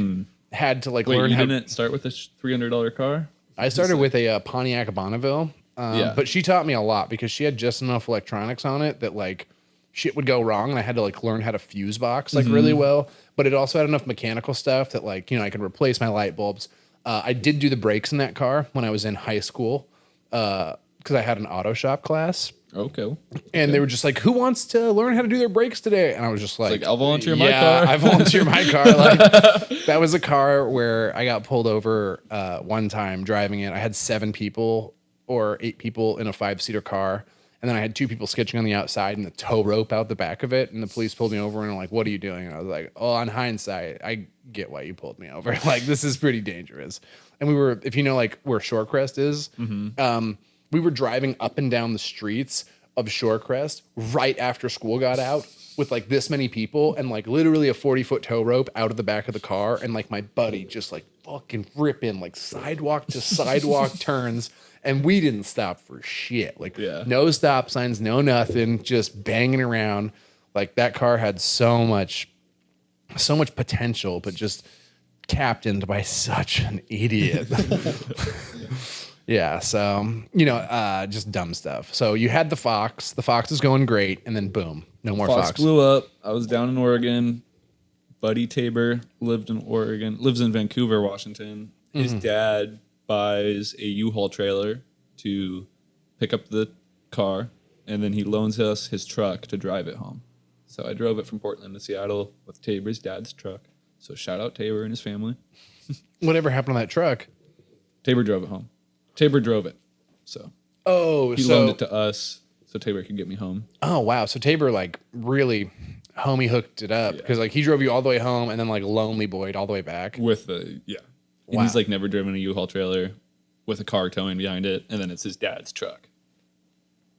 had to like learn you how didn't start with a $300 car? I started with a Pontiac Bonneville, but she taught me a lot because she had just enough electronics on it that like shit would go wrong, and I had to like learn how to fuse box like really well. But it also had enough mechanical stuff that like I could replace my light bulbs. I did do the brakes in that car when I was in high school because I had an auto shop class. Okay. And they were just like, who wants to learn how to do their brakes today? And I was just like, I'll volunteer my car. I volunteer my car. Like that was a car where I got pulled over one time driving it. I had 7 people or 8 people in a 5-seater car. And then I had 2 people sketching on the outside and the tow rope out the back of it. And the police pulled me over and were like, what are you doing? And I was like, oh, on hindsight, I get why you pulled me over. Like, this is pretty dangerous. And we were, if you know, like where Shorecrest is, we were driving up and down the streets of Shorecrest right after school got out with like this many people and like literally a 40-foot tow rope out of the back of the car. And like my buddy just like fucking ripping like sidewalk to sidewalk turns. And we didn't stop for shit. Like no stop signs, no nothing, just banging around. Like that car had so much potential, but just captained by such an idiot. Yeah, so, just dumb stuff. So you had the Fox. The Fox is going great, and then boom, no more Fox. Fox blew up. I was down in Oregon. Buddy Tabor lives in Vancouver, Washington. His dad buys a U-Haul trailer to pick up the car, and then he loans us his truck to drive it home. So I drove it from Portland to Seattle with Tabor's dad's truck. So shout out Tabor and his family. Whatever happened to that truck? Tabor drove it home. Tabor drove it. So he loaned it to us so Tabor could get me home. Oh, wow. So Tabor like really homie hooked it up because like he drove you all the way home and then like lonely boyed all the way back. With the And he's like never driven a U-Haul trailer with a car towing behind it, and then it's his dad's truck.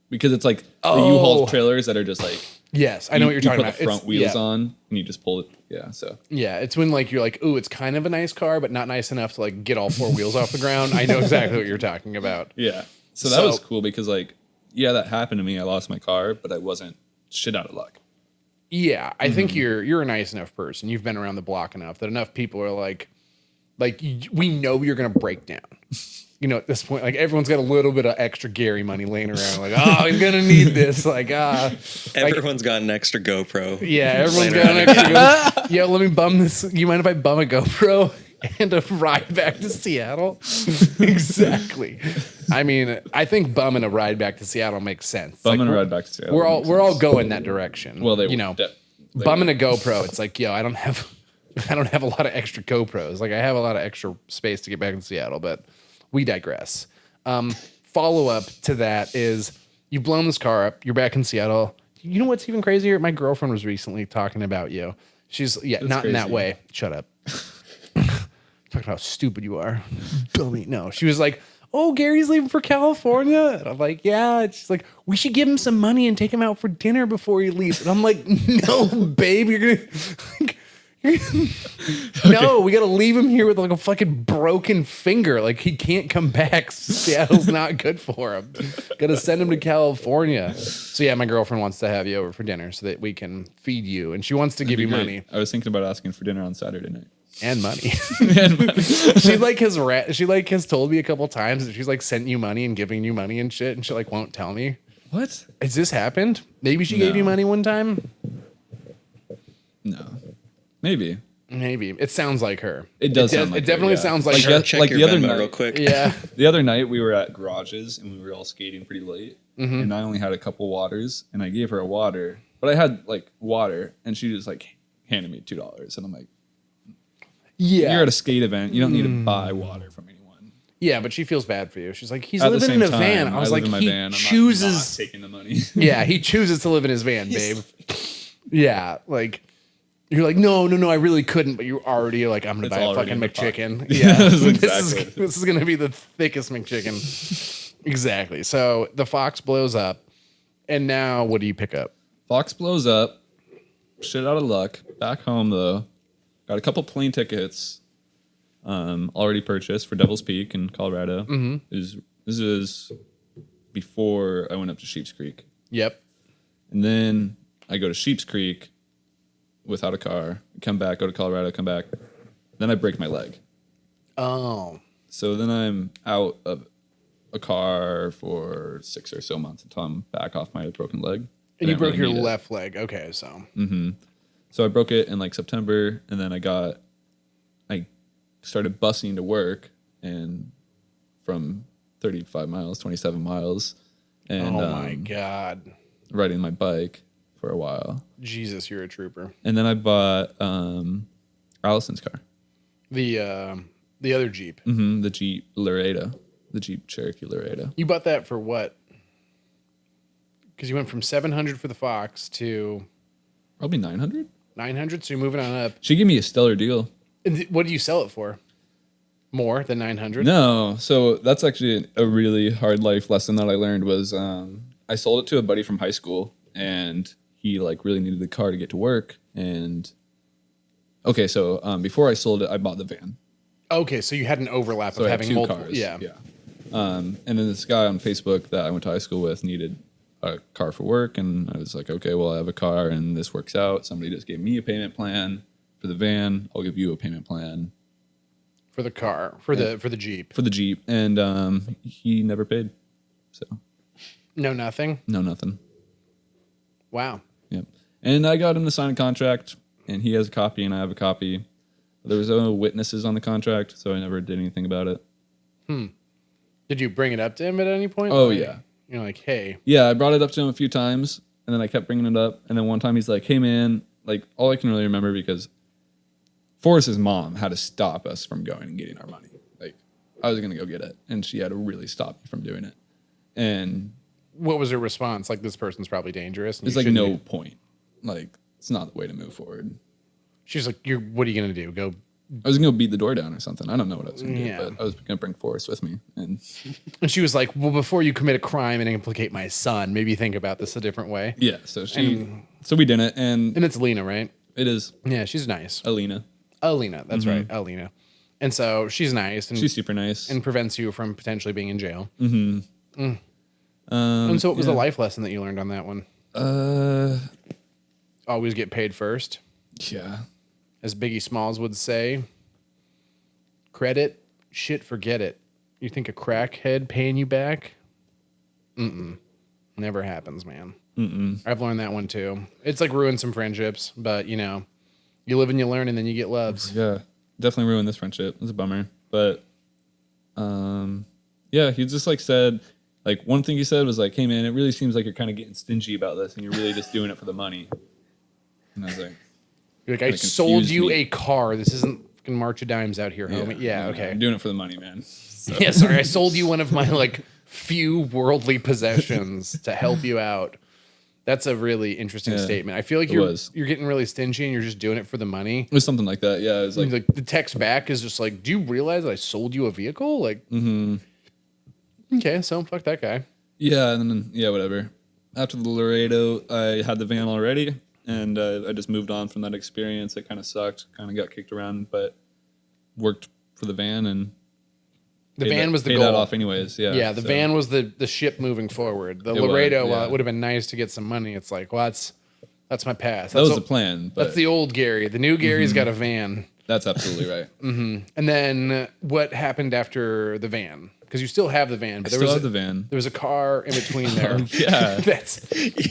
Because it's like the U-Haul trailers that are just like, yes, I know what you're talking about. You put the front wheels on and you just pull it. Yeah, so. Yeah, it's when like you're like, ooh, it's kind of a nice car, but not nice enough to like get all four wheels off the ground. I know exactly what you're talking about. Yeah. So that was cool because like, yeah, that happened to me. I lost my car, but I wasn't shit out of luck. Yeah, I think you're a nice enough person. You've been around the block enough that enough people are like we know you're gonna break down. You know, at this point, like everyone's got a little bit of extra Gary money laying around. Like, oh, he's gonna need this. Like, everyone's got an extra GoPro. Yeah, everyone's got an extra. Yeah, let me bum this. You mind if I bum a GoPro and a ride back to Seattle? Exactly. I mean, I think bumming a ride back to Seattle makes sense. Bumming a ride back to Seattle. We're all going that direction. Well, bumming a GoPro. It's like, yo, I don't have a lot of extra GoPros. Like I have a lot of extra space to get back in Seattle, but we digress. Follow up to that is you've blown this car up. You're back in Seattle. You know what's even crazier? My girlfriend was recently talking about you. She's not crazy. In that way. Shut up. Talking about how stupid you are. Dummy. No, she was like, oh, Gary's leaving for California. And I'm like, yeah. And she's like, we should give him some money and take him out for dinner before he leaves. And I'm like, no, babe, you're going to... No, we got to leave him here with like a fucking broken finger. Like he can't come back. Seattle's not good for him. Got to send him to California. So yeah, my girlfriend wants to have you over for dinner so that we can feed you, and she wants to give you money. I was thinking about asking for dinner on Saturday night. And money. She has told me a couple times that she's like sent you money and giving you money and shit, and she like won't tell me. What? Has this happened? Maybe she gave you money one time? No. Maybe. It sounds like her. It does sound like it definitely her, sounds like her. Check your Venmo real quick. Yeah. The other night we were at garages and we were all skating pretty late. And I only had a couple waters and I gave her a water. But I had like water and she just like handed me $2. And I'm like, yeah, you're at a skate event. You don't need to buy water from anyone. Yeah, but she feels bad for you. She's like, he's at living in a time, van. I was like, he chooses. I'm not taking the money. Yeah, he chooses to live in his van, babe. Yeah, like... You're like, no, I really couldn't, but you're already like, I'm going to buy a fucking McChicken. Yeah, exactly. This is going to be the thickest McChicken. Exactly. So the Fox blows up, and now what do you pick up? Fox blows up, shit out of luck. Back home, though, got a couple plane tickets already purchased for Devil's Peak in Colorado. This is before I went up to Sheep's Creek. Yep. And then I go to Sheep's Creek without a car, come back, go to Colorado, come back. Then I break my leg. Oh. So then I'm out of a car for 6 or so months until I'm back off my broken leg. And you broke your left leg. Okay, so. So I broke it in like September, and then I started busing to work, and from 35 miles, 27 miles. And, oh my God. Riding my bike for a while. Jesus, you're a trooper. And then I bought Allison's car. The other Jeep. The Jeep Laredo. The Jeep Cherokee Laredo. You bought that for what? Because you went from $700 for the Fox to... Probably $900. $900? So you're moving on up. She gave me a stellar deal. And what do you sell it for? More than $900? No. So that's actually a really hard life lesson that I learned was I sold it to a buddy from high school, and he like really needed the car to get to work. And okay, so before I sold it, I bought the van. Okay, so you had an overlap of having two multiple cars. Yeah. And then this guy on Facebook that I went to high school with needed a car for work, and I was like, okay, well, I have a car, and this works out. Somebody just gave me a payment plan for the van. I'll give you a payment plan for the car, for the Jeep, for the Jeep, and he never paid. So no, nothing. Wow. Yep. And I got him to sign a contract, and he has a copy, and I have a copy. There was no witnesses on the contract, so I never did anything about it. Did you bring it up to him at any point? Oh, like, yeah. You're like, hey. Yeah, I brought it up to him a few times, and then I kept bringing it up. And then one time he's like, hey, man, like, all I can really remember because Forrest's mom had to stop us from going and getting our money. Like, I was going to go get it, and she had to really stop me from doing it. And what was her response? Like, this person's probably dangerous. It's like, no point. Like, it's not the way to move forward. She's like, what are you going to do? Go I was gonna go beat the door down or something. I don't know what I was gonna Yeah. do, but I was gonna bring Forrest with me. And And she was like, well, before you commit a crime and implicate my son, maybe think about this a different way. yeah, so we didn't, and And it's Lena, right? it is Yeah, she's nice. Alina. Alina, that's right, Alina. And so she's nice. And She's super nice. and prevents you from potentially being in jail. And so what was the life lesson that you learned on that one? Always get paid first. Yeah. As Biggie Smalls would say, credit, shit, forget it. You think a crackhead paying you back? Never happens, man. I've learned that one too. It's like ruined some friendships, but you know, you live and you learn and then you get loves. Yeah. Definitely ruined this friendship. It was a bummer. But yeah, he just like said, like one thing he said was like, hey man, it really seems like you're kind of getting stingy about this and you're really just doing it for the money. And I was like, You're like, I sold confused you me. a car. This isn't fucking March of Dimes out here, homie. Yeah, no, okay. I'm doing it for the money, man. So, Yeah, sorry. I sold you one of my like few worldly possessions to help you out. That's a really interesting statement. I feel like you're getting really stingy and you're just doing it for the money. it was something like that. Yeah. It was like, The text back is just like, do you realize that I sold you a vehicle? Like, okay, so fuck that guy. yeah, and then, yeah, whatever. After the Laredo, I had the van already, and I just moved on from that experience. It kind of sucked, kind of got kicked around, but worked for the van and The van was the paid goal. that off anyways. Yeah, Yeah, the so van was the ship moving forward. The It was, Laredo, while yeah. it would have been nice to get some money, it's like, well, that's my past. that was That's the plan. But That's the old Gary. The new Gary's got a van. that's absolutely right. And then what happened after the van? Because you still have the van, but Still have the van. there was a car in between there. Yeah, That's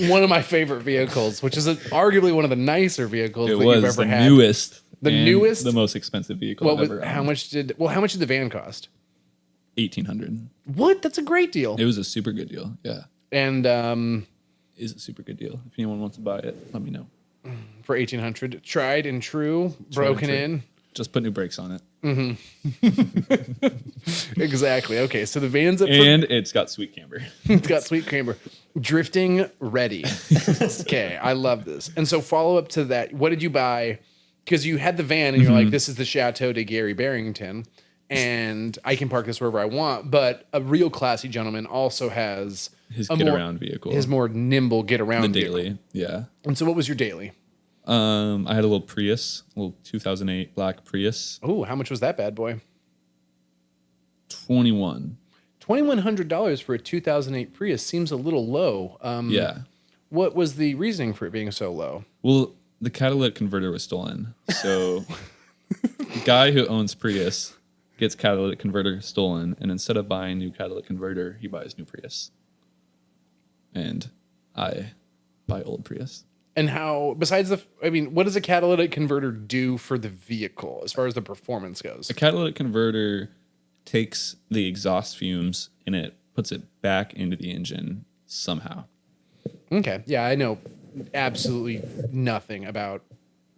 one of my favorite vehicles, which is arguably one of the nicer vehicles it that you've was ever the had. newest, The and newest? the most expensive vehicle I've ever owned. How much did the van cost? $1,800. What? That's a great deal. It was a super good deal. Yeah, And it is a super good deal. If anyone wants to buy it, let me know. for $1,800, tried and true, broken true. in. Just put new brakes on it, Exactly. Okay, so the van's up for and it's got sweet camber. It's got sweet camber. Drifting ready. Okay, I love this. And so follow up to that, what did you buy? Because you had the van and you're like, this is the Chateau de Gary Barrington, and I can park this wherever I want. But a real classy gentleman also has His get-around vehicle. His more nimble get around The vehicle. daily, yeah. And so what was your daily? I had a little Prius, a little 2008 black Prius, Oh, how much was that bad boy? 21. $2,100 for a 2008 Prius seems a little low. Yeah. What was the reasoning for it being so low? Well, the catalytic converter was stolen. So the guy who owns Prius gets catalytic converter stolen, and instead of buying new catalytic converter, he buys new Prius. And I buy old Prius. And how, besides what does a catalytic converter do for the vehicle as far as the performance goes? A catalytic converter takes the exhaust fumes and it puts it back into the engine somehow. Okay. Yeah, I know absolutely nothing about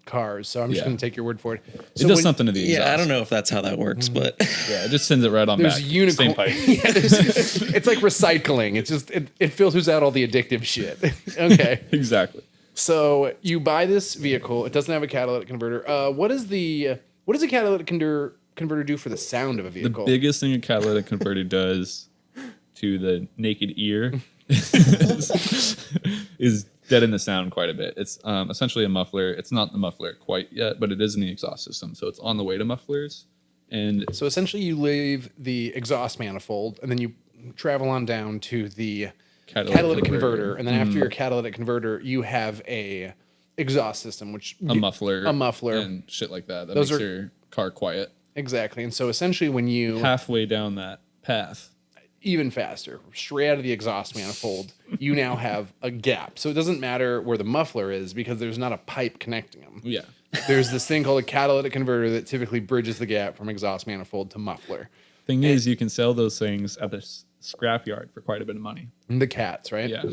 cars, so I'm just Yeah. going to take your word for it. It does something to the exhaust. Yeah, I don't know if that's how that works, but Yeah, it just sends it right on There's back. unicorn. Same pipe. Yeah, it's like recycling. It's just, it filters out all the addictive shit. Okay. Exactly. So you buy this vehicle. It doesn't have a catalytic converter. What does a catalytic converter do for the sound of a The vehicle? biggest thing a catalytic converter does to the naked ear is deaden the sound quite a bit. It's essentially a muffler. It's not the muffler quite yet, but it is in the exhaust system. So it's on the way to mufflers. And So essentially, you leave the exhaust manifold, and then you travel on down to the catalytic converter, and then after your catalytic converter, you have a exhaust system, which a muffler, and shit like that. That Those makes are- your car quiet. exactly. And so essentially, when you Halfway down that path, even faster, straight out of the exhaust manifold, you now have a gap. So it doesn't matter where the muffler is because there's not a pipe connecting them. yeah, There's this thing called a catalytic converter that typically bridges the gap from exhaust manifold to muffler. thing is, you can sell those things at the scrapyard for quite a bit of money. The cats, right? Yeah.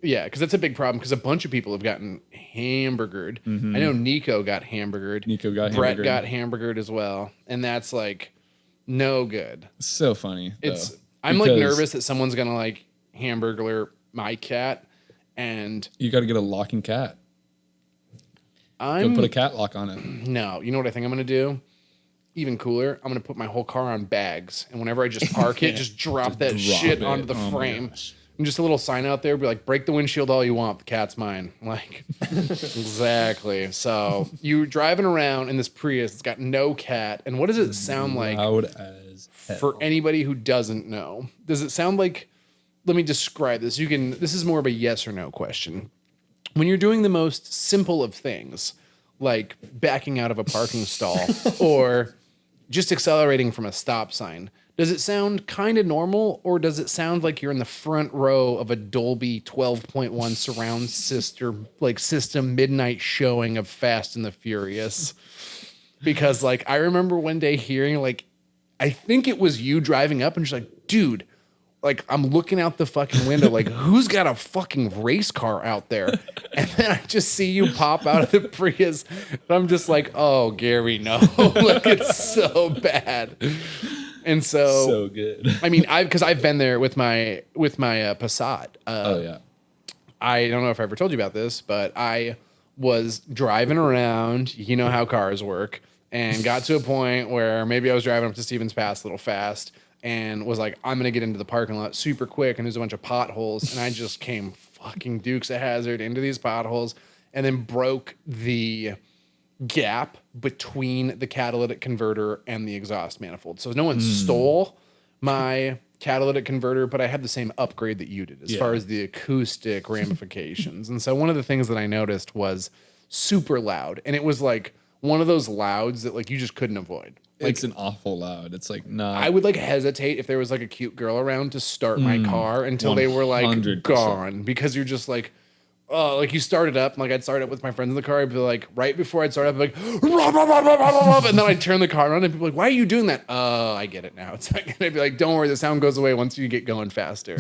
Yeah, because that's a big problem because a bunch of people have gotten hamburgered. I know Nico got hamburgered. Nico got Brett hamburgered. got hamburgered as well. And that's like no good. So funny. It's though, I'm like because nervous that someone's gonna like hamburger my cat, and You got to get a locking cat. Go I'm put a cat lock on it. no. You know what I think I'm gonna do? even cooler, I'm gonna put my whole car on bags, and whenever I just park it, just drop that shit onto the frame. And just a little sign out there, be like, break the windshield all you want, the cat's mine. Like, exactly. So you driving around in this Prius, it's got no cat, and what does it sound like? Loud as hell. For anybody who doesn't know, does it sound like? Let me describe this. This is more of a yes or no question. When you're doing the most simple of things, like backing out of a parking stall or just accelerating from a stop sign, does it sound kind of normal, or does it sound like you're in the front row of a Dolby 12.1 surround system midnight showing of Fast and the Furious? Because like I remember one day hearing like, I think it was you driving up and she's like, dude, like I'm looking out the fucking window, like who's got a fucking race car out there? And then I just see you pop out of the Prius, and I'm just like, oh, Gary, no, like it's so bad. And so good. I mean, because I've been there with my Passat. Oh yeah. I don't know if I ever told you about this, but I was driving around. You know how cars work, and got to a point where maybe I was driving up to Stevens Pass a little fast, and was like, I'm gonna get into the parking lot super quick, and there's a bunch of potholes, and I just came fucking Dukes of Hazzard into these potholes, and then broke the gap between the catalytic converter and the exhaust manifold. So no one stole my catalytic converter, but I had the same upgrade that you did as far as the acoustic ramifications. And so one of the things that I noticed was super loud, and it was like one of those louds that like you just couldn't avoid. Like, it's an awful loud. It's like not. I would like hesitate if there was like a cute girl around to start my car until they were like 100%. gone, because you're just like, oh, like you started up, like I'd start up with my friends in the car. I'd be like, right before I'd start up, I'd be like, rah, rah, rah, rah, rah, rah, and then I'd turn the car around and people like, why are you doing that? Oh, I get it now. It's like, and I'd be like, don't worry, the sound goes away once you get going faster.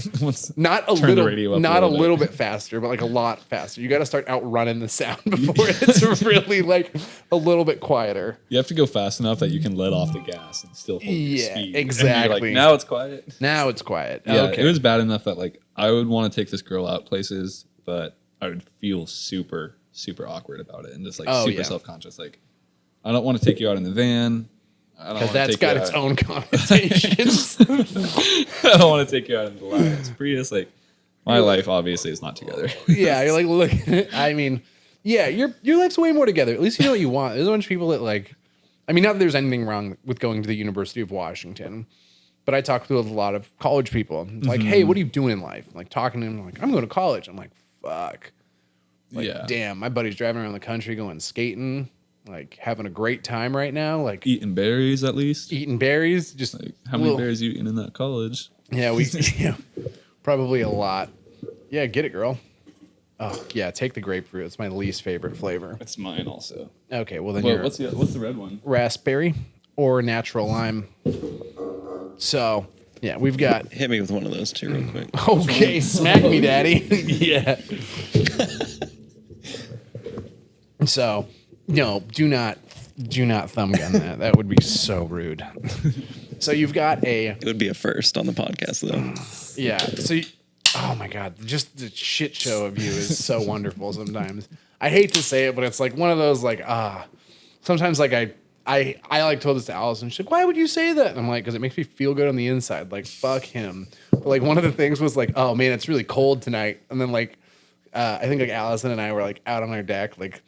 Not a little bit faster, but like a lot faster. You got to start outrunning the sound before it's really like a little bit quieter. You have to go fast enough that you can let off the gas and still hold your speed. Exactly. And you're like, now it's quiet. Now it's quiet. Yeah, Okay. it was bad enough that like I would want to take this girl out places, but I would feel super, super awkward about it and just like super self-conscious. Like, I don't want to take you out in the van. Because that's got its own connotations. I don't want to take you out in the Lions Prius. Like, my life obviously is not together. Yeah, you're like, look, I mean, yeah, your life's way more together. At least you know what you want. There's a bunch of people that like, I mean, not that there's anything wrong with going to the University of Washington, but I talk to a lot of college people. It's like, hey, what are you doing in life? I'm like talking to them, like, I'm going to college. I'm like, fuck. Like, damn, my buddy's driving around the country going skating, like having a great time right now. Like eating berries at least. Eating berries. Just like, how many berries are you eating in that college? Yeah, probably a lot. Yeah, get it, girl. Oh, yeah, take the grapefruit. It's my least favorite flavor. It's mine also. Okay, well then what's the red one? Raspberry or natural lime. So, yeah, we've got... Hit me with one of those two real quick. Okay, smack me, daddy. Yeah. So, no, do not thumb gun that. That would be so rude. So you've got It would be a first on the podcast, though. Yeah. So, oh my God, just the shit show of you is so wonderful sometimes. I hate to say it, but it's like one of those like, sometimes like I like told this to Allison. She's like, why would you say that? And I'm like, because it makes me feel good on the inside. Like, fuck him. But like one of the things was like, oh man, it's really cold tonight. And then like, I think like Allison and I were like out on our deck, like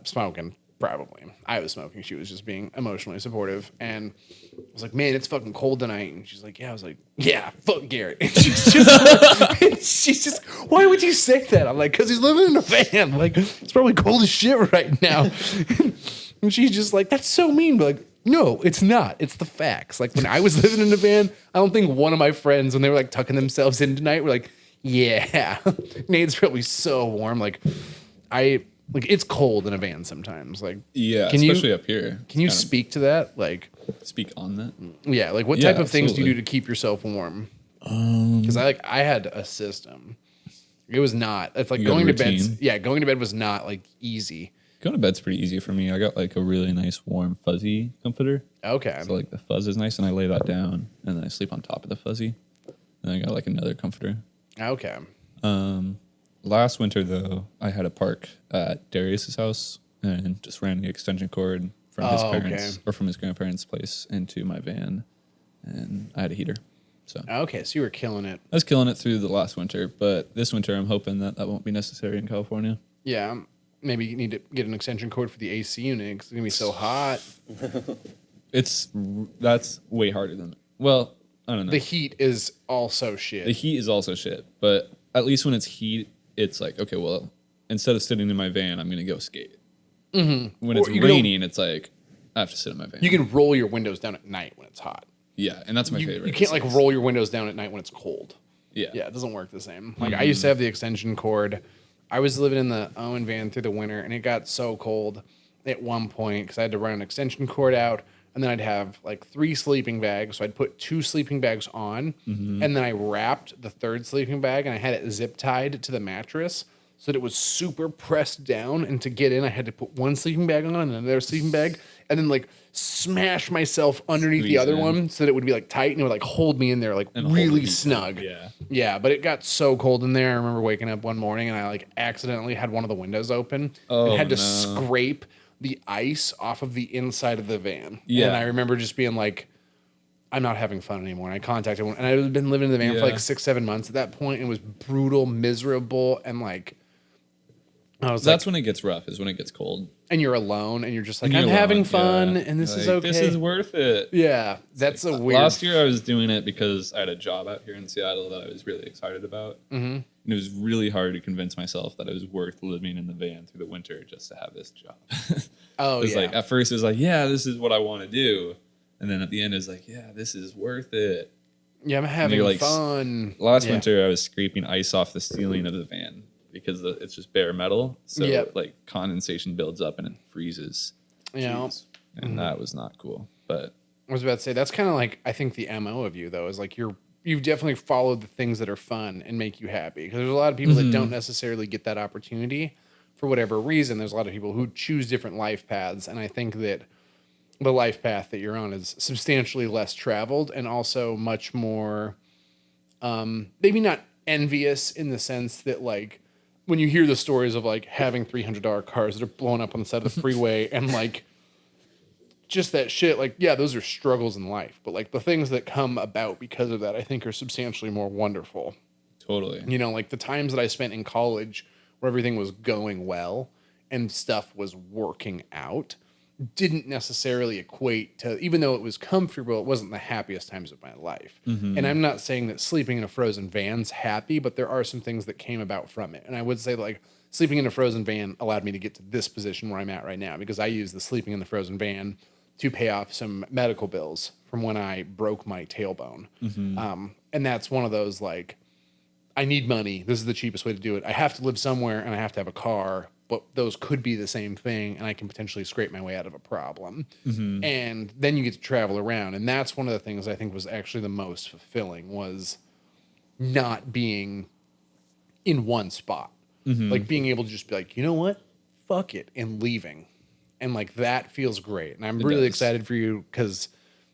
smoking. Probably. I was smoking. She was just being emotionally supportive. And I was like, man, it's fucking cold tonight. And she's like, yeah. I was like, yeah, fuck Garett. And she's just, why would you say that? I'm like, because he's living in a van. Like, it's probably cold as shit right now. And she's just like, that's so mean. But like, no, it's not. It's the facts. Like, when I was living in a van, I don't think one of my friends, when they were like tucking themselves in tonight, were like, yeah, Nate's probably so warm. Like, it's cold in a van sometimes. Like, yeah, especially up here. Can you speak to that? Like, speak on that? Yeah, like what type of things do you do to keep yourself warm? Because I had a system. It was not. It's like going to bed. Yeah, going to bed was not like easy. Going to bed's pretty easy for me. I got like a really nice warm fuzzy comforter. Okay. So like the fuzz is nice, and I lay that down, and then I sleep on top of the fuzzy. And I got like another comforter. Okay. Last winter, though, I had a park at Darius's house and just ran the extension cord from his Oh, parents okay. or from his grandparents' place into my van, and I had a heater. So Okay, so you were killing it. I was killing it through the last winter, but this winter I'm hoping that won't be necessary in California. Yeah, maybe you need to get an extension cord for the AC unit because it's gonna be so hot. That's way harder than well, I don't know. The heat is also shit. The heat is also shit, but at least when it's heat, it's like, okay, well, instead of sitting in my van, I'm gonna go skate. Mm-hmm. When it's raining, it's like I have to sit in my van. You can roll your windows down at night when it's hot. Yeah, and that's my favorite. You can't like roll your windows down at night when it's cold. Yeah. Yeah, it doesn't work the same. Like I used to have the extension cord. I was living in the Owen van through the winter, and it got so cold at one point because I had to run an extension cord out, and then I'd have like 3 sleeping bags. So I'd put 2 sleeping bags on, and then I wrapped the 3rd sleeping bag, and I had it zip tied to the mattress so that it was super pressed down. And to get in, I had to put 1 sleeping bag on and another sleeping bag, and then like smash myself underneath the other one so that it would be like tight and it would like hold me in there like And really snug. Yeah. Yeah, but it got so cold in there. I remember waking up one morning and I like accidentally had one of the windows open and had to scrape the ice off of the inside of the van. Yeah. And I remember just being like, I'm not having fun anymore. And I contacted one, and I had been living in the van for like 6-7 months at that point. It was brutal, miserable, and like That's when it gets rough, is when it gets cold. and you're alone, and you're just like, And I'm you're having alone, fun, yeah. and this is Like, okay. This is worth it. Yeah, that's a weird. Last year I was doing it because I had a job out here in Seattle that I was really excited about. Mm-hmm. And it was really hard to convince myself that it was worth living in the van through the winter just to have this job. Oh, It was yeah. like, at first it was like, yeah, this is what I want to do. And then at the end it's like, yeah, this is worth it. Yeah, I'm having you're like, fun. Last Yeah. winter I was scraping ice off the ceiling of the van because it's just bare metal. So Yep. like condensation builds up and it freezes. Yeah. Jeez. And that was not cool. But I was about to say that's kind of like I think the MO of you though is like you've definitely followed the things that are fun and make you happy because there's a lot of people that don't necessarily get that opportunity for whatever reason. There's a lot of people who choose different life paths, and I think that the life path that you're on is substantially less traveled and also much more maybe not envious in the sense that like when you hear the stories of like having $300 cars that are blown up on the side of the freeway and like just that shit, like, yeah, those are struggles in life, but like the things that come about because of that, I think are substantially more wonderful. totally. You know, like the times that I spent in college where everything was going well and stuff was working out didn't necessarily equate to, even though it was comfortable, it wasn't the happiest times of my life. And I'm not saying that sleeping in a frozen van's happy, but there are some things that came about from it. And I would say like sleeping in a frozen van allowed me to get to this position where I'm at right now because I use the sleeping in the frozen van to pay off some medical bills from when I broke my tailbone. And that's one of those like, I need money. This is the cheapest way to do it. I have to live somewhere and I have to have a car, but those could be the same thing and I can potentially scrape my way out of a problem. And then you get to travel around. And that's one of the things I think was actually the most fulfilling was not being in one spot. Like being able to just be like, you know what? Fuck it. And leaving. And like that feels great. And I'm really excited for you because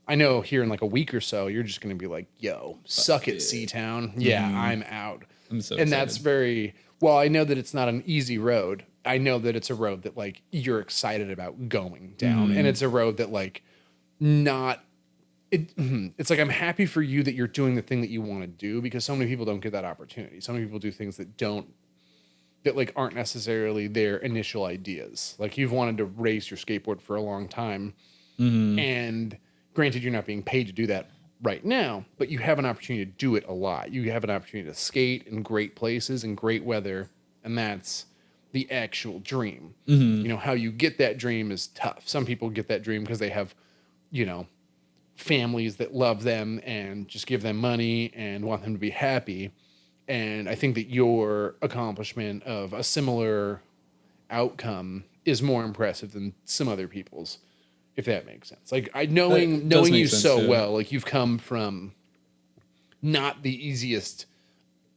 I know here in like a week or so, you're just going to be like, yo, suck it, C-Town. Yeah, I'm out. I'm so and excited. that's very, well, I know that it's not an easy road. I know that it's a road that like you're excited about going down. And it's a road that like it's like I'm happy for you that you're doing the thing that you want to do because so many people don't get that opportunity. So many people do things that like aren't necessarily their initial ideas. Like you've wanted to race your skateboard for a long time. And granted, you're not being paid to do that right now, but you have an opportunity to do it a lot. You have an opportunity to skate in great places and great weather. And that's the actual dream. You know, how you get that dream is tough. Some people get that dream because they have, you know, families that love them and just give them money and want them to be happy. And I think that your accomplishment of a similar outcome is more impressive than some other people's, if that makes sense. Like knowing you so well, like you've come from not the easiest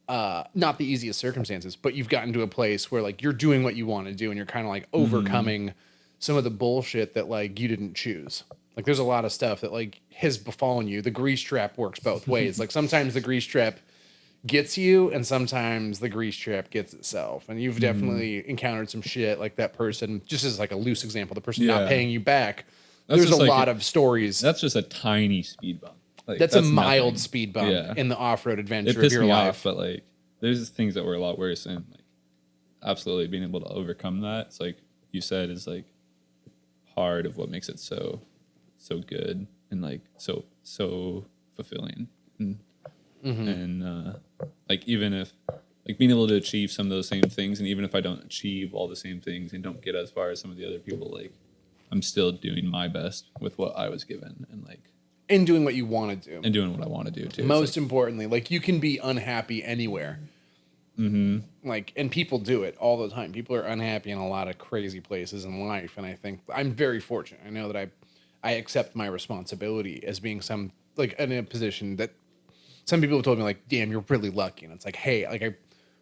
circumstances, but you've gotten to a place where like you're doing what you want to do and you're kind of like overcoming some of the bullshit that like you didn't choose. Like there's a lot of stuff that like has befallen you. The grease trap works both ways. Like sometimes the grease trap gets you, and sometimes the grease trap gets itself. And you've definitely encountered some shit like that person, just as like a loose example, the person not Yeah. paying you back. That's There's a just like lot of stories. That's just a tiny speed bump. Like, That's a mild nothing. speed bump Yeah. in the off-road It adventure of pissed your me life. off, but like there's things that were a lot worse, and like absolutely being able to overcome that. It's like you said, is like hard of what makes it so good and like so fulfilling. And like even if like being able to achieve some of those same things, and even if I don't achieve all the same things and don't get as far as some of the other people, like I'm still doing my best with what I was given, and like And doing what you want to do. and doing what I want to do too. Most importantly, like you can be unhappy anywhere. Like, and people do it all the time. People are unhappy in a lot of crazy places in life, and I think I'm very fortunate. I know that I accept my responsibility as being like in a position that some people have told me like, "Damn, you're really lucky," and it's like, "Hey, like I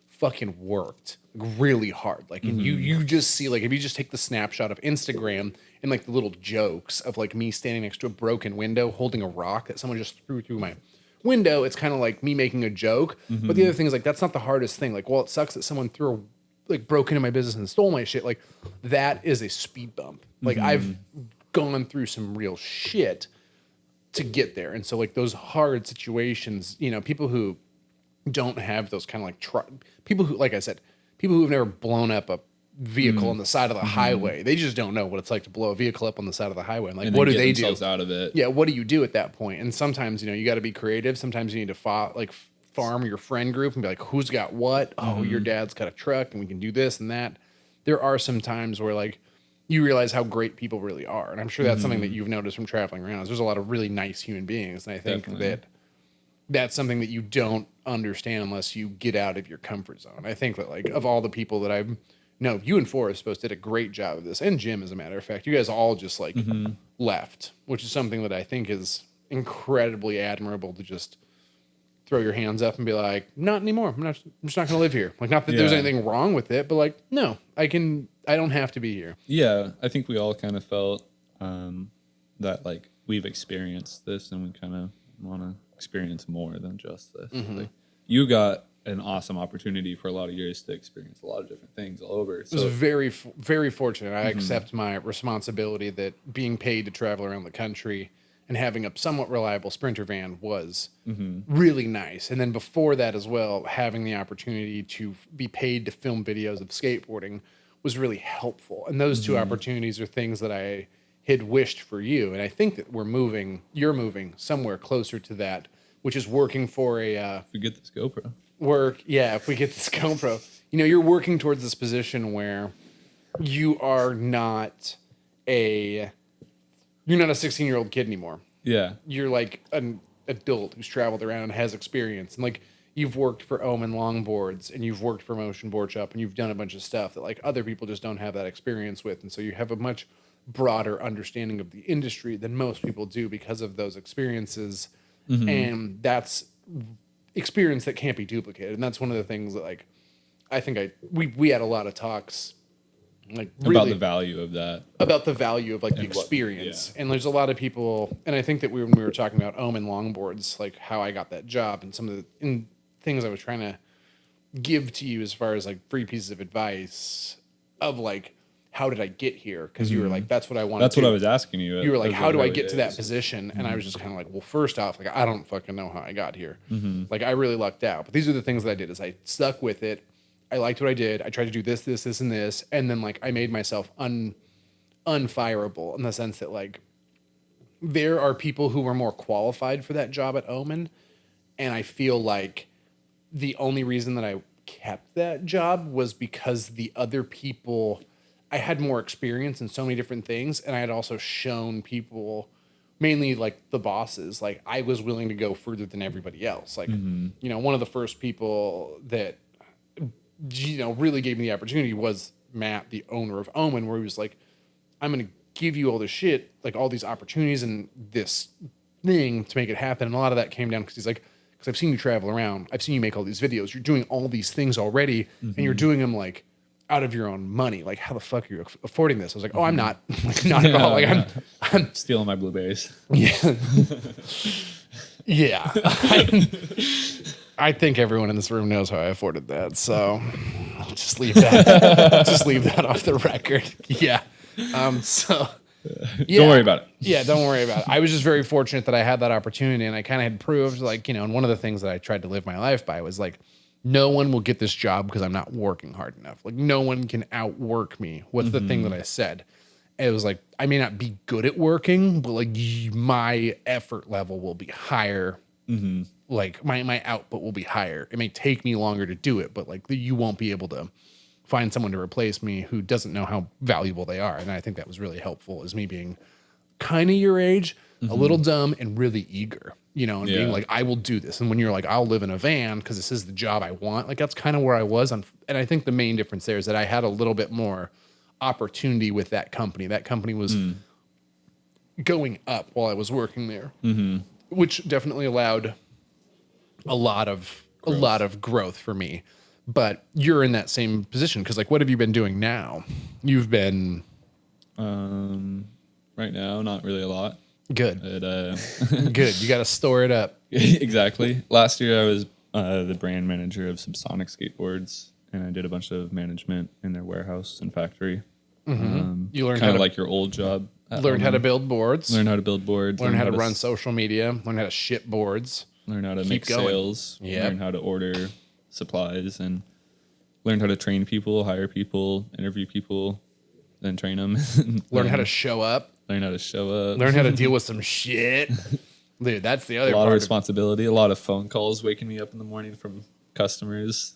fucking worked really hard." Like, and you just see like if you just take the snapshot of Instagram and like the little jokes of like me standing next to a broken window holding a rock that someone just threw through my window, it's kind of like me making a joke. But the other thing is like that's not the hardest thing. Like, well, it sucks that someone broke into my business and stole my shit. Like, that is a speed bump. Like, I've gone through some real shit to get there. And so like those hard situations, you know, people who don't have those kind of like people who, like I said, people who have never blown up a vehicle on the side of the highway, they just don't know what it's like to blow a vehicle up on the side of the highway. And like, and what then do get they do? themselves out of it? Yeah, what do you do at that point? And sometimes, you know, you got to be creative. Sometimes you need to farm your friend group and be like, who's got what? Oh, your dad's got a truck and we can do this and that. There are some times where like you realize how great people really are. And I'm sure that's something that you've noticed from traveling around. There's a lot of really nice human beings. And I think that that's something that you don't understand unless you get out of your comfort zone. I think that like of all the people that I've no, you and Forrest both did a great job of this, and Jim, as a matter of fact, you guys all just like left, which is something that I think is incredibly admirable to just throw your hands up and be like, not anymore. I'm just not going to live here. Like, not that there's anything wrong with it, but like, no, I don't have to be here. Yeah, I think we all kind of felt that like we've experienced this, and we kind of want to experience more than just this. Like, you got an awesome opportunity for a lot of years to experience a lot of different things all over. So I was very, very fortunate. I accept my responsibility that being paid to travel around the country and having a somewhat reliable Sprinter van was really nice. And then before that as well, having the opportunity to be paid to film videos of skateboarding was really helpful. And those two opportunities are things that I had wished for you. And I think that you're moving somewhere closer to that, which is working for if we get this GoPro. if we get this GoPro, you know, you're working towards this position where you are not a 16-year-old kid anymore. Yeah. You're like an adult who's traveled around and has experience. And like you've worked for Omen Longboards and you've worked for Motion Boardshop and you've done a bunch of stuff that like other people just don't have that experience with. And so you have a much broader understanding of the industry than most people do because of those experiences. And that's experience that can't be duplicated. And that's one of the things that like I think we had a lot of talks like really About the value of that. About the value of like the experience. And there's a lot of people, and I think that when we were talking about Omen Longboards, like how I got that job and some of the things I was trying to give to you as far as like free pieces of advice of like, how did I get here? Because you were like, that's what I wanted. That's what I was asking you. You were like, how do I get to that position? And I was just kind of like, well, first off, like, I don't fucking know how I got here. Like, I really lucked out. But these are the things that I did is I stuck with it. I liked what I did. I tried to do this, and this. And then, like, I made myself unfireable in the sense that, like, there are people who were more qualified for that job at Omen. And I feel like the only reason that I kept that job was because the other people... I had more experience in so many different things, and I had also shown people, mainly like the bosses, like I was willing to go further than everybody else. Like, you know, one of the first people that, you know, really gave me the opportunity was Matt, the owner of Omen, where he was like, I'm going to give you all this shit, like all these opportunities and this thing to make it happen. And a lot of that came down because he's like, because I've seen you travel around. I've seen you make all these videos. You're doing all these things already, and you're doing them like out of your own money. Like, how the fuck are you affording this? I was like, oh, I'm not. Like, not at all. Like, I'm stealing my blue berries. Yeah. Yeah. I think everyone in this room knows how I afforded that, so I'll just leave that. Just leave that off the record. Yeah. So. Yeah. Don't worry about it. Yeah, don't worry about it. I was just very fortunate that I had that opportunity, and I kind of had proved, like, you know, and one of the things that I tried to live my life by was like, no one will get this job because I'm not working hard enough. Like, no one can outwork me. What's the thing that I said? It was like, I may not be good at working, but like my effort level will be higher. Like my output will be higher. It may take me longer to do it, but like you won't be able to find someone to replace me who doesn't know how valuable they are. And I think that was really helpful, is me being kind of your age, a little dumb and really eager, you know, and being like, I will do this. And when you're like, I'll live in a van because this is the job I want, like that's kind of where I was. And I think the main difference there is that I had a little bit more opportunity with that company. That company was going up while I was working there, which definitely allowed a lot of growth for me. But you're in that same position because, like, what have you been doing now? You've been right now, not really a lot. Good. But, Good. You got to store it up. Exactly. Last year, I was the brand manager of some Sonic skateboards, and I did a bunch of management in their warehouse and factory. You learned kind of like your old job. Learned how to build boards. Learn how to build boards. Learn how to run social media. Learn how to ship boards. Learn how to make sales. Learn how to order supplies, and learn how to train people, hire people, interview people, then train them. Learn how to show up. Learn how to show up. Learn how to deal with some shit. Dude, that's the other part. A lot of responsibility, a lot of phone calls waking me up in the morning from customers.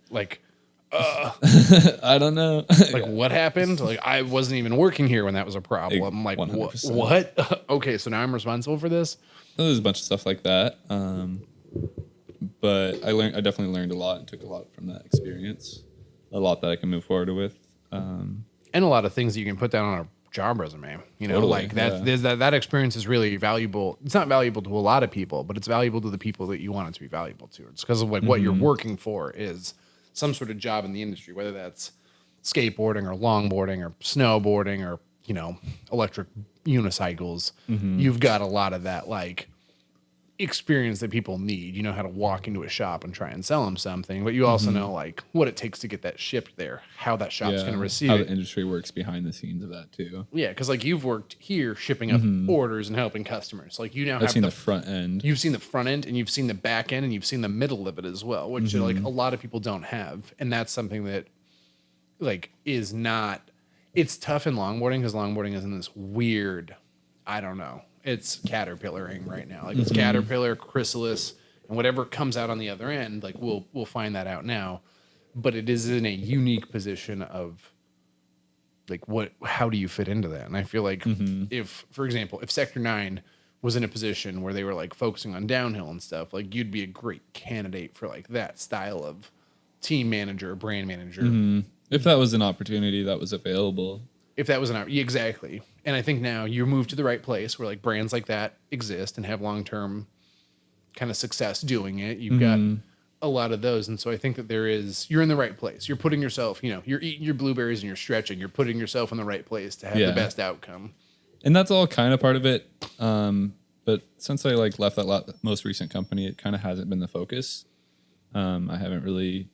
Like, I don't know. like what happened? Like, I wasn't even working here when that was a problem. I'm like, 100%. what? Okay, so now I'm responsible for this? There's a bunch of stuff like that. But I definitely learned a lot and took a lot from that experience. A lot that I can move forward with. And a lot of things that you can put down on a job resume. You know, Totally, like that experience is really valuable. It's not valuable to a lot of people, but it's valuable to the people that you want it to be valuable to. It's because of like what you're working for is some sort of job in the industry, whether that's skateboarding or longboarding or snowboarding or, you know, electric unicycles. You've got a lot of that like experience that people need. You know how to walk into a shop and try and sell them something, but you also know like what it takes to get that shipped there, how that shop's going to receive how it. the industry works behind the scenes of that too. Yeah, because like you've worked here shipping up orders and helping customers. Like you now I've have seen the front end. You've seen the front end and you've seen the back end and you've seen the middle of it as well, which like a lot of people don't have. And that's something that like is not, it's tough in longboarding because longboarding is in this weird, I don't know. It's caterpillaring right now. Like it's caterpillar, chrysalis, and whatever comes out on the other end, like we'll find that out now. But it is in a unique position of like how do you fit into that? And I feel like if, for example, if Sector 9 was in a position where they were like focusing on downhill and stuff, like you'd be a great candidate for like that style of team manager, brand manager. If that was an opportunity that was available. If that was exactly. And I think now you move to the right place where like brands like that exist and have long-term kind of success doing it. You've got a lot of those. And so I think that you're in the right place. You're putting yourself, you know, you're eating your blueberries and you're stretching. You're putting yourself in the right place to have the best outcome. And that's all kind of part of it. But since I like left that most recent company, it kind of hasn't been the focus. I haven't really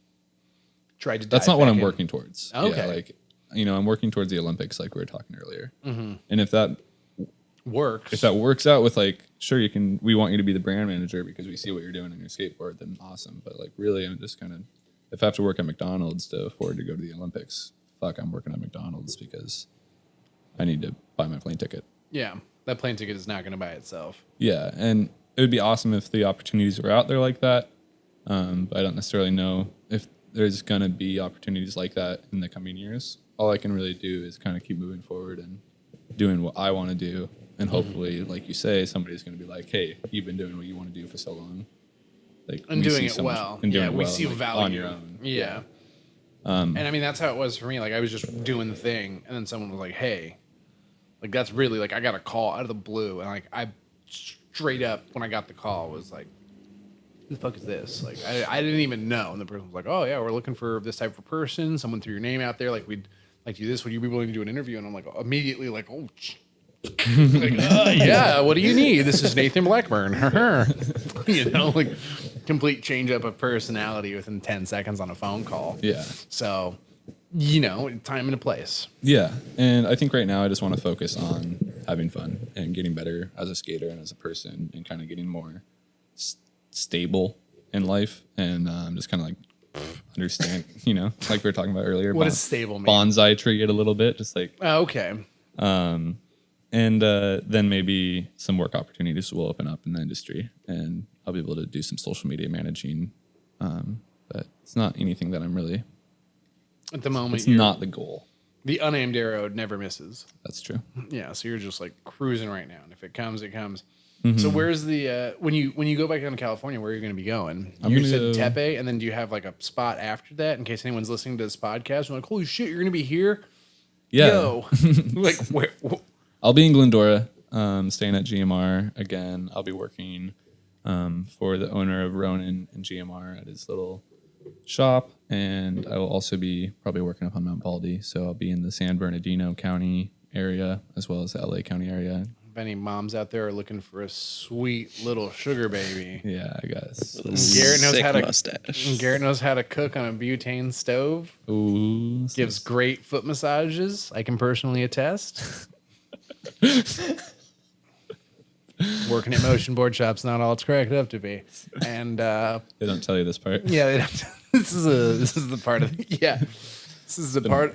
tried to. That's not what I'm working towards. Okay. Yeah, like, you know, I'm working towards the Olympics, like we were talking earlier. And if that works out with like, sure, we want you to be the brand manager because we see what you're doing on your skateboard, then awesome. But like, really, I'm just kind of, if I have to work at McDonald's to afford to go to the Olympics, I'm working at McDonald's because I need to buy my plane ticket. Yeah. That plane ticket is not going to buy itself. Yeah. And it would be awesome if the opportunities were out there like that. But I don't necessarily know if there's going to be opportunities like that in the coming years. All I can really do is kind of keep moving forward and doing what I want to do. And hopefully, like you say, somebody's going to be like, hey, you've been doing what you want to do for so long. Like, and doing it well. And doing it we well, see like, value. on your own. Yeah. And I mean, that's how it was for me. Like, I was just doing the thing. And then someone was like, hey, like, that's really, like, I got a call out of the blue. And, like, I straight up, when I got the call, was like, who the fuck is this? Like, I didn't even know. And the person was like, oh, yeah, we're looking for this type of person. Someone threw your name out there. Like, we'd like do this. Would you be willing to do an interview? And I'm like, immediately, like, oh, like, yeah, what do you need? This is Nathan Blackburn. like complete change up of personality within 10 seconds on a phone call. Yeah. So, time and a place. Yeah. And I think right now I just want to focus on having fun and getting better as a skater and as a person and kind of getting more stable in life. And just kind of like understand, like we were talking about earlier. What does stable mean? Bonsai tree it a little bit, just like. Oh, okay. And then maybe some work opportunities will open up in the industry and I'll be able to do some social media managing. But it's not anything that I'm really. At the moment, it's not the goal. The unaimed arrow never misses. That's true. Yeah, so you're just like cruising right now, and if it comes, it comes. Mm-hmm. So where's the when you go back down to California, where are you going to be going? You said Tepe, and then do you have like a spot after that in case anyone's listening to this podcast? You're like, holy shit, you're going to be here? Yeah. Yo, like where? I'll be in Glendora, staying at GMR again. I'll be working for the owner of Ronan and GMR at his little shop, and I will also be probably working up on Mount Baldy. So I'll be in the San Bernardino County area as well as the LA County area. If any moms out there are looking for a sweet little sugar baby, yeah, I guess. Garett knows how to mustache. Garett knows how to cook on a butane stove. Ooh, Gives great foot massages. I can personally attest. Working at motion board shop's not all it's cracked up to be, and they don't tell you this part. yeah, they don't, this is the part of this is the part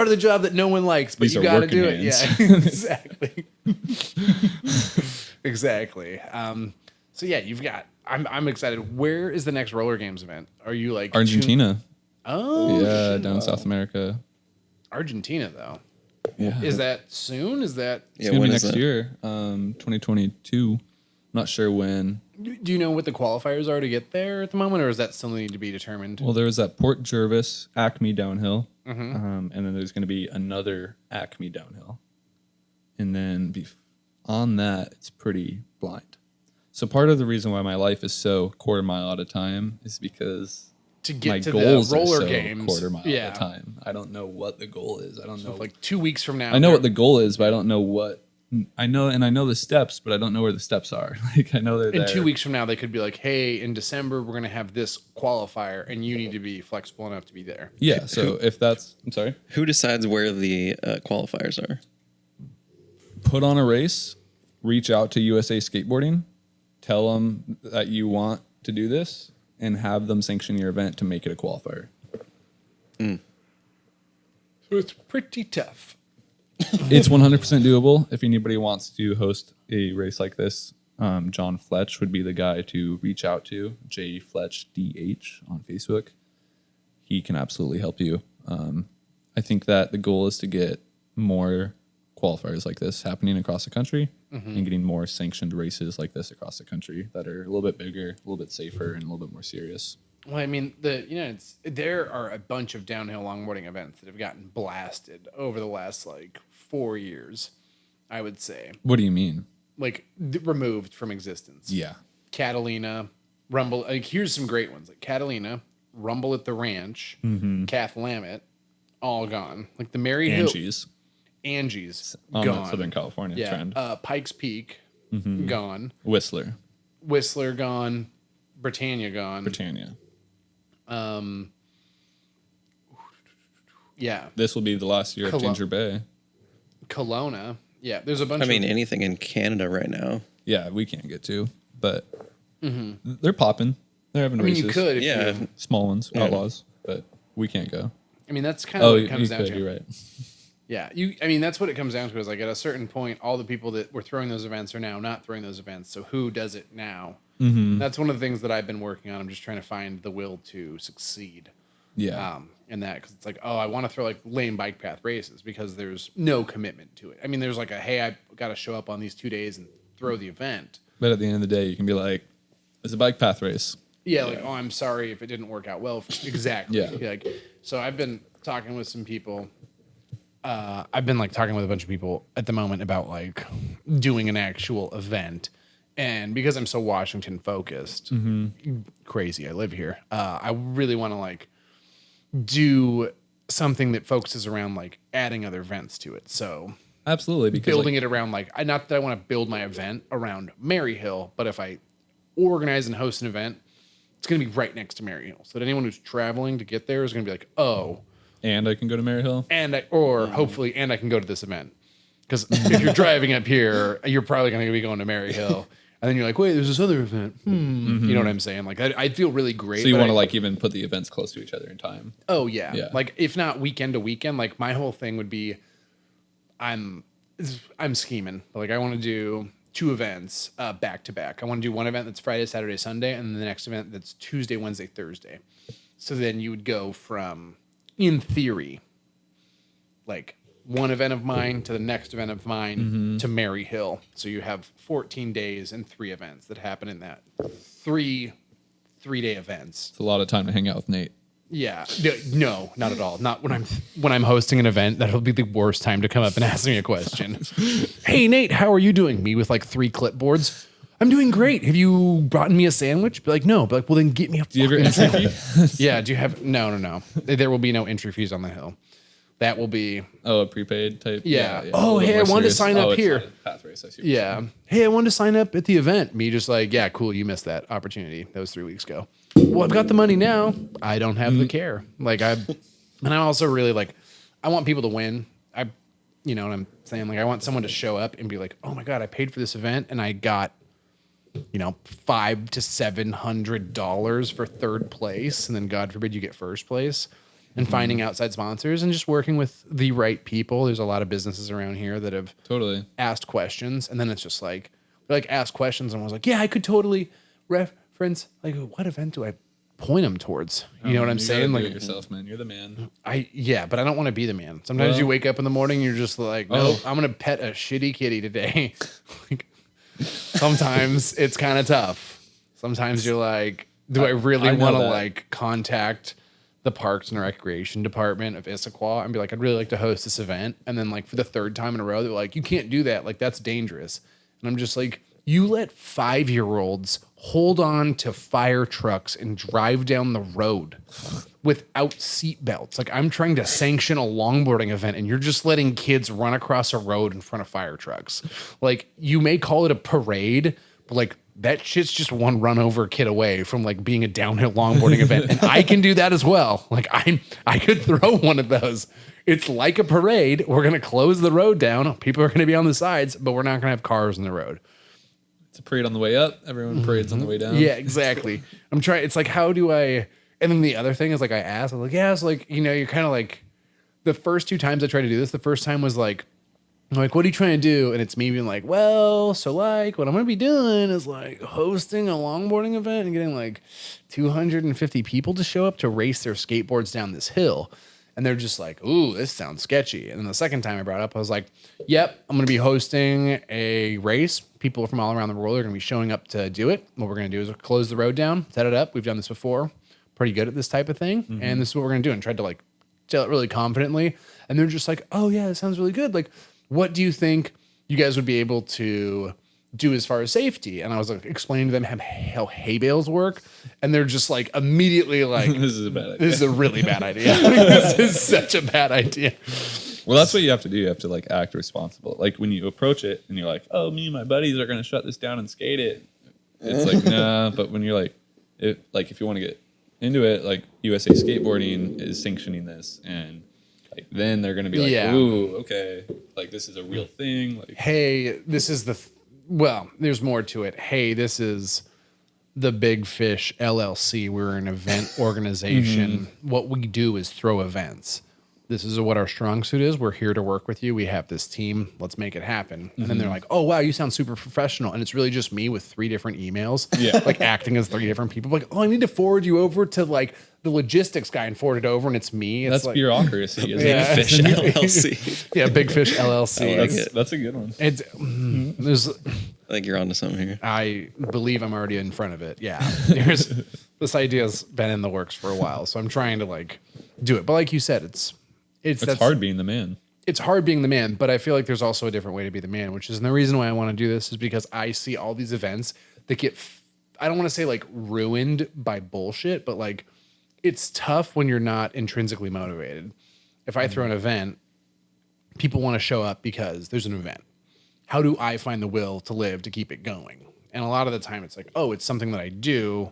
of the job that no one likes, but you got to do it. hands. Yeah, exactly, exactly. So yeah, you've got. I'm excited. Where is the next Roller Games event? Are you like Argentina? Oh, yeah, down South America. Argentina though. Yeah. Is that soon? Is that It's gonna be next year, 2022. Not sure when. Do you know what the qualifiers are to get there at the moment, or is that still need to be determined? Well, there was that Port Jervis ACME downhill, Mm-hmm. And then there's going to be another ACME downhill, and then on that it's pretty blind. So part of the reason why my life is so quarter mile at a time is because to get my to goals the roller are so games, quarter mile at a time. I don't know what the goal is. I don't know. Like 2 weeks from now, I know what the goal is, but I don't know what. I know the steps, but I don't know where the steps are. Like I know they're in there. 2 weeks from now, they could be like, "Hey, in December, we're going to have this qualifier, and you need to be flexible enough to be there." Yeah. So if that's, I'm sorry. Who decides where the qualifiers are? Put on a race, reach out to USA Skateboarding, tell them that you want to do this, and have them sanction your event to make it a qualifier. So it's pretty tough. It's 100% doable. If anybody wants to host a race like this, John Fletch would be the guy to reach out to, J Fletch DH on Facebook. He can absolutely help you. I think that the goal is to get more qualifiers like this happening across the country and getting more sanctioned races like this across the country that are a little bit bigger, a little bit safer, and a little bit more serious. Well, I mean, there are a bunch of downhill longboarding events that have gotten blasted over the last 4 years, I would say. What do you mean? Removed from existence. Yeah. Catalina, Rumble. Here's some great ones. Catalina, Rumble at the Ranch, Cathlamet, all gone. The Mary Hill. Angie's on gone. the Southern California trend. Pikes Peak, gone. Whistler gone. Britannia gone. Yeah. This will be the last year of Ginger Bay. Kelowna. Yeah, there's a bunch I mean, anything in Canada right now. Yeah, we can't get to, but they're popping. They're having races. You could. Small ones, outlaws, but we can't go. I mean, that's kind of what it comes down to. You're right. Yeah, that's what it comes down to is at a certain point, all the people that were throwing those events are now not throwing those events. So who does it now? That's one of the things that I've been working on. I'm just trying to find the will to succeed. Yeah. In that, because it's I want to throw lane bike path races because there's no commitment to it. I mean, there's hey, I got to show up on these 2 days and throw the event. But at the end of the day, you can be like, it's a bike path race. Yeah, oh, I'm sorry if it didn't work out well. Exactly. Yeah. So I've been talking with some people. I've been talking with a bunch of people at the moment about doing an actual event. And because I'm so Washington focused, crazy, I live here. I really want to do something that focuses around adding other events to it. So absolutely, because building it around not that I want to build my event around Maryhill, but if I organize and host an event, it's going to be right next to Mary Hill. So that anyone who's traveling to get there is going to be like, oh. And I can go to Mary Hill? Hopefully, I can go to this event. Because if you're driving up here, you're probably going to be going to Mary Hill. And then you're like, wait, there's this other event. You know what I'm saying? Like, I feel really great. So you want to like even put the events close to each other in time? Oh, yeah. Like, if not weekend to weekend, like my whole thing would be, I'm scheming. Like, I want to do 2 events back to back. I want to do one event that's Friday, Saturday, Sunday, and then the next event that's Tuesday, Wednesday, Thursday. So then you would go from, in theory, like one event of mine to the next event of mine to Mary Hill. So you have 14 days and 3 events that happen in that 3-day events. It's a lot of time to hang out with Nate. Yeah, no, not at all. Not when I'm hosting an event. That'll be the worst time to come up and ask me a question. Hey, Nate, how are you doing? Me with like 3 clipboards. I'm doing great. Have you brought me a sandwich? Be like, no. Be like, well, then get me a. Do you have your entry fee? Yeah. Do you have? No. There will be no entry fees on the hill. That will be. Oh, a prepaid type. Yeah. Oh, hey, I wanted to sign up here. Path race, I see. Yeah. Hey, I wanted to sign up at the event. Me just like, yeah, cool. You missed that opportunity. That was 3 weeks ago. Well, I've got the money now. I don't have the care. Like and I'm also really like, I want people to win. You know what I'm saying? Like, I want someone to show up and be like, oh my God, I paid for this event and I got, $500 to $700 for 3rd place. And then God forbid you get 1st place. And finding outside sponsors and just working with the right people. There's a lot of businesses around here that have asked questions. And then it's just like, asked questions and was like, yeah, I could totally reference, like, what event do I point them towards? You know what I'm saying? Like, do it yourself, man. You're the man. But I don't want to be the man. Sometimes you wake up in the morning and you're just like, nope, I'm going to pet a shitty kitty today. Like, sometimes it's kind of tough. Sometimes you're like, do I really want to like contact the Parks and Recreation Department of Issaquah and be like, I'd really like to host this event. And then like for the 3rd time in a row, they're like, you can't do that. Like, that's dangerous. And I'm just like, you let 5-year-olds hold on to fire trucks and drive down the road without seatbelts. Like, I'm trying to sanction a longboarding event and you're just letting kids run across a road in front of fire trucks. Like, you may call it a parade, but like, that shit's just one run over kid away from like being a downhill longboarding event. And I can do that as well. Like, I could throw one of those. It's like a parade. We're going to close the road down. People are going to be on the sides, but we're not going to have cars in the road. It's a parade on the way up. Everyone parades on the way down. Yeah, exactly. I'm trying. It's like, how do I, and then the other thing is like, I asked, I'm like, yeah, it's like, you're kind of like, the first 2 times I tried to do this, the first time was like, I'm like, what are you trying to do? And it's me being like, well, so like what I'm going to be doing is like hosting a longboarding event and getting like 250 people to show up to race their skateboards down this hill. And they're just like, ooh, this sounds sketchy. And then the second time I brought it up, I was like, yep, I'm going to be hosting a race. People from all around the world are going to be showing up to do it. What we're going to do is close the road down, set it up. We've done this before. Pretty good at this type of thing. And this is what we're going to do. And tried to like tell it really confidently. And they're just like, oh yeah, it sounds really good. Like, what do you think you guys would be able to do as far as safety? And I was like explaining to them how hay bales work. And they're just like immediately like, this is a bad idea. This is a really bad idea. This is such a bad idea. Well, that's what you have to do. You have to like act responsible. Like when you approach it and you're like, oh, me and my buddies are going to shut this down and skate it. It's like, nah. But when you're like, if you want to get into it, like USA Skateboarding is sanctioning this, and like then they're going to be like, ooh, okay, like this is a real thing. Like, hey, this is well, there's more to it. Hey, this is the Big Fish LLC. We're an event organization. What we do is throw events. This is what our strong suit is. We're here to work with you. We have this team. Let's make it happen. And then they're like, oh, wow, you sound super professional. And it's really just me with 3 different emails, like acting as 3 different people. Like, oh, I need to forward you over to like the logistics guy and forward it over. And it's me. It's that's like, bureaucracy. Isn't Big it? Fish LLC. Yeah, Big Fish LLC. I like it. That's a good one. It's, there's, I think you're onto something here. I believe I'm already in front of it. Yeah. This idea's been in the works for a while. So I'm trying to like do it. But like you said, it's hard being the man. It's hard being the man, but I feel like there's also a different way to be the man, which is, and the reason why I want to do this is because I see all these events that get, I don't want to say like ruined by bullshit, but like it's tough when you're not intrinsically motivated. If I throw an event, people want to show up because there's an event. How do I find the will to live to keep it going? And a lot of the time it's like, oh, it's something that I do,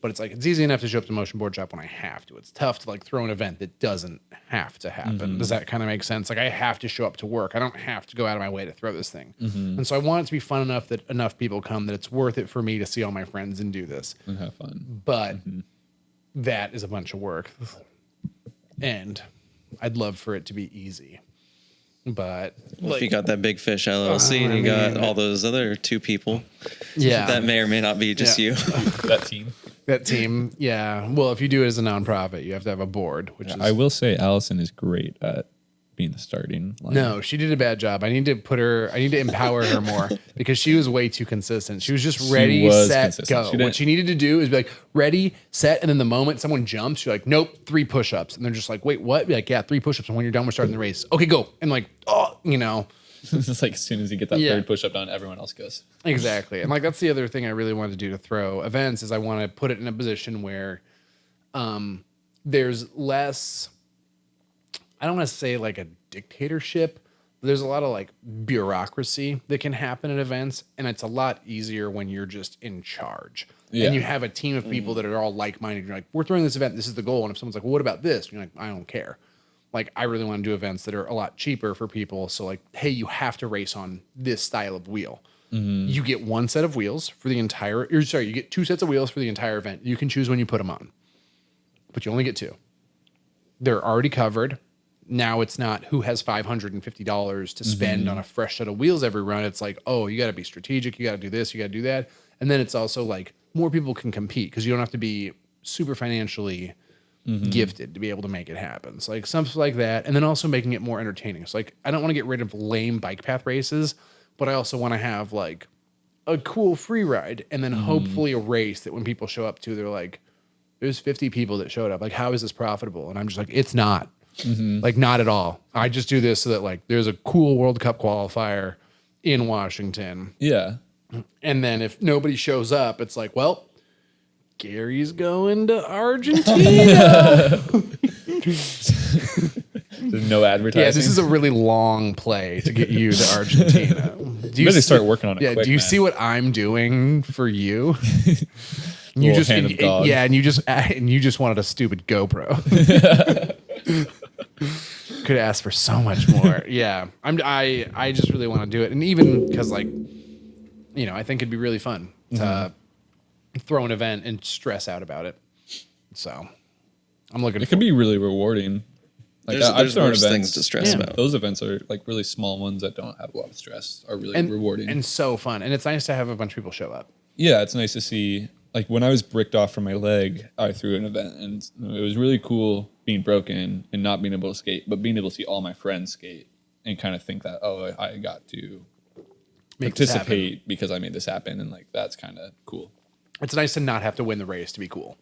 but it's like, it's easy enough to show up to Motion Board Shop when I have to. It's tough to like throw an event that doesn't have to happen. Does that kind of make sense? Like I have to show up to work. I don't have to go out of my way to throw this thing. And so I want it to be fun enough that enough people come that it's worth it for me to see all my friends and do this. And have fun. But that is a bunch of work. And I'd love for it to be easy. But well, if you got that Big Fish LLC and you got all those other 2 people, that may or may not be just you. That team. Yeah. Well, if you do it as a nonprofit, you have to have a board, which is... I will say Allison is great at being the starting line. No, she did a bad job. I need to empower her more because she was way too consistent. She was just ready, set, go. What she needed to do is be like, ready, set, and then the moment someone jumps, you're like, nope, 3 push-ups. And they're just like, wait, what? Be like, yeah, 3 push-ups. And when you're done, we're starting the race. Okay, go. And like, oh, you know. It's just like as soon as you get that third push-up done, everyone else goes. Exactly. And like that's the other thing I really wanted to do to throw events is I want to put it in a position where there's less, I don't want to say like a dictatorship, but there's a lot of like bureaucracy that can happen at events, and it's a lot easier when you're just in charge. And you have a team of people that are all like-minded. You're like, we're throwing this event, this is the goal. And if someone's like, well, what about this? And you're like, I don't care. Like, I really want to do events that are a lot cheaper for people. So like, hey, you have to race on this style of wheel. You get 1 set of wheels for the entire, you get 2 sets of wheels for the entire event. You can choose when you put them on, but you only get 2. They're already covered. Now it's not who has $550 to spend on a fresh set of wheels every run. It's like, oh, you got to be strategic. You got to do this. You got to do that. And then it's also like more people can compete because you don't have to be super financially gifted to be able to make it happen. So like something like that. And then also making it more entertaining. So like, I don't want to get rid of lame bike path races, but I also want to have like a cool free ride and then hopefully a race that when people show up to, they're like, there's 50 people that showed up. Like, how is this profitable? And I'm just like, it's not. Like, not at all. I just do this so that like there's a cool World Cup qualifier in Washington. Yeah. And then if nobody shows up, it's like, well, Gary's going to Argentina. There's no advertising. Yeah, this is a really long play to get you to Argentina. Do you start working on it? Yeah. Quick, do you man. see what I'm doing for you? You just hand of God. Yeah, and you just wanted a stupid GoPro. Could have asked for so much more. Yeah, I just really want to do it, and even because like, you know, I think it'd be really fun to throw an event and stress out about it. So I'm looking. It could be really rewarding. Like there's worse things to stress about. Those events are like really small ones that don't have a lot of stress are really rewarding and so fun. And it's nice to have a bunch of people show up. Yeah, it's nice to see. Like when I was bricked off from my leg, I threw an event, and it was really cool being broken and not being able to skate, but being able to see all my friends skate and kind of think that, oh, I got to participate because I made this happen, and like that's kind of cool. It's nice to not have to win the race to be cool.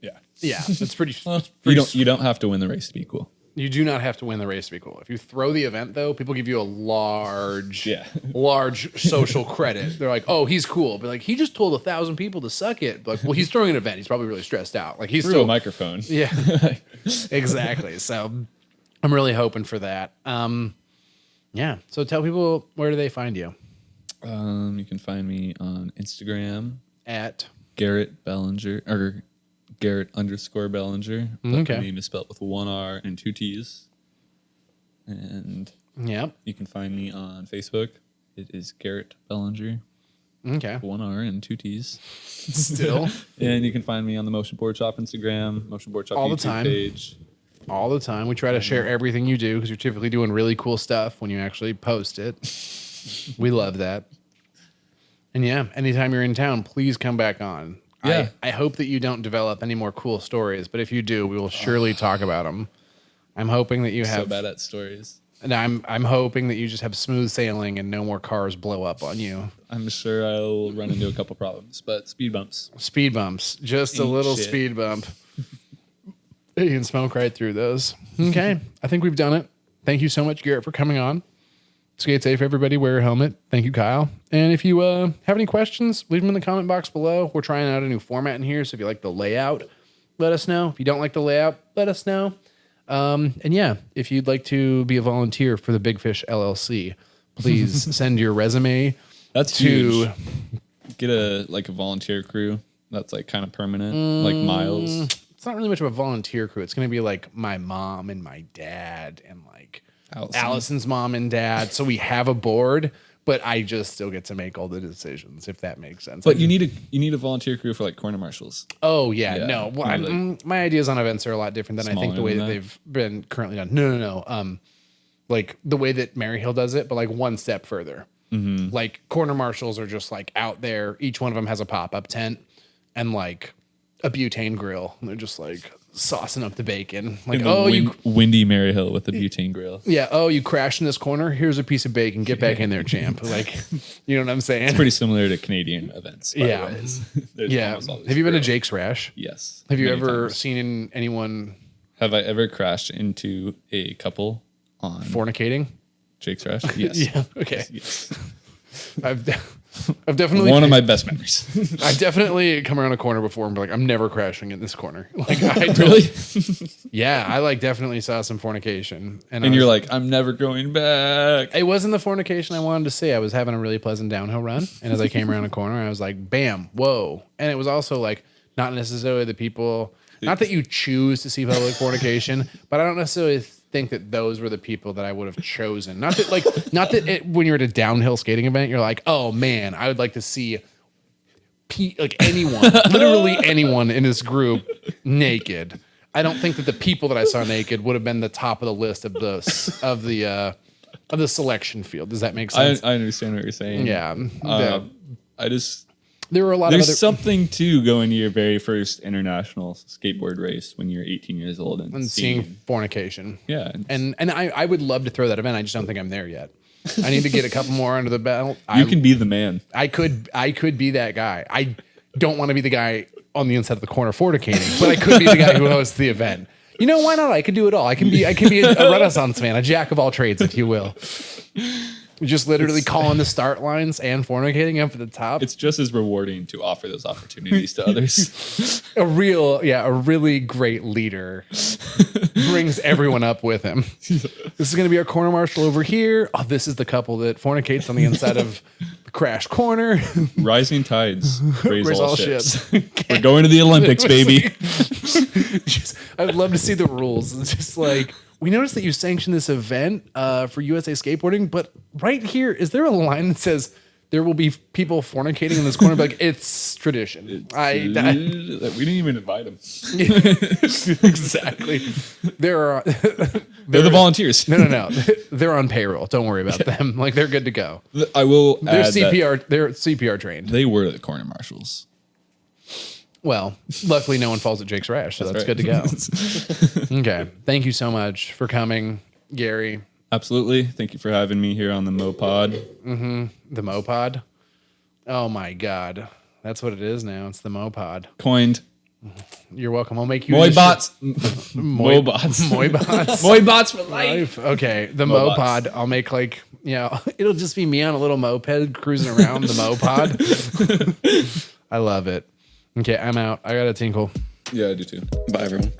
Yeah, yeah, it's pretty. You don't have to win the race to be cool. You do not have to win the race to be cool. If you throw the event, though, people give you a large social credit. They're like, "Oh, he's cool," but like he just told 1,000 people to suck it. But like, well, he's throwing an event. He's probably really stressed out. Like he's threw a microphone. Yeah, exactly. So I'm really hoping for that. Yeah. So tell people, where do they find you? You can find me on Instagram at Garett Belanger or Garett_Belanger. Okay. My name is spelled with 1 R and 2 T's. And you can find me on Facebook. It is Garett Belanger. Okay. 1 R and 2 T's. Still. And you can find me on the Motion Board Shop Instagram, Motion Board Shop all YouTube the time. page. All the time. We try to share everything you do because you're typically doing really cool stuff when you actually post it. We love that. And yeah, anytime you're in town, please come back on. Yeah. I hope that you don't develop any more cool stories, but if you do, we will surely talk about them. I'm hoping that you have so bad at stories. And I'm hoping that you just have smooth sailing and no more cars blow up on you. I'm sure I'll run into a couple problems, but speed bumps. Speed bumps. Just a little speed bump. You can smoke right through those. Okay. I think we've done it. Thank you so much, Garett, for coming on. Skate safe, everybody. Wear a helmet. Thank you, Kyle. And if you have any questions, leave them in the comment box below. We're trying out a new format in here, so if you like the layout, let us know. If you don't like the layout, let us know. And yeah, if you'd like to be a volunteer for the Big Fish LLC, please send your resume That's huge. get a volunteer crew that's like kind of permanent, like Miles. It's not really much of a volunteer crew. It's going to be like my mom and my dad and like Allison's mom and dad. So we have a board, but I just still get to make all the decisions, if that makes sense. But you need a volunteer crew for like corner marshals. Oh yeah. No. Well, my ideas on events are a lot different than I think the way that they've been currently done. No. Like the way that Maryhill does it, but like one step further. Mm-hmm. Like corner marshals are just like out there. Each one of them has a pop-up tent and like a butane grill. And they're just like saucing up the bacon. Like, windy Maryhill with the butane grill. Yeah. Oh, you crashed in this corner. Here's a piece of bacon. Get back in there, champ. Like, you know what I'm saying? It's pretty similar to Canadian events. Yeah. Yeah. Have you been to Jake's Rash? Yes. Have you ever seen anyone? Have I ever crashed into a couple on fornicating? Jake's Rash? Yes. Yeah. Okay. Yes. I've definitely one of my best memories. I've definitely come around a corner before and be like, I'm never crashing in this corner. Like, really? Yeah, I like definitely saw some fornication, and you're like, I'm never going back. It wasn't the fornication I wanted to see. I was having a really pleasant downhill run, and as I came around a corner, I was like, bam, whoa, and it was also like not necessarily the people. Not that you choose to see public fornication, but I don't necessarily think that those were the people that I would have chosen. Not that when you're at a downhill skating event, you're like, oh man, I would like to see like anyone, literally anyone in this group naked. I don't think that the people that I saw naked would have been the top of the list of the selection field. Does that make sense? I understand what you're saying. Yeah. There were a lot of something to going to your very first international skateboard race when you're 18 years old and seeing fornication. Yeah. And I would love to throw that event. I just don't think I'm there yet. I need to get a couple more under the belt. You can be the man. I could be that guy. I don't want to be the guy on the inside of the corner fornicating, but I could be the guy who hosts the event. You know, why not? I could do it all. I can be a Renaissance man, a jack of all trades, if you will. Just literally calling the start lines and fornicating up at the top. It's just as rewarding to offer those opportunities to others. A really great leader brings everyone up with him. This is going to be our corner marshal over here. Oh, this is the couple that fornicates on the inside of the crash corner. Rising tides raise all ships. Okay. We're going to the Olympics, baby. I'd love to see the rules. It's just like, we noticed that you sanctioned this event for USA Skateboarding, but right here, is there a line that says there will be people fornicating in this corner? Like, it's tradition. We didn't even invite them. Exactly. They're the volunteers. No. They're on payroll. Don't worry about them. Like, they're good to go. I will. They're CPR. They're CPR trained. They were the corner marshals. Well, luckily no one falls at Jake's Rash, so that's good to go. Okay. Thank you so much for coming, Gary. Absolutely. Thank you for having me here on the Mopod. Mm-hmm. The Mopod? Oh, my God. That's what it is now. It's the Mopod. Coined. You're welcome. I'll make you... Moibots. Moibots. Moibots. Moibots for life. Okay. The Mopod. I'll make like... it'll just be me on a little moped cruising around the Mopod. I love it. Okay, I'm out. I got to tinkle. Yeah, I do too. Bye, everyone.